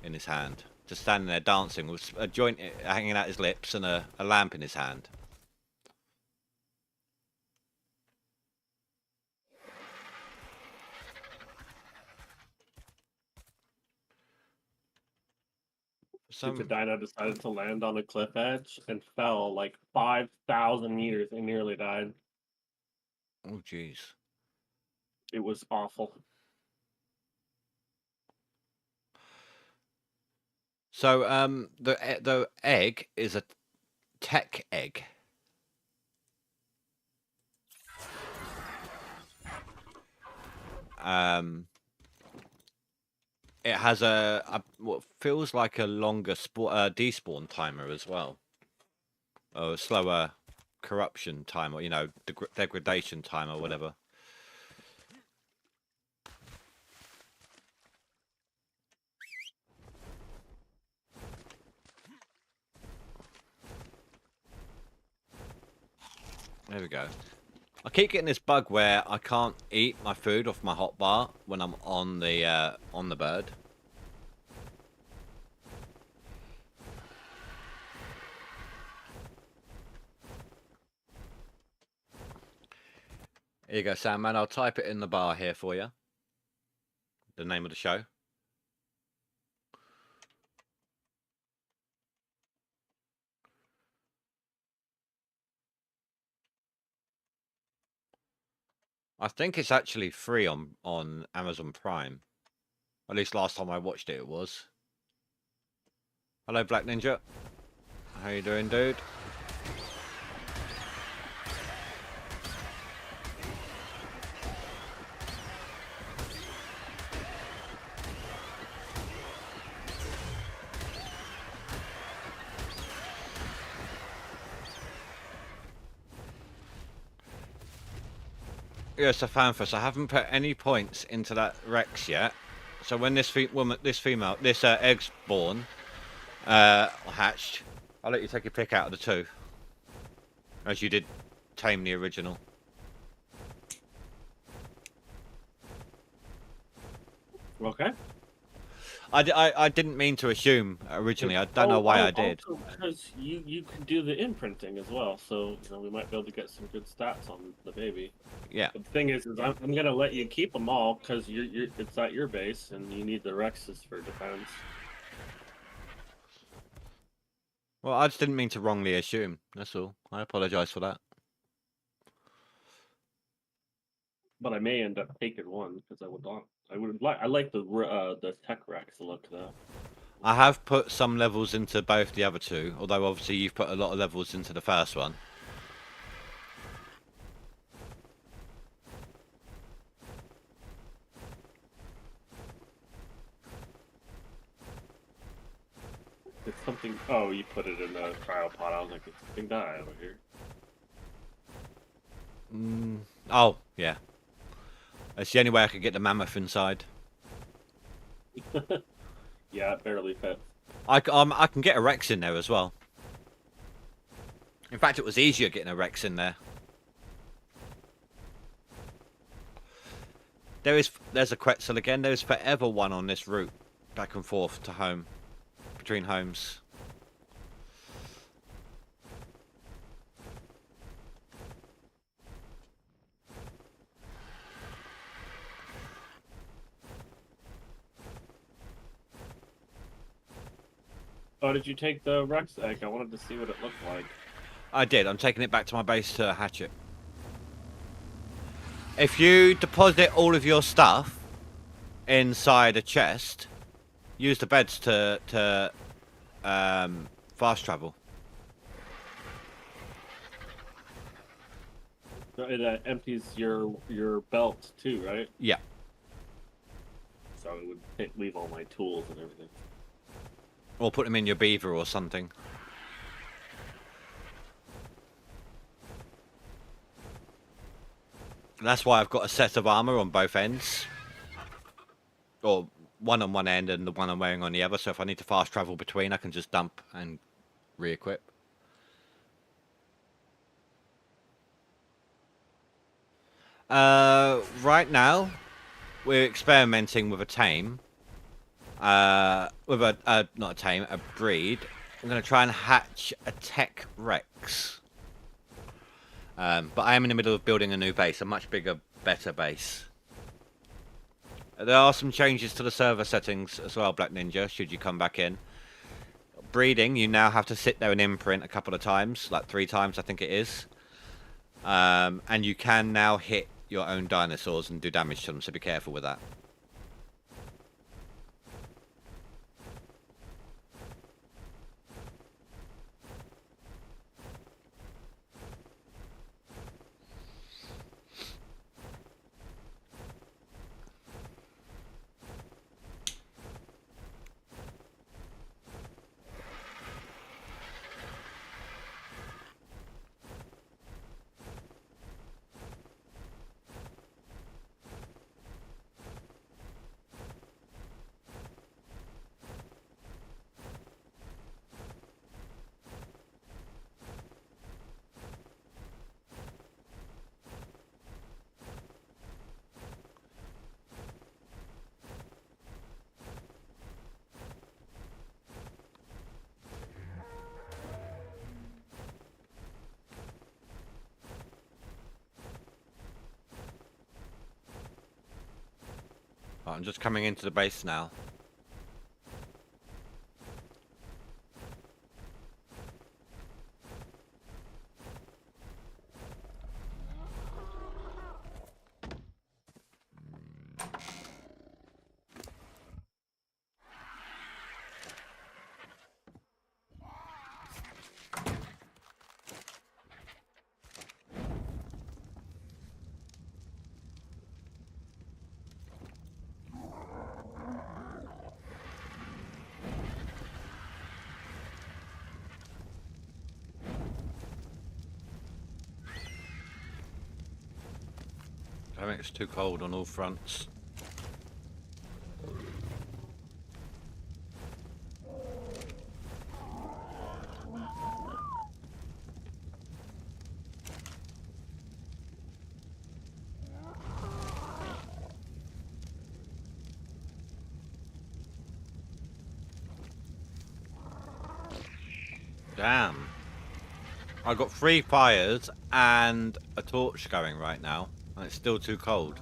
S1: in his hand, just standing there dancing with a joint hanging out his lips and a lamp in his hand.
S3: The dino decided to land on a cliff edge and fell like 5,000 meters and nearly died.
S1: Oh, jeez.
S3: It was awful.
S1: So, the egg is a tech egg. It has what feels like a longer despawn timer as well, or a slower corruption timer, you know, degradation time or whatever. There we go. I keep getting this bug where I can't eat my food off my hotbar when I'm on the bird. Here you go, Sandman. I'll type it in the bar here for you. The name of the show. I think it's actually free on Amazon Prime. At least last time I watched it, it was. Hello, Black Ninja. How you doing, dude? Yes, a fanfest. I haven't put any points into that Rex yet. So when this egg's born, hatched, I'll let you take a pick out of the 2, as you did Tame the original.
S3: Okay.
S1: I didn't mean to assume originally. I don't know why I did.
S3: Because you can do the imprinting as well, so you know we might be able to get some good stats on the baby.
S1: Yeah.
S3: But the thing is I'm gonna let you keep them all because it's at your base and you need the Rexes for defense.
S1: Well, I just didn't mean to wrongly assume. That's all. I apologize for that.
S3: But I may end up taking one because I would I like the tech Rex look though.
S1: I have put some levels into both the other two, although obviously you've put a lot of levels into the first one.
S3: It's something. Oh, you put it in the cryopod. I was like, it's something die over here.
S1: Oh, yeah. That's the only way I could get the mammoth inside.
S3: Yeah, it barely fits.
S1: I can get a Rex in there as well. In fact, it was easier getting a Rex in there. There's a Quetzal again. There's forever one on this route, back and forth to home, between homes.
S3: Oh, did you take the Rex egg? I wanted to see what it looked like.
S1: I did. I'm taking it back to my base to hatch it. If you deposit all of your stuff inside a chest, use the beds to fast travel.
S3: It empties your belt too, right?
S1: Yeah.
S3: So it would leave all my tools and everything.
S1: Or put them in your beaver or something. That's why I've got a set of armor on both ends. Or one on one end and the one I'm wearing on the other. So if I need to fast travel between, I can just dump and re-equip. Right now, we're experimenting with a tame. With a not a tame, a breed. I'm going to try and hatch a tech Rex. But I am in the middle of building a new base, a much bigger, better base. There are some changes to the server settings as well, Black Ninja, should you come back in. Breeding, you now have to sit there and imprint a couple of times, like 3 times I think it is. And you can now hit your own dinosaurs and do damage to them, so be careful with that. Right, I'm just coming into the base now. I think it's too cold on all fronts. Damn. I've got 3 fires and a torch going right now, and it's still too cold.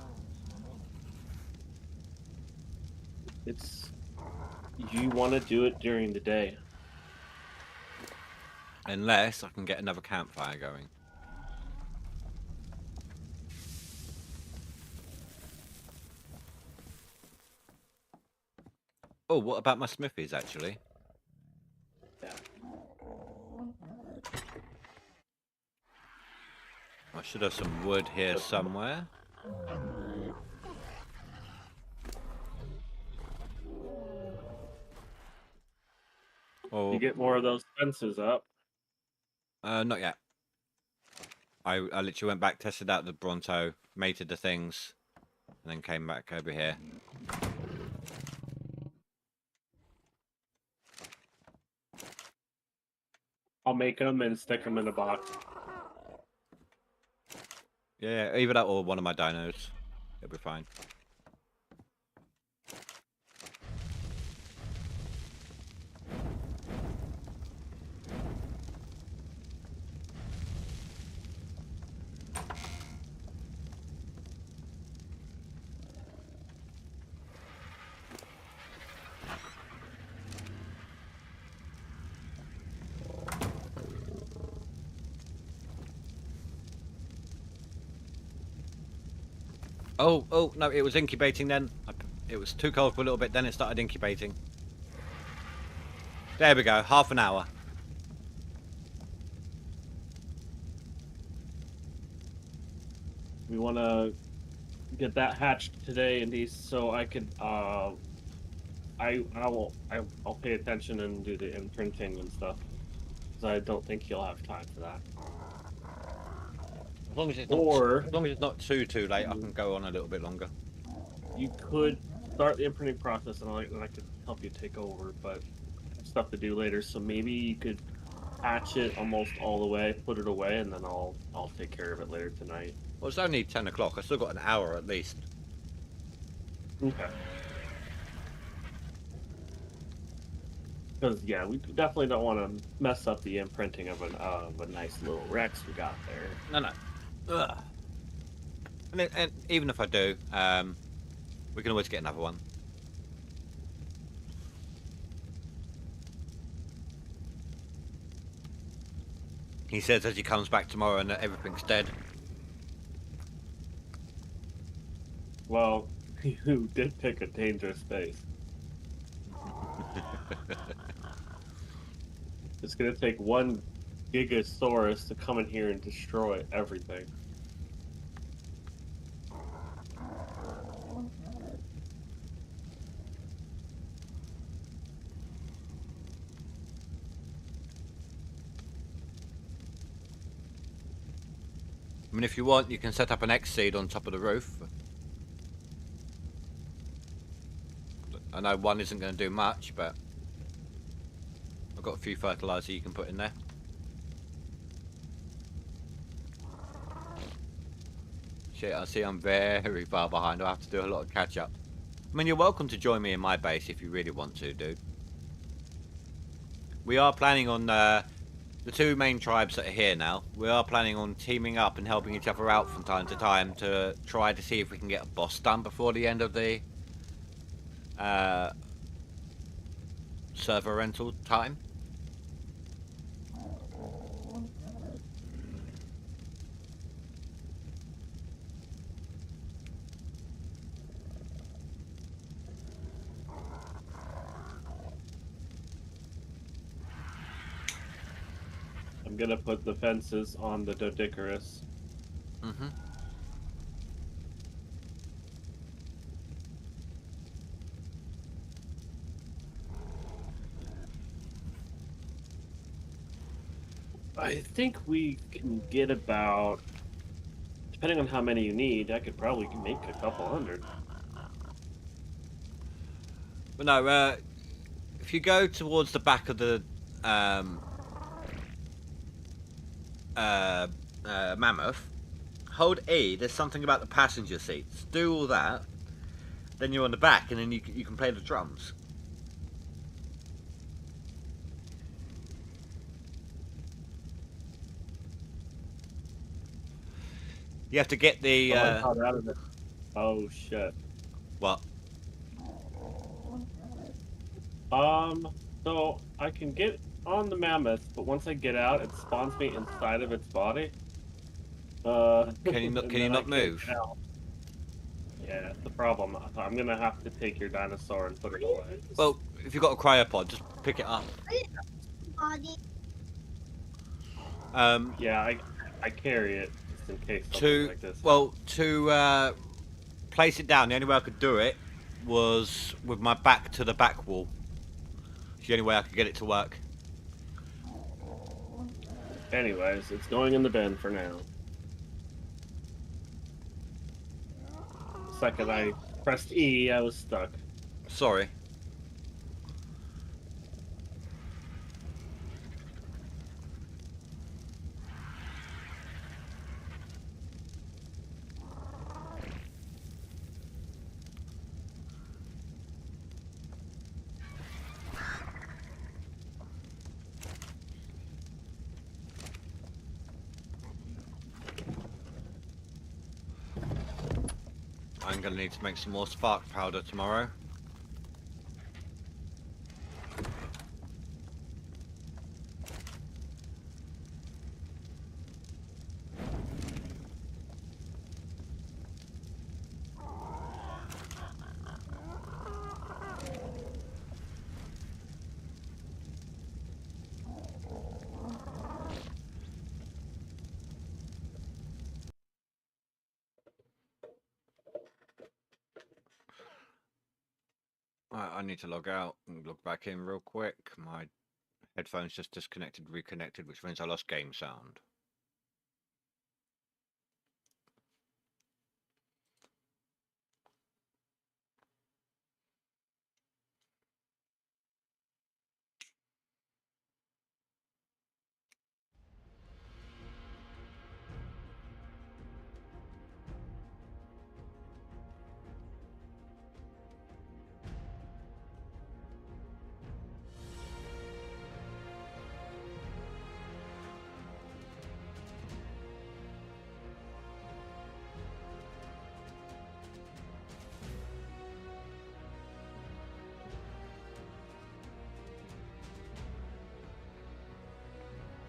S3: You want to do it during the day.
S1: Unless I can get another campfire going. Oh, what about my smithies, actually?
S3: Yeah.
S1: I should have some wood here somewhere. Oh,
S3: You get more of those fences up.
S1: not yet. I literally went back, tested out the Bronto, mated the things, and then came back over here.
S3: I'll make them and stick them in a box.
S1: Yeah, either that or one of my dinos. It'll be fine. Oh, no, it was incubating then. It was too cold for a little bit, then it started incubating. There we go, half an hour.
S3: We want to get that hatched today, Indy, so I could I'll pay attention and do the imprinting and stuff. Because I don't think you'll have time for that.
S1: As long as it's not too late, I can go on a little bit longer.
S3: You could start the imprinting process, and I could help you take over, but I have stuff to do later. So maybe you could hatch it almost all the way, put it away, and then I'll take care of it later tonight.
S1: Well, it's only 10 o'clock. I still got an hour at least.
S3: Okay. Because yeah, we definitely don't want to mess up the imprinting of a nice little Rex we got there.
S1: No. Ugh. And even if I do, we can always get another one. He says as he comes back tomorrow and that everything's dead.
S3: Well, you did pick a dangerous space. It's gonna take one Gigasaurus to come in here and destroy everything.
S1: I mean, if you want, you can set up an X-seed on top of the roof. I know one isn't going to do much, but I've got a few fertilizer you can put in there. Shit, I see I'm very far behind. I'll have to do a lot of catch up. I mean, you're welcome to join me in my base if you really want to, dude. We are planning on the two main tribes that are here now. We are planning on teaming up and helping each other out from time to time to try to see if we can get a boss done before the end of the server rental time.
S3: I'm gonna put the fences on the Dodicarus.
S1: Mm-hmm.
S3: I think we can get about, depending on how many you need, I could probably make a couple hundred.
S1: But no, if you go towards the back of the mammoth, hold E. There's something about the passenger seats. Do all that, then you're on the back, and then you can play the drums. You have to get the.
S3: Oh shit.
S1: What?
S3: So I can get on the mammoth, but once I get out, it spawns me inside of its body.
S1: Can you not move?
S3: Yeah, the problem. I'm gonna have to take your dinosaur and put it away.
S1: Well, if you've got a cryopod, just pick it up.
S3: Yeah, I carry it just in case something like this.
S1: To place it down, the only way I could do it was with my back to the back wall. It's the only way I could get it to work.
S3: Anyways, it's going in the bin for now. The second I pressed E, I was stuck.
S1: Sorry. I'm going to need to make some more spark powder tomorrow. I need to log out and log back in real quick. My headphones just disconnected, reconnected, which means I lost game sound.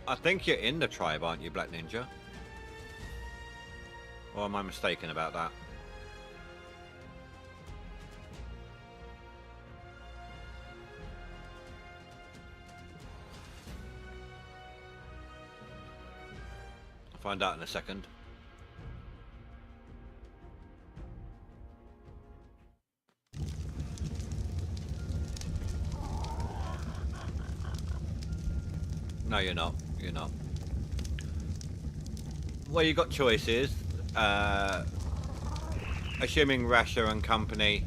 S1: I think you're in the tribe, aren't you, Black Ninja? Or am I mistaken about that? I'll find out in a second. No, you're not. You're not. Well, you got choices. Assuming Rasher and company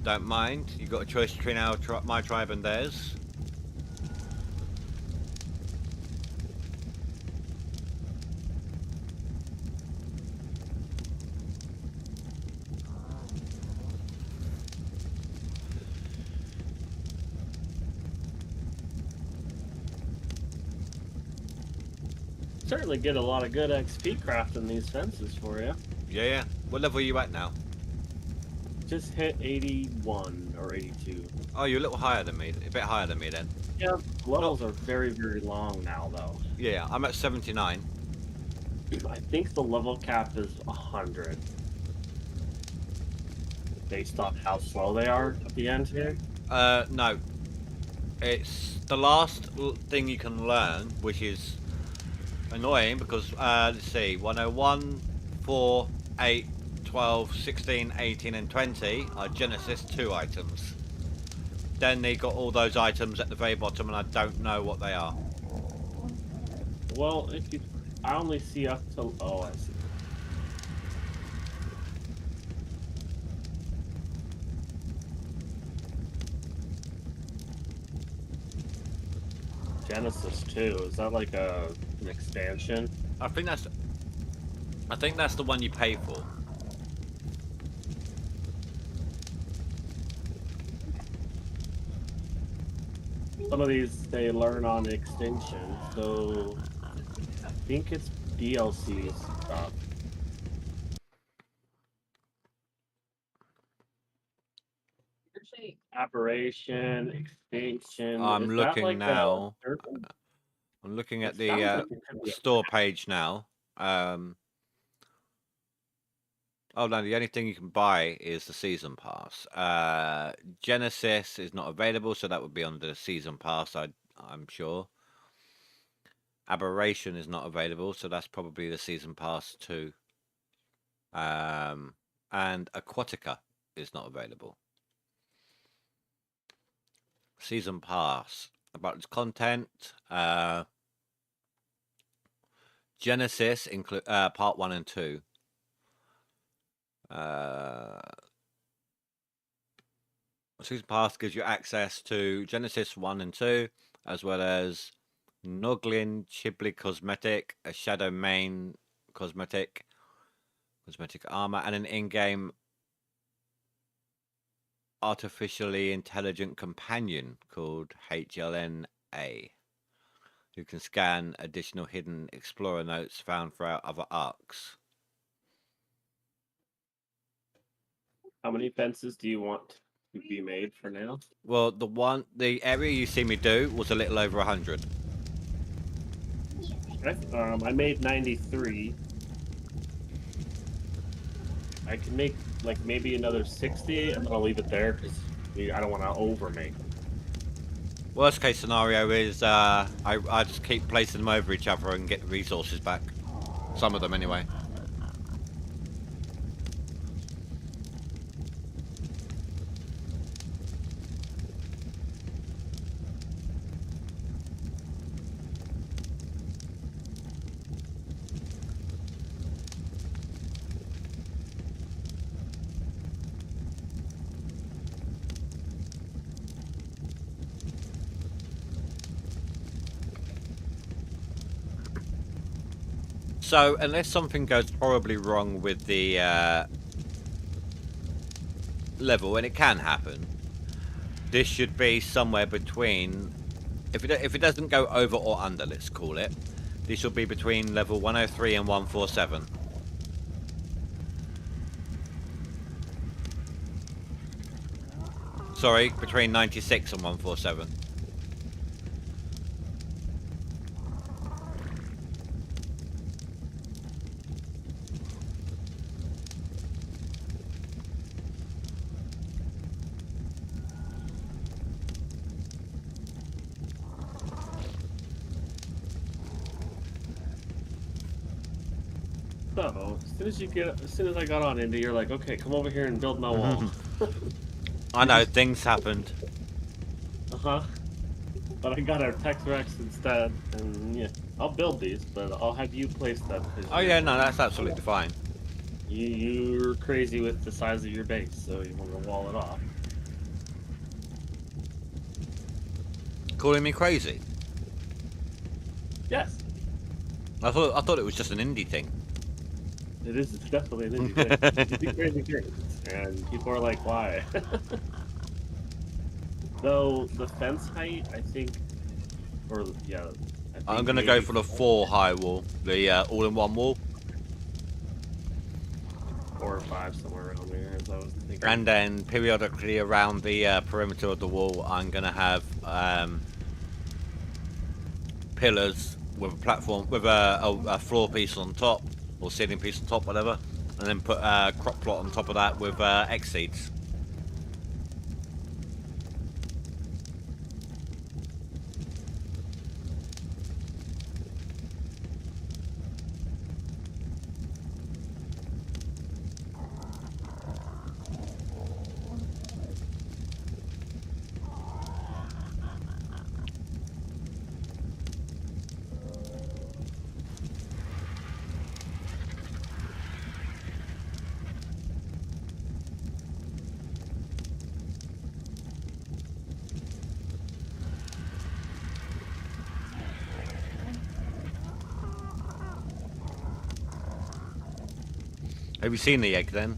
S1: don't mind, you got a choice between my tribe and theirs.
S3: Certainly get a lot of good XP crafting these fences for you.
S1: Yeah. What level are you at now?
S3: Just hit 81 or 82.
S1: Oh, you're a little higher than me. A bit higher than me then.
S3: Yeah, levels are very, very long now, though.
S1: Yeah, I'm at 79.
S3: I think the level cap is 100. Based on how slow they are at the end here.
S1: No. It's the last thing you can learn, which is annoying because, let's see, 101, 4, 8, 12, 16, 18 and 20 are Genesis 2 items. Then they got all those items at the very bottom and I don't know what they are.
S3: Well, if you... I only see up to... Oh, I see. Genesis 2, is that like an expansion?
S1: I think that's the one you pay for.
S3: Some of these they learn on extinction, so I think it's DLC stuff. Aberration, extinction.
S1: I'm
S3: is
S1: looking
S3: that like
S1: now.
S3: A
S1: I'm looking at
S3: It
S1: the
S3: sounds like it could be a
S1: store page now. Oh no, the only thing you can buy is the season pass. Genesis is not available, so that would be on the season pass. I'm sure. Aberration is not available, so that's probably the season pass too. And Aquatica is not available. Season pass about its content. Genesis include part 1 and 2. Season pass gives you access to Genesis 1 and 2, as well as Noglin Chibli cosmetic, a Shadow Main cosmetic armor, and an in-game artificially intelligent companion called HLNA, who can scan additional hidden explorer notes found throughout other arcs.
S3: How many fences do you want to be made for now?
S1: Well, the area you see me do was a little over 100.
S3: I made 93. I can make like maybe another 60, and then I'll leave it there because I don't want to over make them.
S1: Worst case scenario is I just keep placing them over each other and get the resources back. Some of them anyway. So, unless something goes horribly wrong with the level, and it can happen, this should be somewhere between, if it doesn't go over or under, let's call it, this will be between level 103 and 147. Sorry, between 96 and 147.
S3: So as soon as I got on Indy, you're like, okay, come over here and build my wall.
S1: I know, things happened.
S3: But I got our Tex Rex instead, and yeah, I'll build these, but I'll have you place them.
S1: Oh yeah, no, that's absolutely fine.
S3: You're crazy with the size of your base, so you want to wall it off.
S1: Calling me crazy?
S3: Yes.
S1: I thought it was just an indie thing.
S3: It is definitely an indie thing. You do crazy things, and people are like, why? Though the fence height, I think, or yeah, I think
S1: I'm gonna go for the 4 high wall, the all-in-one wall,
S3: 4 or 5 somewhere around there, as I was thinking.
S1: and then periodically around the perimeter of the wall, I'm gonna have pillars with a platform, with a floor piece on top, or ceiling piece on top, whatever, and then put a crop plot on top of that with X seeds. Have you seen the egg then?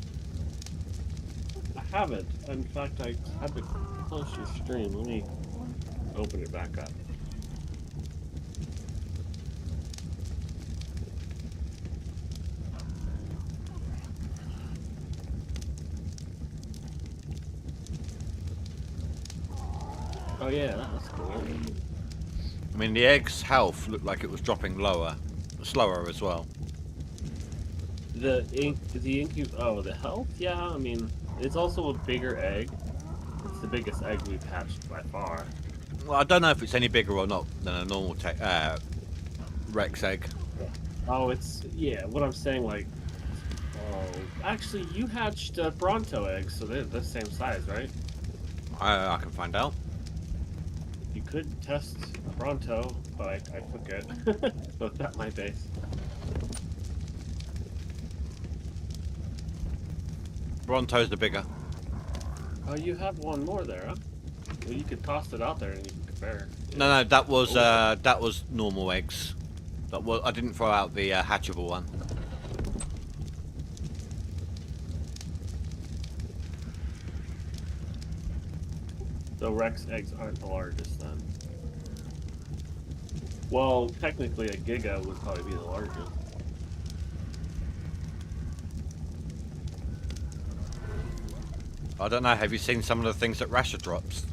S3: I haven't. In fact, I had to close your stream. Let me open it back up. Oh yeah, that's cool.
S1: I mean, the egg's health looked like it was dropping slower as well.
S3: the health? Yeah, I mean, it's also a bigger egg. It's the biggest egg we've hatched by far.
S1: Well, I don't know if it's any bigger or not than a normal Rex egg.
S3: Oh, yeah. What I'm saying, like, oh, actually, you hatched Bronto eggs, so they're the same size, right?
S1: I can find out.
S3: You could test Bronto, but I took it, so it's at my base.
S1: Bronto's the bigger.
S3: Oh, you have one more there, huh? Well, you could toss it out there and you can compare.
S1: No, that was normal eggs. I didn't throw out the hatchable one.
S3: So Rex eggs aren't the largest then. Well, technically a Giga would probably be the largest.
S1: I don't know. Have you seen some of the things that Rasher drops?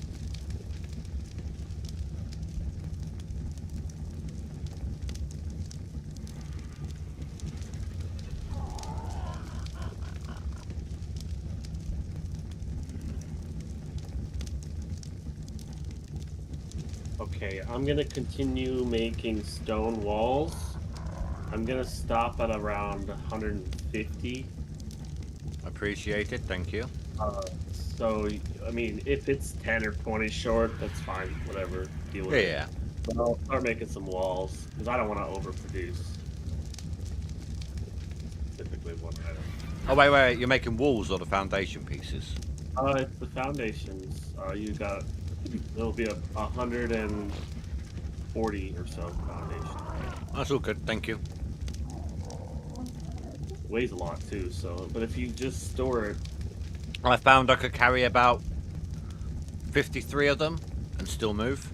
S3: Okay, I'm gonna continue making stone walls. I'm gonna stop at around 150.
S1: Appreciated, thank you.
S3: So, I mean, if it's 10 or 20 short, that's fine. Whatever, deal with it.
S1: Yeah.
S3: But I'll start making some walls because I don't want to overproduce. Typically, one item.
S1: Oh wait, you're making walls or the foundation pieces?
S3: It's the foundations. It'll be 140 or so foundation.
S1: That's all good, thank you.
S3: Weighs a lot too, so, but if you just store it.
S1: I found I could carry about 53 of them and still move.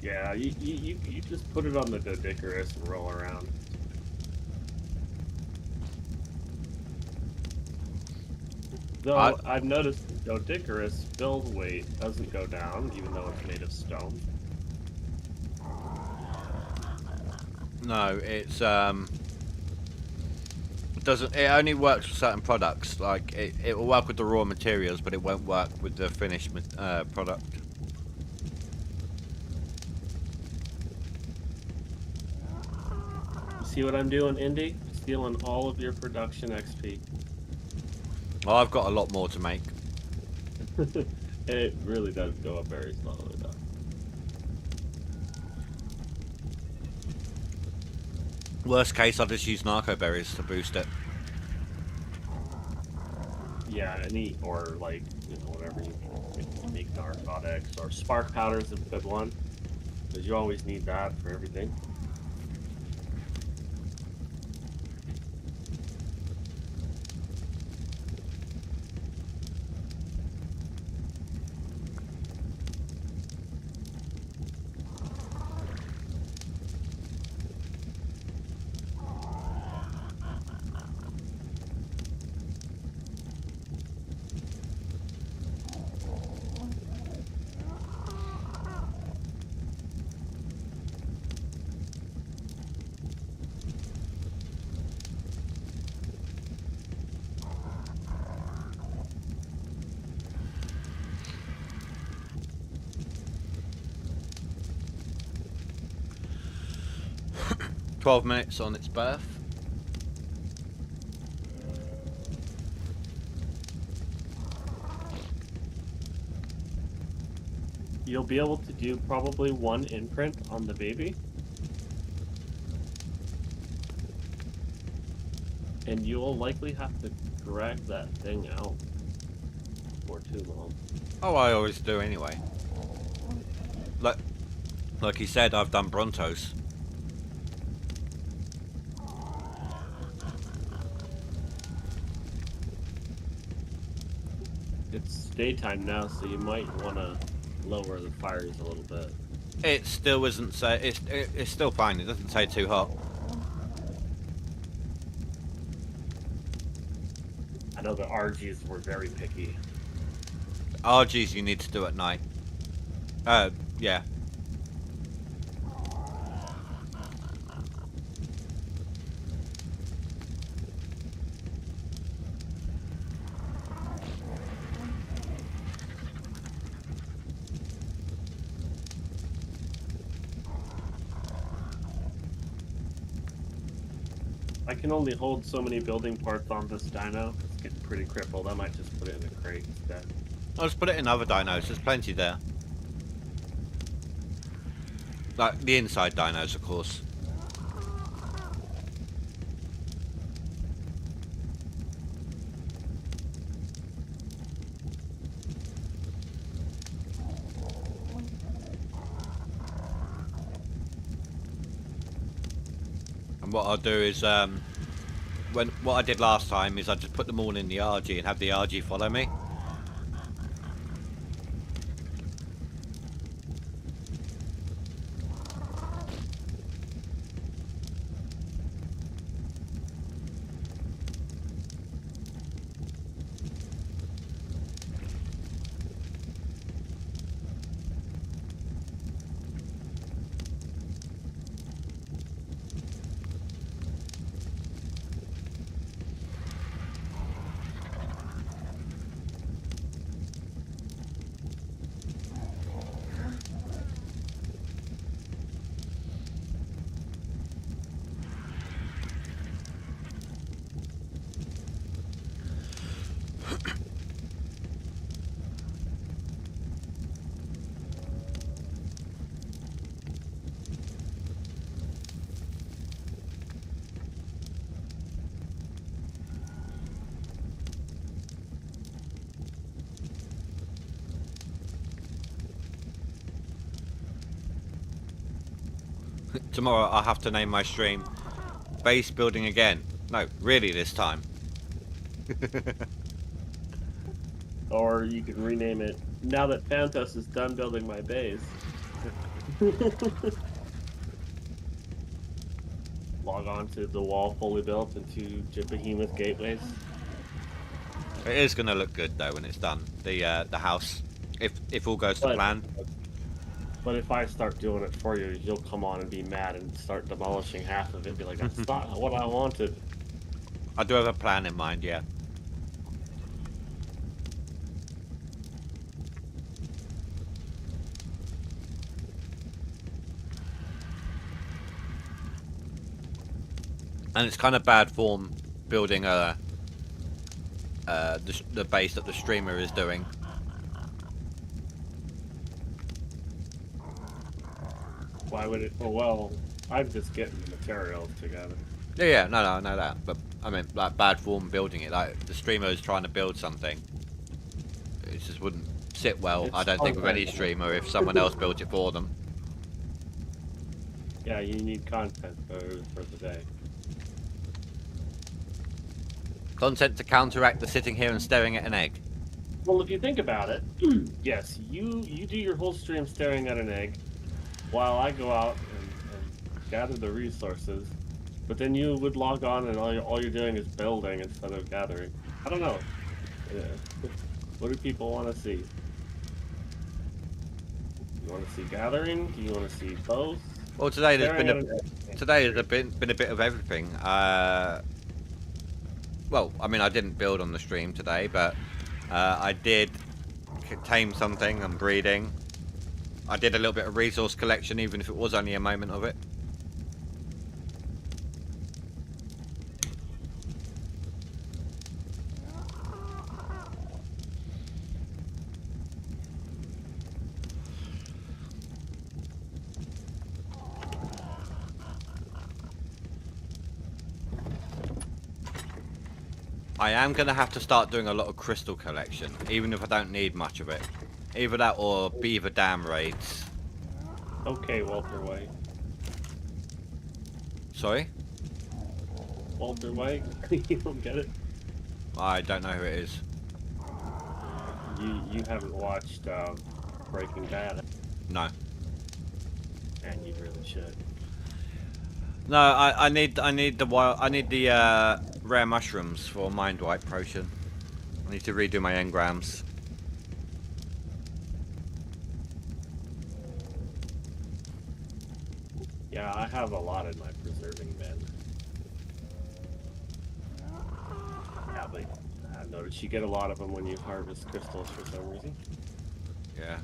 S3: Yeah, you just put it on the Dodicarus and roll around. Though I've noticed the Dodicarus build weight doesn't go down, even though it's made of stone.
S1: No, it doesn't. It only works for certain products. Like it will work with the raw materials, but it won't work with the finished product.
S3: You see what I'm doing, Indy? Stealing all of your production XP.
S1: Well, I've got a lot more to make.
S3: It really does go up very slowly, though.
S1: Worst case, I'll just use narco berries to boost it.
S3: Yeah, or like, whatever you make narcotics, or spark powder is a good one, because you always need that for everything.
S1: "12 minutes on its birth."
S3: You'll be able to do probably one imprint on the baby. And you'll likely have to drag that thing out before too long.
S1: Oh, I always do anyway. Like he said, I've done Brontos.
S3: It's daytime now, so you might want to lower the fires a little bit.
S1: It still isn't say it's still fine. It doesn't say too hot.
S3: I know the RGs were very picky.
S1: RGs you need to do at night. Yeah.
S3: I can only hold so many building parts on this dino. It's getting pretty crippled. I might just put it in a crate instead.
S1: I'll just put it in other dinos. There's plenty there. Like the inside dinos, of course. And what I'll do is, what I did last time is I just put them all in the RG and have the RG follow me. Tomorrow I'll have to name my stream Base Building Again. No, really this time.
S3: Or you can rename it, Now That Phantos is Done Building My Base. Log on to the wall fully built into behemoth gateways.
S1: It is going to look good though when it's done. The house, if all goes to plan.
S3: But if I start doing it for you, you'll come on and be mad and start demolishing half of it. Be like, that's not what I wanted.
S1: I do have a plan in mind, yeah. And it's kind of bad form building the base that the streamer is doing.
S3: Why would it? Oh, well, I'm just getting the materials together.
S1: Yeah, no, I know that. But I mean, like bad form building it. Like the streamer is trying to build something. It just wouldn't sit well, I don't think, with any streamer if someone else built it for them.
S3: Yeah, you need content for the day.
S1: Content to counteract the sitting here and staring at an egg.
S3: Well, if you think about it, yes, you do your whole stream staring at an egg, while I go out and gather the resources. But then you would log on and all you're doing is building instead of gathering. I don't know. Yeah. What do people want to see? You want to see gathering? Do you want to see both?
S1: Well, today there's been a bit of everything. Well, I mean, I didn't build on the stream today, but I did tame something. I'm breeding. I did a little bit of resource collection, even if it was only a moment of it. I am going to have to start doing a lot of crystal collection, even if I don't need much of it. Either that or beaver dam raids.
S3: Okay, Walter White.
S1: Sorry?
S3: Walter White? You don't get it?
S1: I don't know who it is.
S3: You haven't watched Breaking Bad?
S1: No.
S3: And you really should.
S1: No, I need the rare mushrooms for mind wipe potion. I need to redo my engrams.
S3: Yeah, I have a lot in my preserving bin. Yeah, but I noticed you get a lot of them when you harvest crystals for some reason.
S1: Yeah.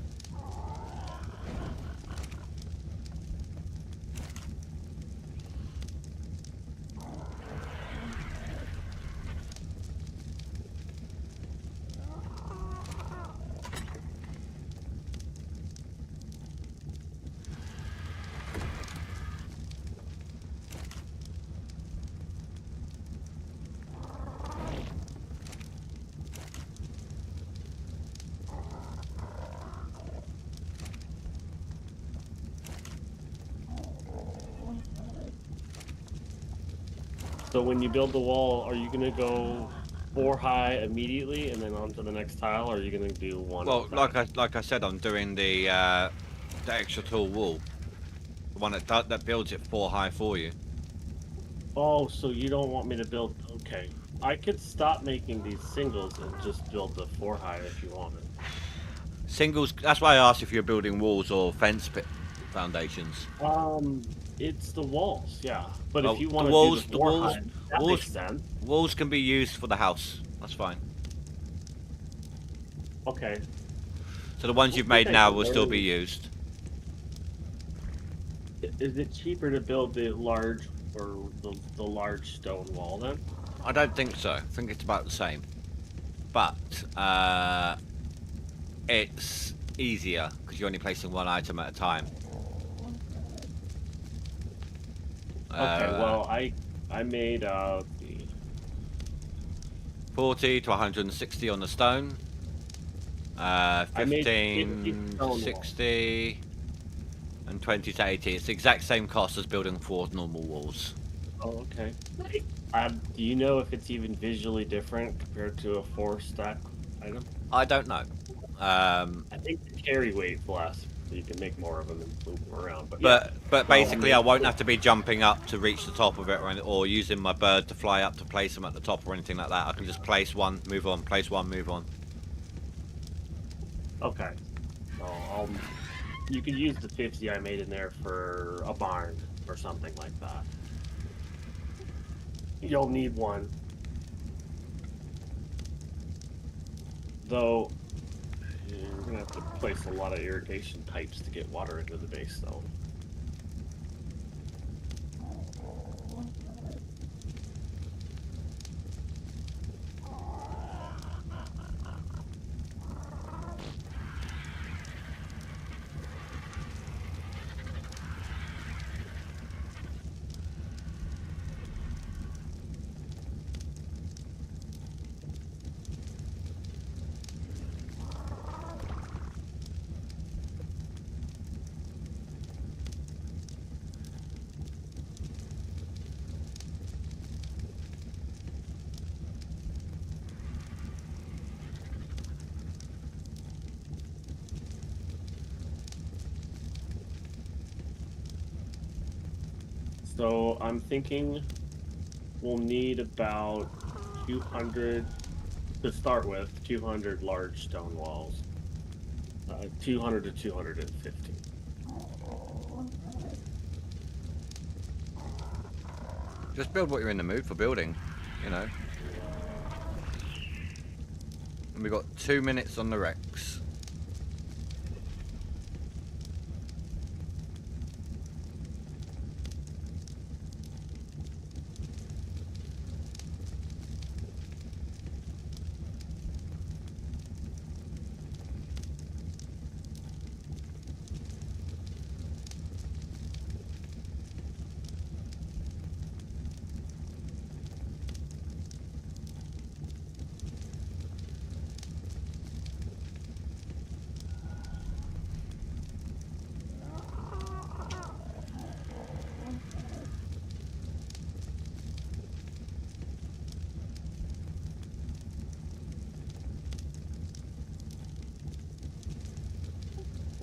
S3: So when you build the wall, are you gonna go 4 high immediately and then on to the next tile, or are you gonna do one?
S1: Well,
S3: at a time?
S1: like I said, I'm doing the extra tall wall, the one that builds it 4 high for you.
S3: Oh, so you don't want me to build? Okay, I could stop making these singles and just build the 4 high if you wanted.
S1: Singles. That's why I asked if you're building walls or fence foundations.
S3: It's the walls, yeah. But if
S1: Well,
S3: you want to do the 4
S1: walls,
S3: high, that
S1: walls,
S3: makes sense.
S1: walls can be used for the house. That's fine.
S3: Okay.
S1: So the ones
S3: I
S1: you've
S3: think
S1: made
S3: I
S1: now
S3: can
S1: will still be
S3: learn-
S1: used.
S3: Is it cheaper to build the large or the large stone wall then?
S1: I don't think so. I think it's about the same. But it's easier because you're only placing one item at a time.
S3: Okay, well I made the
S1: 40 to 160 on the stone.
S3: I made 50
S1: 15
S3: stone
S1: to
S3: walls.
S1: 60 and 20 to 80. It's the exact same cost as building 4 normal walls.
S3: Oh, okay. Do you know if it's even visually different compared to a 4 stack item?
S1: I don't know.
S3: I think the carry weight's less, so you can make more of them and move them around. But
S1: But
S3: yeah,
S1: basically, I won't have to be jumping up to reach the top of it, or using my bird to fly up to place them at the top or anything like that. I can just place one, move on, place one, move on.
S3: okay. So you could use the 50 I made in there for a barn or something like that. You'll need one. Though, you're going to have to place a lot of irrigation pipes to get water into the base, though. So I'm thinking we'll need about 200 to start with, 200 large stone walls. 200 to 250.
S1: Just build what you're in the mood for building, you know. And we've got 2 minutes on the Rex.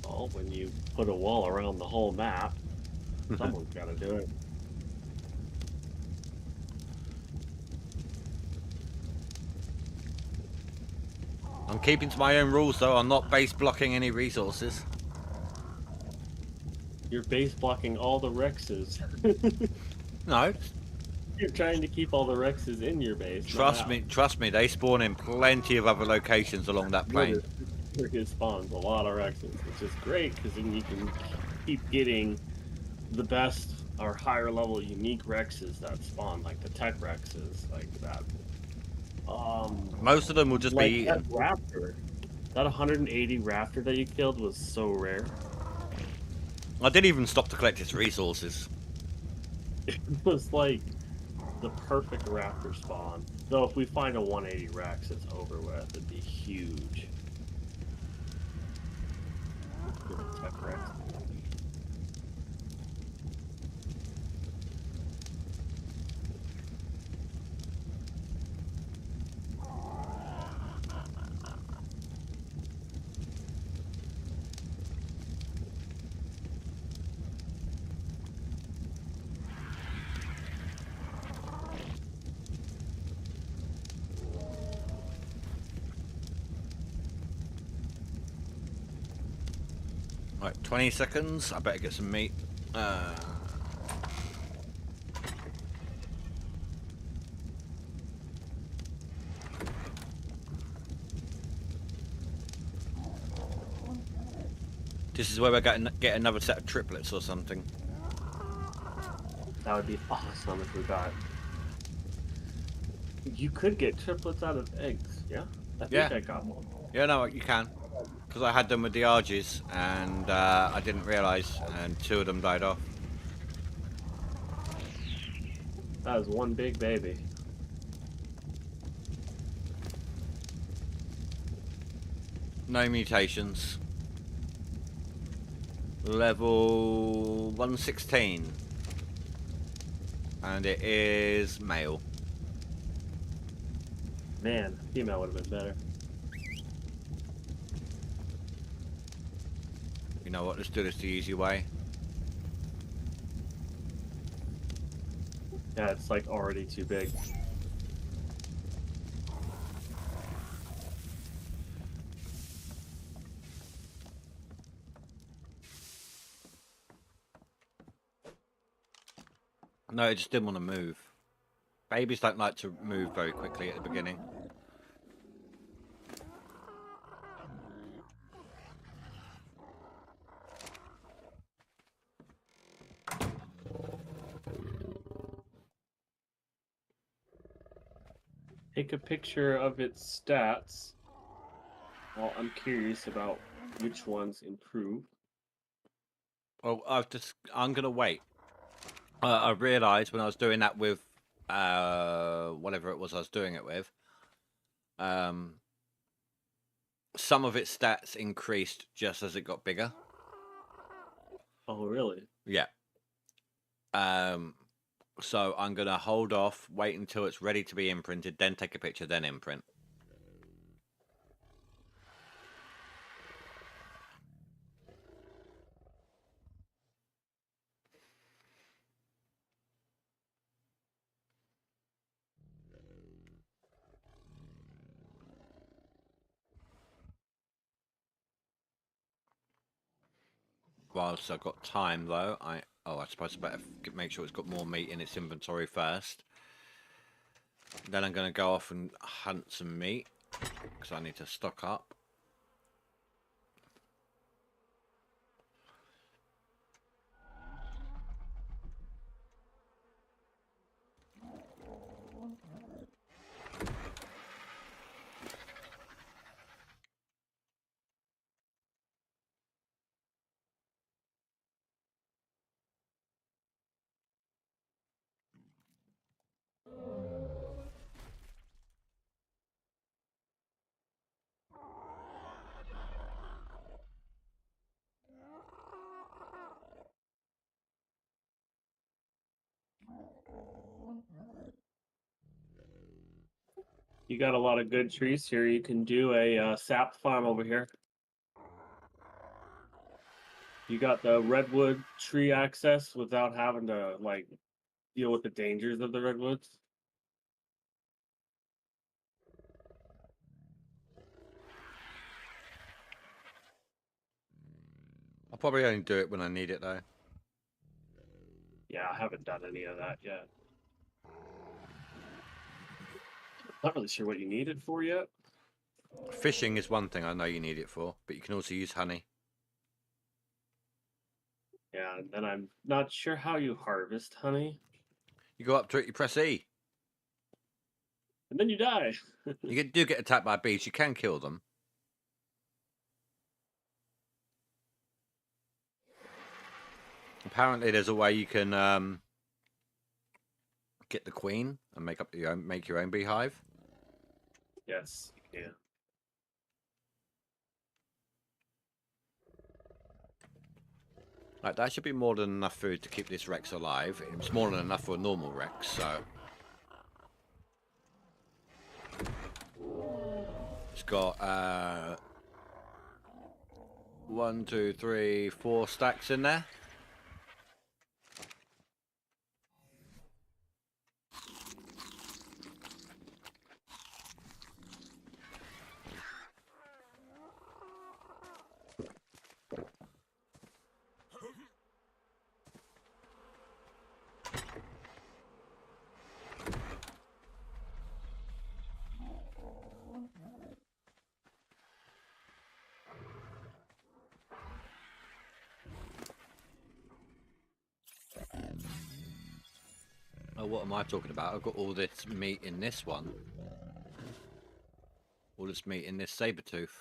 S3: Well, when you put a wall around the whole map, someone's got to do it.
S1: I'm keeping to my own rules though. I'm not base blocking any resources.
S3: You're base blocking all the Rexes.
S1: No,
S3: You're trying to keep all the Rexes in your base. not out.
S1: trust me. They spawn in plenty of other locations along that plane.
S3: It spawns a lot of Rexes, which is great because then you can keep getting the best or higher level unique Rexes that spawn, like the tech Rexes, like that.
S1: Most of them will just
S3: Like
S1: be
S3: that
S1: eaten.
S3: raptor. That 180 raptor that you killed was so rare.
S1: I didn't even stop to collect its resources.
S3: It was like the perfect raptor spawn. Though if we find a 180 Rex, it's over with. It'd be huge. Get a tech Rex.
S1: Right, 20 seconds. I better get some meat. This is where we're going to get another set of triplets or something.
S3: That would be awesome if we got. You could get triplets out of eggs, yeah? I think
S1: Yeah.
S3: I got one.
S1: Yeah, no, you can. Because I had them with the Argies, and I didn't realise, and 2 of them died off.
S3: That was one big baby.
S1: No mutations. Level 116. And it is male.
S3: Man, female would have been better.
S1: You know what, let's do this the easy way.
S3: Yeah, it's like already too big.
S1: No, it just didn't want to move. Babies don't like to move very quickly at the beginning.
S3: Take a picture of its stats. Well, I'm curious about which ones improve.
S1: Well, I'm going to wait. I realised when I was doing that with whatever it was I was doing it with, some of its stats increased just as it got bigger.
S3: Oh, really?
S1: Yeah. So I'm going to hold off, wait until it's ready to be imprinted, then take a picture, then imprint. Whilst I've got time, though, I suppose I better make sure it's got more meat in its inventory first. Then I'm going to go off and hunt some meat, because I need to stock up.
S3: You got a lot of good trees here. You can do a sap farm over here. You got the redwood tree access without having to like deal with the dangers of the redwoods.
S1: I'll probably only do it when I need it, though.
S3: Yeah, I haven't done any of that yet. Not really sure what you need it for yet.
S1: Fishing is one thing I know you need it for, but you can also use honey.
S3: Yeah, and then I'm not sure how you harvest honey.
S1: You go up to it, you press E.
S3: And then you die.
S1: You do get attacked by bees, you can kill them. Apparently there's a way you can get the queen and make your own beehive.
S3: Yes, yeah.
S1: Like, that should be more than enough food to keep this Rex alive. It's more than enough for a normal Rex, so... It's got 1, 2, 3, 4 stacks in there. what am I talking about? I've got all this meat in this one. All this meat in this saber tooth.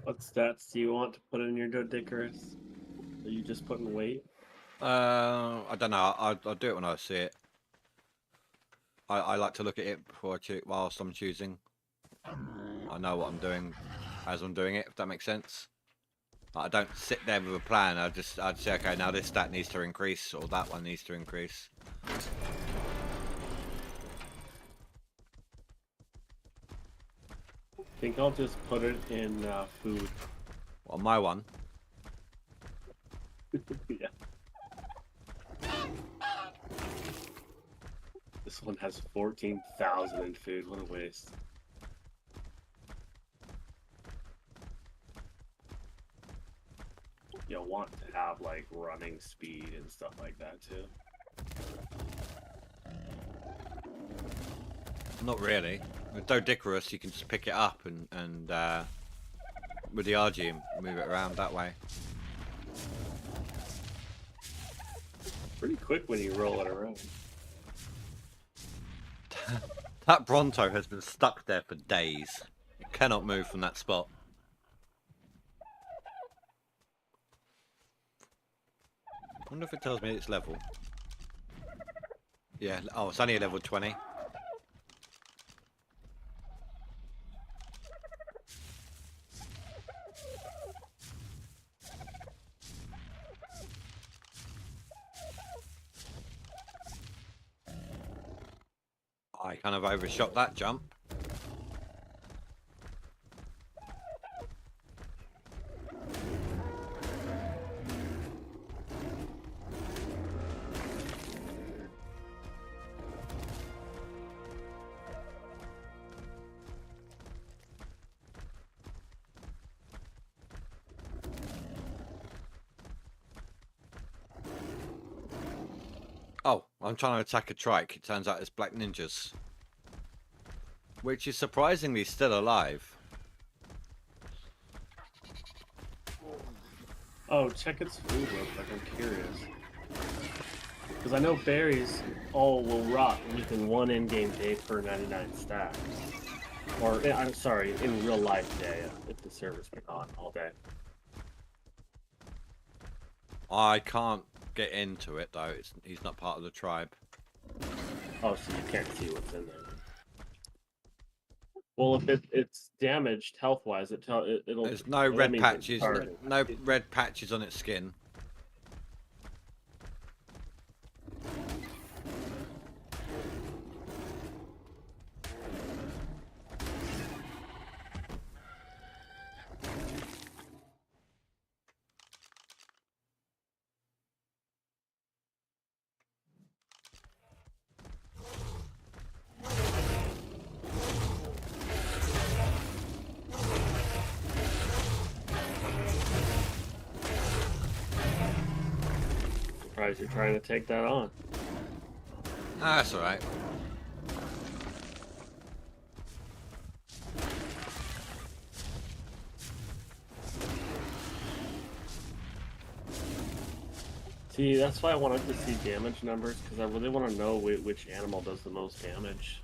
S3: What stats do you want to put in your Dodicarus? Are you just putting weight?
S1: I don't know. I'll do it when I see it. I like to look at it before I choose, whilst I'm choosing. I know what I'm doing as I'm doing it, if that makes sense. I don't sit there with a plan. I'd say, okay, now this stat needs to increase, or that one needs to increase.
S3: I think I'll just put it in food.
S1: On my one.
S3: Yeah. This one has 14,000 in food. What a waste. You'll want to have like running speed and stuff like that too.
S1: Not really. With Dodicarus, you can just pick it up and with the RG move it around that way.
S3: Pretty quick when you roll it around.
S1: That Bronto has been stuck there for days. It cannot move from that spot. I wonder if it tells me its level. Yeah, oh, it's only a level 20. I kind of overshot that jump. Oh, I'm trying to attack a trike. It turns out it's black ninjas. Which is surprisingly still alive.
S3: Oh, check its food real quick. I'm curious. Because I know berries all will rot within one in-game day per 99 stacks. Or, I'm sorry, in real life day, if the server's been on all day.
S1: I can't get into it though. He's not part of the tribe.
S3: Oh, so you can't see what's in there. Well, if it's damaged health-wise, it'll.
S1: There's no
S3: that
S1: red
S3: means it's
S1: patches.
S3: starting.
S1: No red patches on its skin.
S3: Surprised you're trying to take that on.
S1: Ah, that's alright.
S3: See, that's why I wanted to see damage numbers, because I really want to know which animal does the most damage.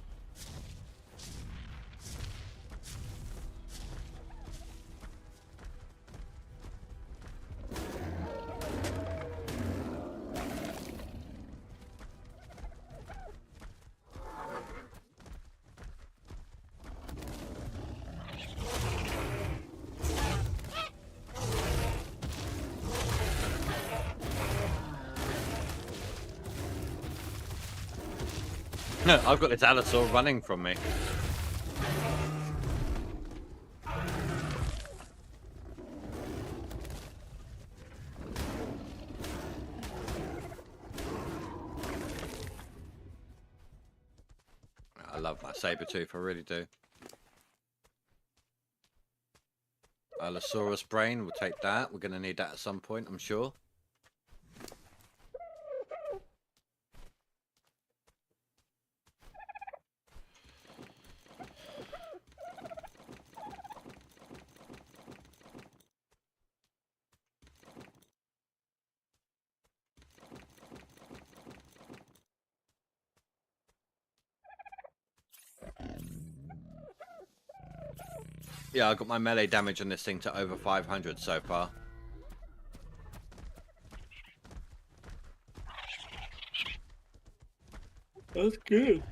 S1: No, I've got this Allosaur running from me. love that saber tooth, I really do. Allosaurus brain, we'll take that. We're going to need that at some point, I'm sure. Yeah, I got my melee damage on this thing to over 500 so far.
S3: That's good.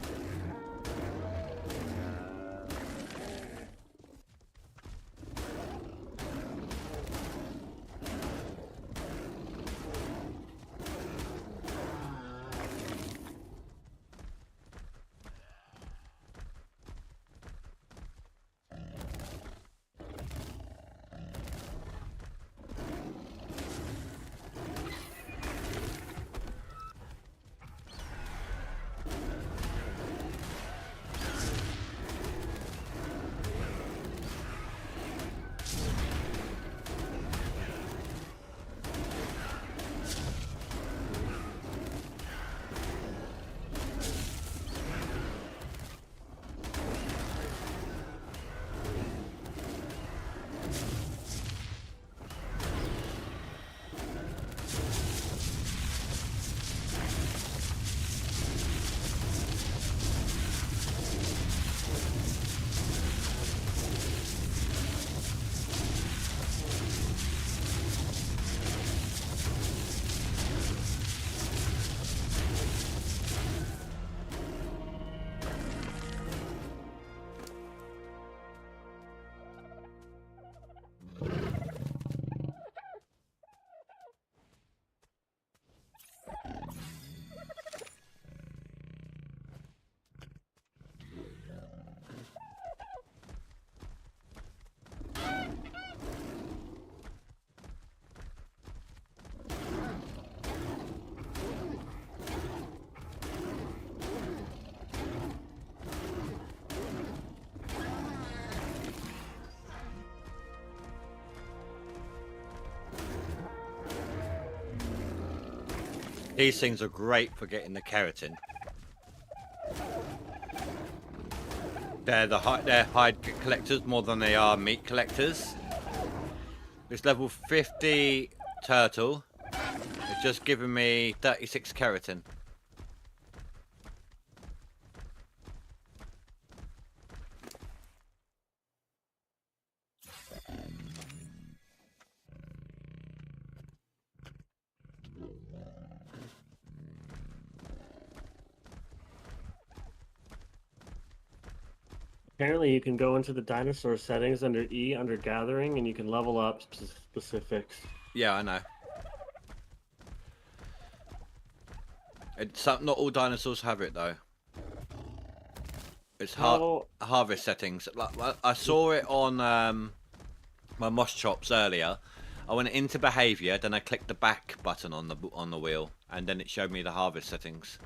S1: These things are great for getting the keratin. They're hide collectors more than they are meat collectors. This level 50 turtle is just giving me 36 keratin.
S3: Apparently, you can go into the dinosaur settings under E, under gathering, and you can level up specifics.
S1: Yeah, I know. Not all dinosaurs have it though. It's harvest settings. I saw it on my moss chops earlier. I went into behavior, then I clicked the back button on the wheel, and then it showed me the harvest settings.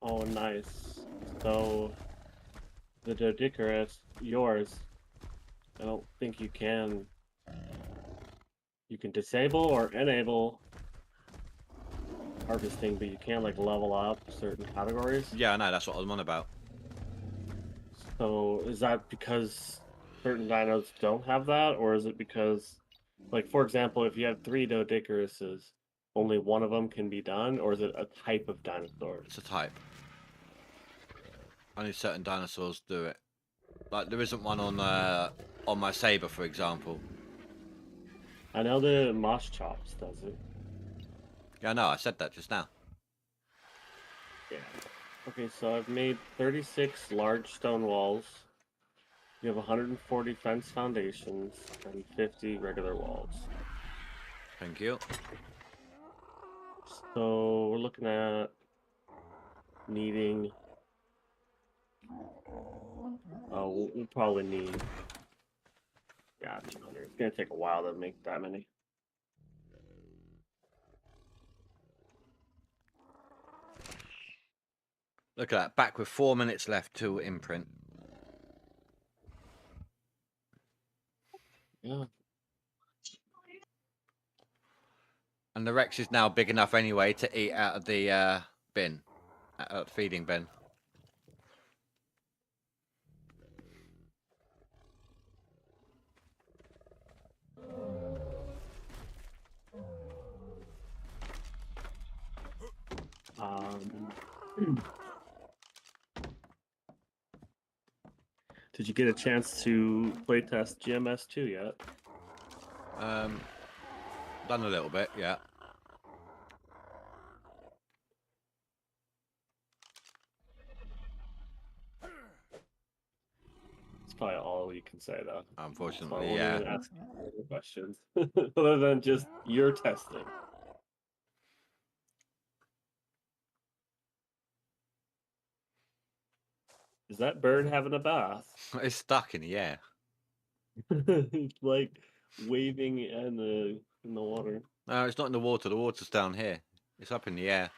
S3: Oh, nice. So, the Dodicarus, yours, I don't think you can. You can disable or enable harvesting, but you can't like level up certain categories.
S1: Yeah, I know. That's what I'm on about.
S3: So, is that because certain dinos don't have that, or is it because, like, for example, if you have 3 Dodicaruses, only one of them can be done, or is it a type of dinosaur?
S1: It's a type. Only certain dinosaurs do it. Like there isn't one on my saber, for example.
S3: I know the Moss Chops does it.
S1: Yeah, no, I said that just now.
S3: Yeah. Okay, so I've made 36 large stone walls. You have 140 fence foundations and 50 regular walls.
S1: Thank you.
S3: So we're looking at needing. Oh, we'll probably need. Yeah, 200. It's gonna take a while to make that many.
S1: Look at that. Back with 4 minutes left to imprint.
S3: Yeah.
S1: And the Rex is now big enough anyway to eat out of the bin, out of the feeding bin.
S3: Did you get a chance to playtest GMS 2 yet?
S1: Done a little bit, yeah.
S3: That's probably all you can say, though. So I
S1: Unfortunately,
S3: won't
S1: yeah.
S3: even ask you any questions other than just your testing. Is that bird having a bath?
S1: It's stuck in the air.
S3: It's like waving in the water.
S1: No, it's not in the water. The water's down here. It's up in the air.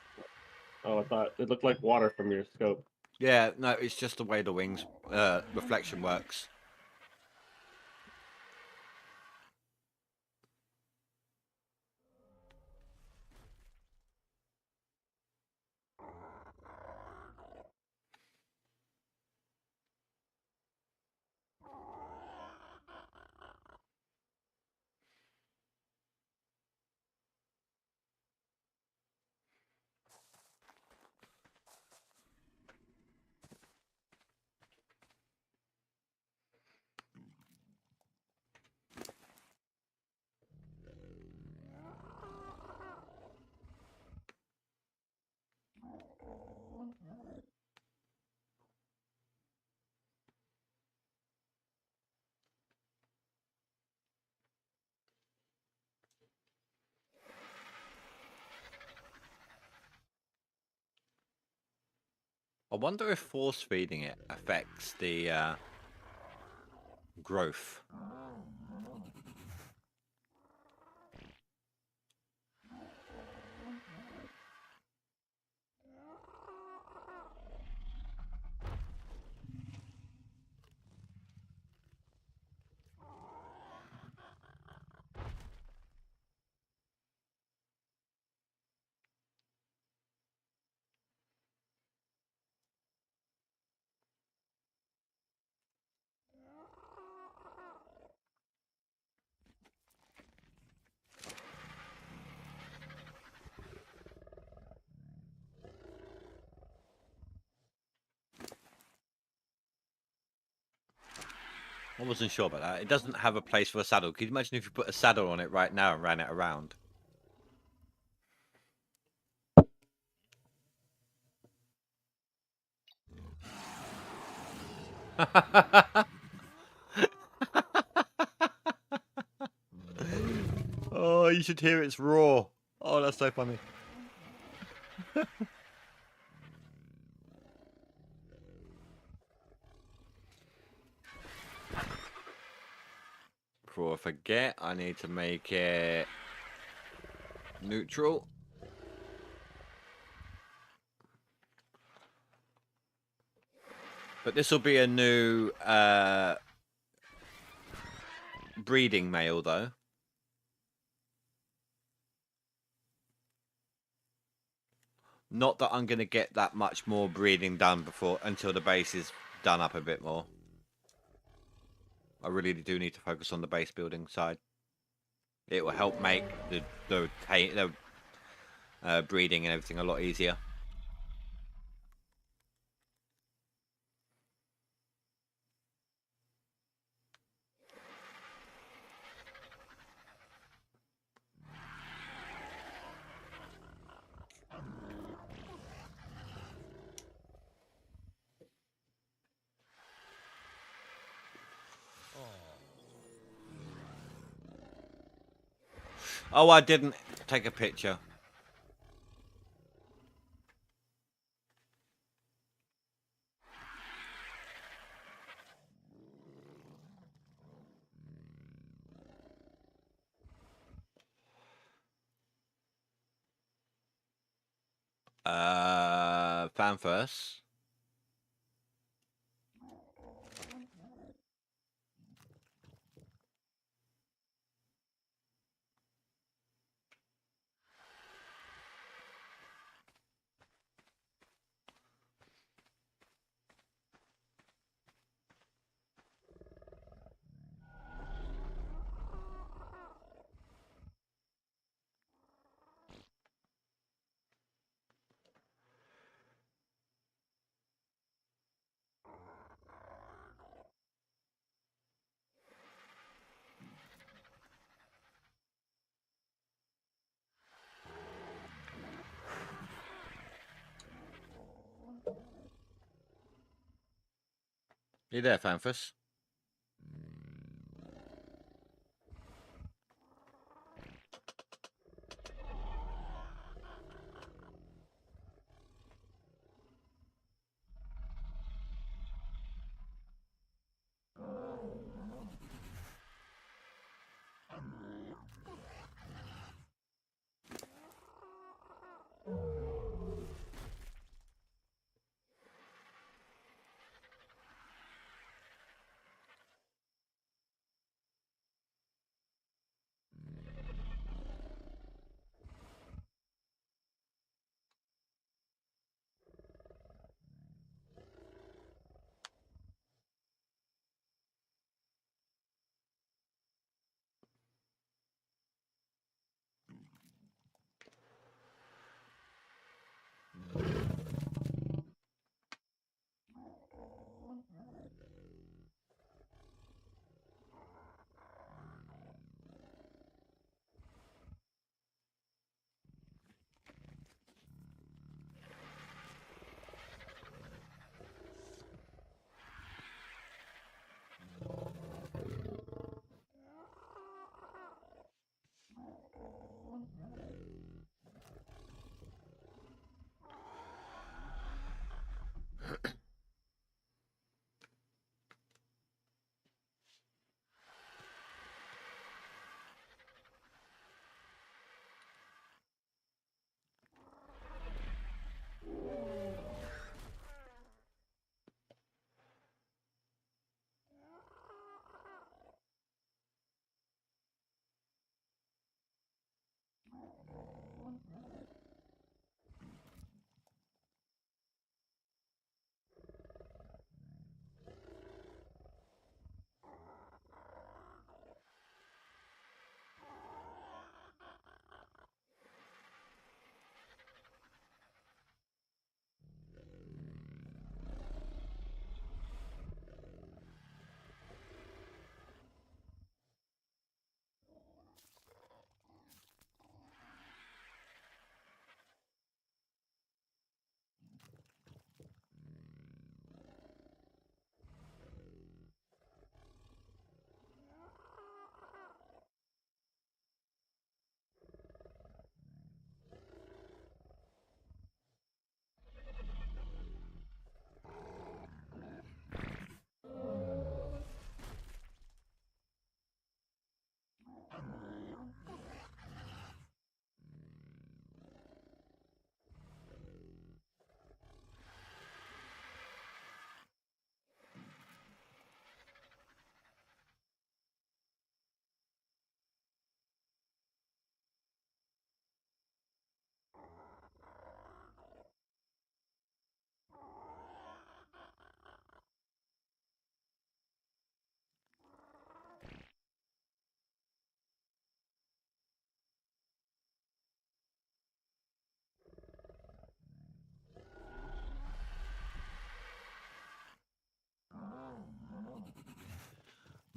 S3: Oh, I thought it looked like water from your scope.
S1: Yeah, no, it's just the way the wings reflection works. I wonder if force feeding it affects the growth. I wasn't sure about that. It doesn't have a place for a saddle. Could you imagine if you put a saddle on it right now and ran it around? Oh, you should hear its roar. Oh, that's so funny. Before I forget, I need to make it neutral. But this will be a new breeding male, though. Not that I'm going to get that much more breeding done before until the base is done up a bit more. I really do need to focus on the base building side. It will help make the breeding and everything a lot easier. Oh, I didn't take a picture. Fan first. You there, Fanfus?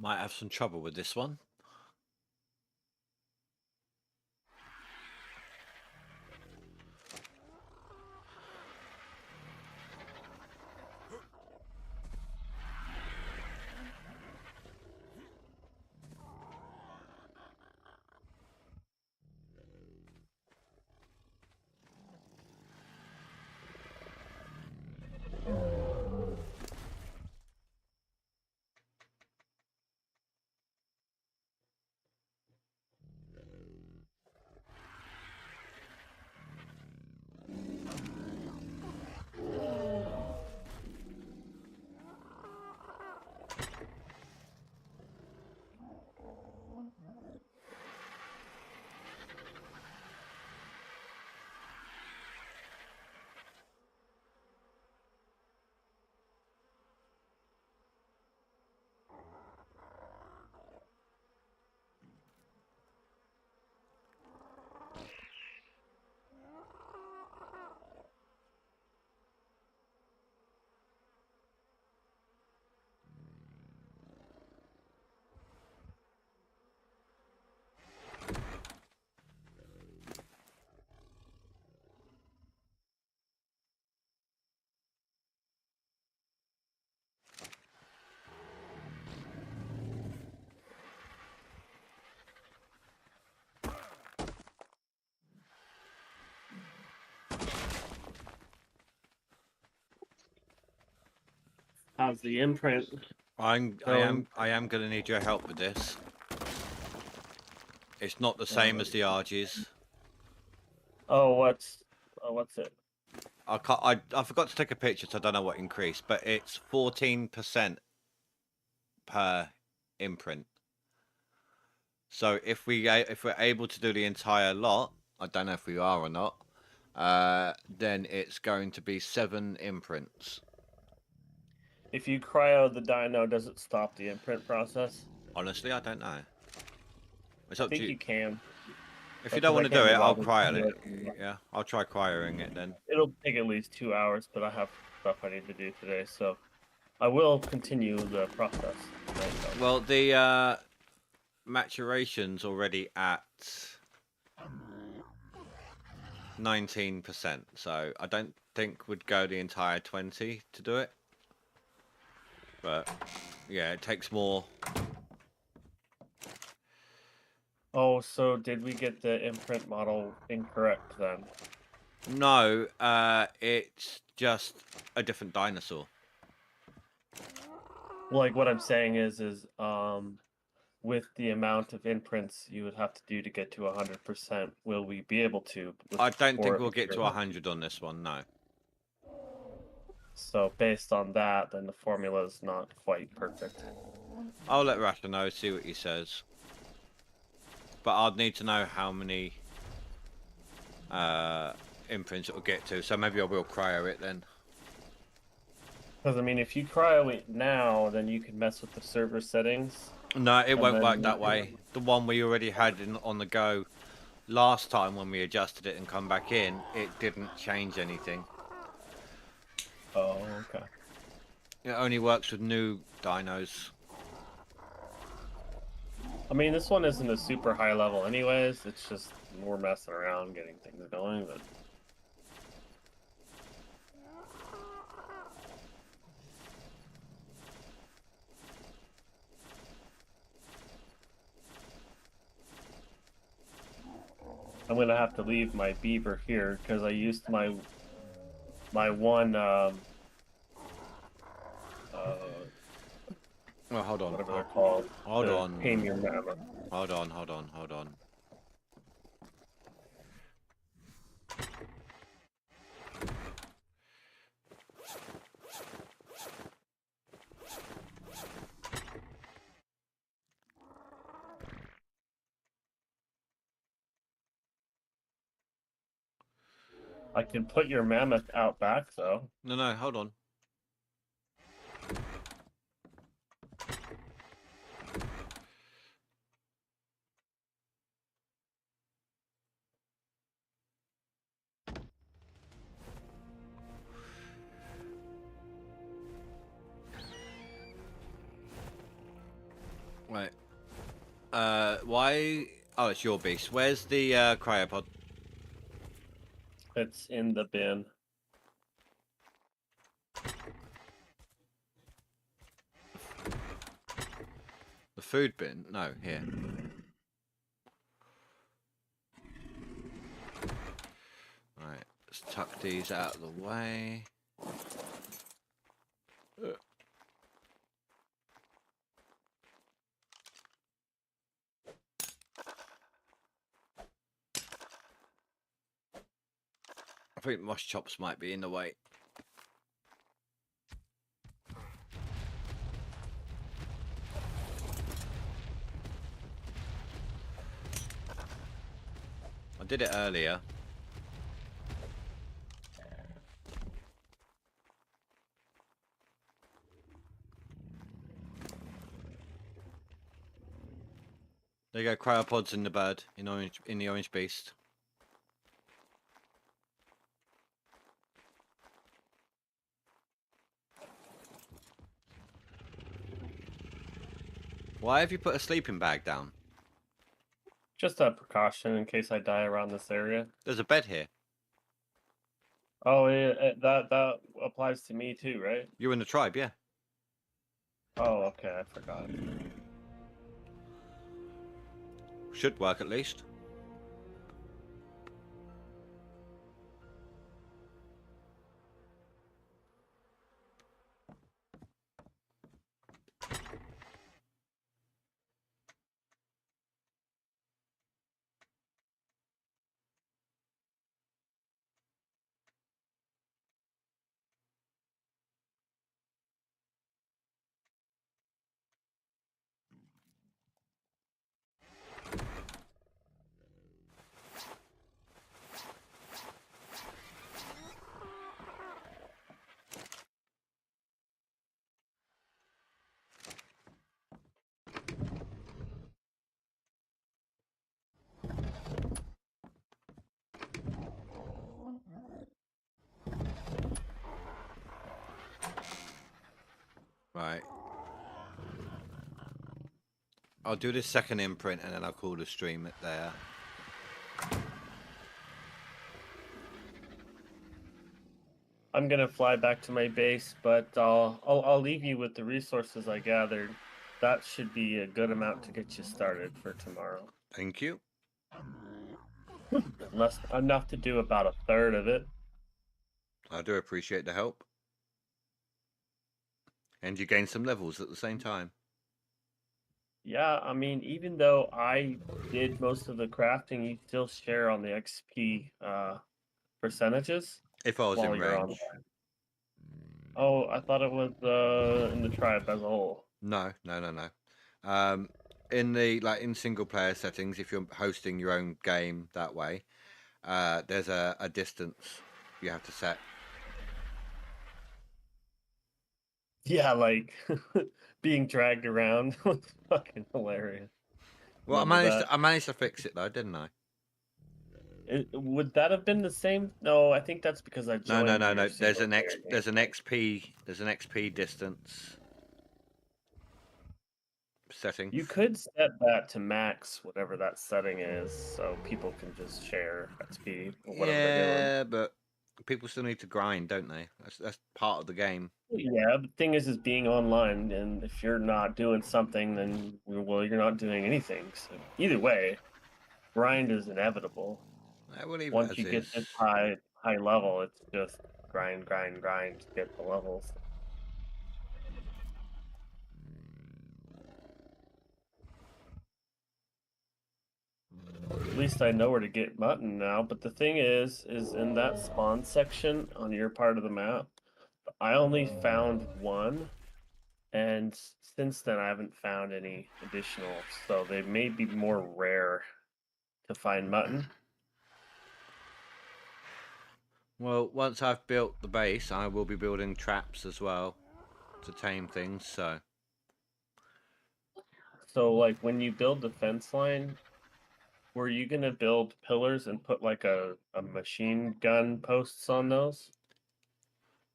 S1: Might have some trouble with this one.
S3: How's the imprint
S1: I
S3: going?
S1: am gonna need your help with this. It's not the same as the RGs.
S3: Oh, what's it?
S1: I forgot to take a picture, so I don't know what increased, but it's 14% per imprint. So if we're able to do the entire lot, I don't know if we are or not, then it's going to be 7 imprints.
S3: If you cryo the dino, does it stop the imprint process?
S1: Honestly, I don't know. It's
S3: I
S1: up
S3: think
S1: to you.
S3: you can.
S1: If you don't want to do it, I'll cryo it. Yeah, I'll try cryoing it then.
S3: It'll take at least 2 hours, but I have stuff I need to do today, so I will continue the process.
S1: Well, the maturation's already at 19%, so I don't think we'd go the entire 20 to do it. But yeah, it takes more.
S3: Oh, so did we get the imprint model incorrect then?
S1: No, it's just a different dinosaur.
S3: Like what I'm saying is with the amount of imprints you would have to do to get to 100%, will we be able to?
S1: I don't think we'll get to 100 on this one, no.
S3: So based on that, then the formula is not quite perfect.
S1: I'll let Rasha know, see what he says. But I'd need to know how many imprints it will get to, so maybe I will cryo it then.
S3: Because I mean, if you cryo it now, then you can mess with the server settings.
S1: No, it won't work that way. The one we already had on the go last time when we adjusted it and come back in, it didn't change anything.
S3: Oh, okay.
S1: It only works with new dinos.
S3: I mean, this one isn't a super high level anyways. It's just more messing around, getting things going, but... I'm gonna have to leave my beaver here because I used my one
S1: Well, hold on.
S3: whatever they're called.
S1: Hold on.
S3: Tame your mammoth.
S1: Hold on.
S3: I can put your mammoth out back though.
S1: No, hold on. Right. Why? Oh, it's your beast. Where's the cryopod?
S3: It's in the bin.
S1: The food bin? No, here. Right, let's tuck these out of the way. I think mosh chops might be in the way. I did it earlier. There you go, cryopods in the bird, in the orange beast. Why have you put a sleeping bag down?
S3: Just a precaution in case I die around this area.
S1: There's a bed here.
S3: Oh, that applies to me too, right?
S1: You're in the tribe, yeah.
S3: Oh, okay, I forgot.
S1: Should work at least. Right. I'll do this second imprint and then I'll call the stream it there.
S3: I'm gonna fly back to my base, but I'll leave you with the resources I gathered. That should be a good amount to get you started for tomorrow.
S1: Thank you.
S3: Unless enough to do about a third of it.
S1: I do appreciate the help. And you gain some levels at the same time.
S3: Yeah, I mean, even though I did most of the crafting, you still share on the XP percentages
S1: If I was
S3: while
S1: in
S3: you're on.
S1: range.
S3: Oh, I thought it was in the tribe as a whole.
S1: No. In the in single player settings, if you're hosting your own game that way, there's a distance you have to set.
S3: Yeah, like being dragged around was fucking hilarious.
S1: Well,
S3: Remember
S1: I managed to fix it though, didn't I?
S3: Would that have been the same? No, I think that's because I
S1: No.
S3: joined. your
S1: There's
S3: single player game.
S1: There's an XP distance setting.
S3: You could set that to max, whatever that setting is, so people can just share XP or whatever they're doing.
S1: Yeah, but people still need to grind, don't they? That's part of the game.
S3: Yeah, the thing is being online, and if you're not doing something, then well, you're not doing anything. So either way, grind is inevitable. Once you get this high level, it's just grind to get the levels. At least I know where to get mutton now. But the thing is in that spawn section on your part of the map, I only found one, and since then I haven't found any additional. So they may be more rare to find mutton.
S1: Well, once I've built the base, I will be building traps as well to tame things.
S3: So, like, when you build the fence line, were you gonna build pillars and put like a machine gun posts on those?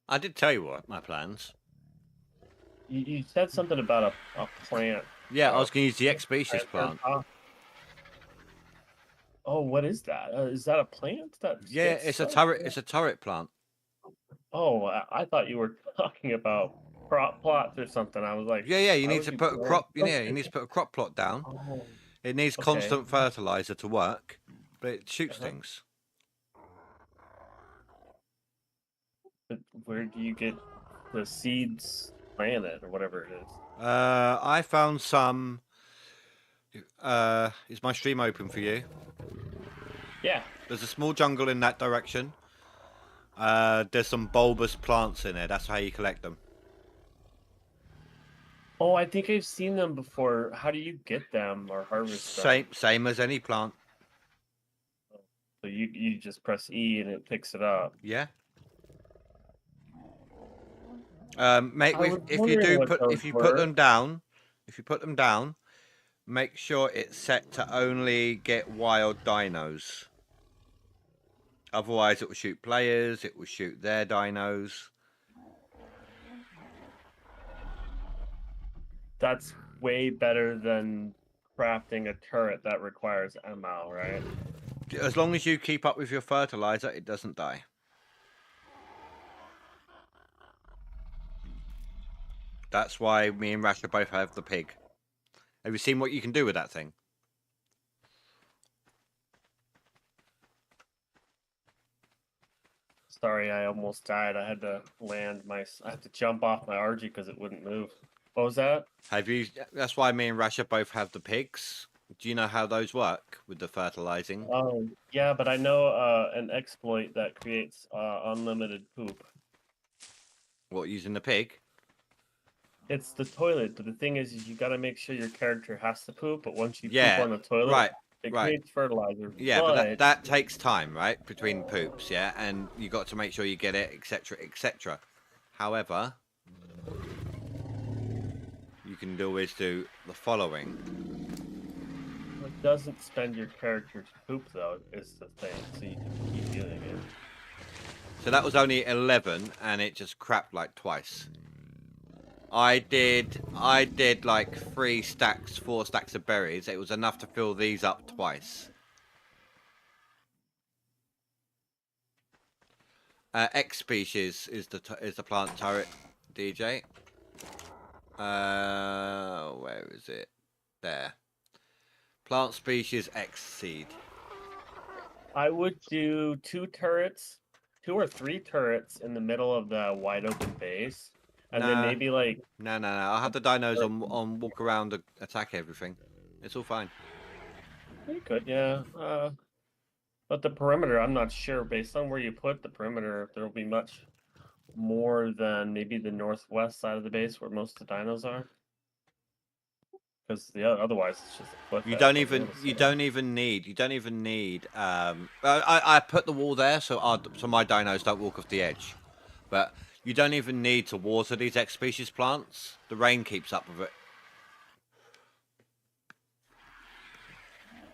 S1: I did tell you what my plans.
S3: You said something about a plant.
S1: Yeah, I was going to use the X species
S3: plant.
S1: plant.
S3: Oh, what is that? Is that a plant?
S1: Yeah, it's a turret. It's a turret plant.
S3: Oh, I thought you were talking about crop plots or something. I was like,
S1: Yeah. You need to put a crop. You need to put a crop plot down.
S3: Oh,
S1: It needs constant fertilizer to work, but it shoots things.
S3: But where do you get the seeds planted or whatever it is?
S1: I found some. Is my stream open for you?
S3: Yeah.
S1: There's a small jungle in that direction. There's some bulbous plants in there. That's how you collect them.
S3: Oh, I think I've seen them before. How do you get them or harvest them?
S1: Same as any plant.
S3: So you just press E and it picks it up.
S1: Yeah. Mate, if you put them down, make sure it's set to only get wild dinos. Otherwise, it will shoot players. It will shoot their dinos.
S3: That's way better than crafting a turret that requires ammo, right?
S1: As long as you keep up with your fertilizer, it doesn't die. That's why me and Rasha both have the pig. Have you seen what you can do with that thing?
S3: Sorry, I almost died. I had to I had to jump off my RG because it wouldn't move. What was that?
S1: That's why me and Rasha both have the pigs. Do you know how those work with the fertilizing?
S3: Oh, yeah, but I know an exploit that creates unlimited poop.
S1: What, using the pig?
S3: It's the toilet, but the thing is you got to make sure your character has to poop, but once you poop on the toilet, it creates fertilizer.
S1: Yeah, but that takes time, right? Between poops, yeah? And you got to make sure you get it, etc., etc. However, you can always do the following.
S3: It doesn't spend your character's poop, though, is the thing, so you can keep doing it.
S1: So that was only 11, and it just crapped like twice. I did like 3 stacks, 4 stacks of berries. It was enough to fill these up twice. X species is the plant turret, DJ. Where is it? There. Plant species X seed.
S3: I would do 2 turrets, 2 or 3 turrets in the middle of the wide open base, and then
S1: Nah.
S3: maybe like
S1: No. I'll have the dinos on walk around and attack everything. It's all fine.
S3: you could, yeah. But the perimeter, I'm not sure. Based on where you put the perimeter, if there will be much more than maybe the northwest side of the base where most of the dinos are. Because otherwise it's just a cliff.
S1: You
S3: edge
S1: don't
S3: on the
S1: even
S3: other
S1: you
S3: side.
S1: don't even need I put the wall there so my dinos don't walk off the edge. But you don't even need to water these X species plants. The rain keeps up with it.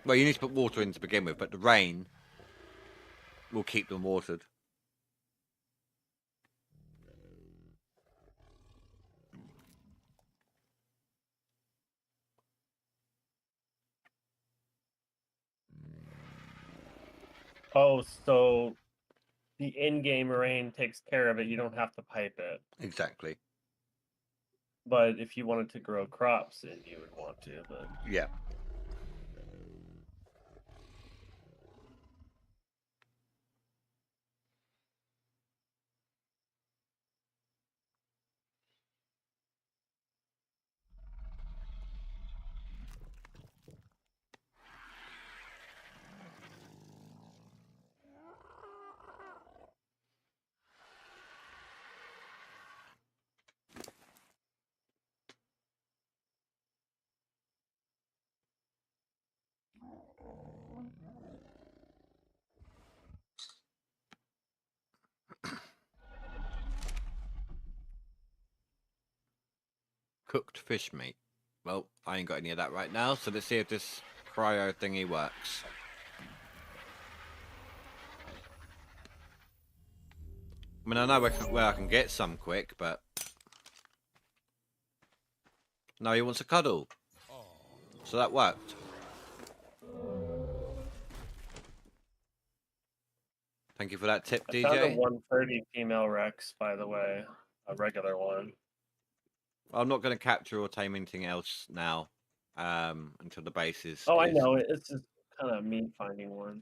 S1: Well, you need to put water in to begin with, but the rain will keep them watered.
S3: Oh, so the in-game rain takes care of it. You don't have to pipe it.
S1: Exactly.
S3: But if you wanted to grow crops, then you would want to. But
S1: Yeah. Cooked fish meat. Well, I ain't got any of that right now, so let's see if this cryo thingy works. I mean, I know where I can get some quick, but... No, he wants a cuddle. So that worked. Thank you for that tip,
S3: I found a
S1: DJ.
S3: 130 female Rex, by the way, a regular one.
S1: I'm not going to capture or tame anything else now until the base is...
S3: Oh, I know. It's just kind of me finding one.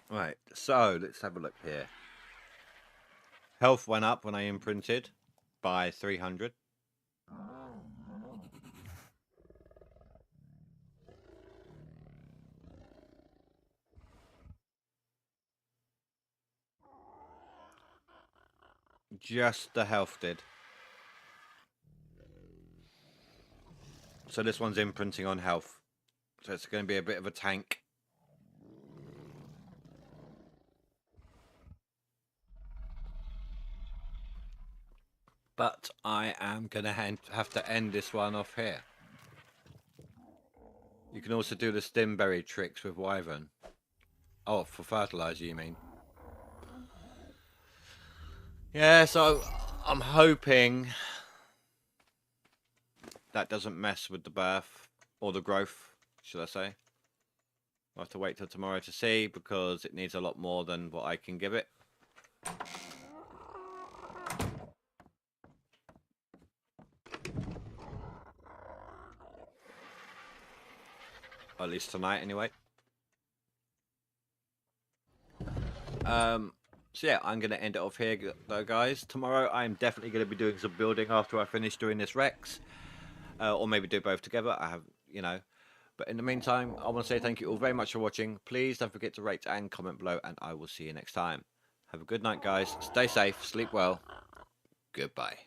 S1: Right, so let's have a look here. Health went up when I imprinted by 300. Just the health did. So this one's imprinting on health. So it's going to be a bit of a tank. But I am going to have to end this one off here. You can also do the stimberry tricks with Wyvern. Oh, for fertilizer, you mean? Yeah, so I'm hoping that doesn't mess with the birth or the growth, should I say. I'll have to wait till tomorrow to see because it needs a lot more than what I can give it. At least tonight, anyway. So yeah, I'm going to end it off here, though, guys. Tomorrow, I'm definitely going to be doing some building after I finish doing this Rex. Or maybe do both together. I have, you know. But in the meantime, I want to say thank you all very much for watching. Please don't forget to rate and comment below, and I will see you next time. Have a good night, guys. Stay safe, sleep well. Goodbye.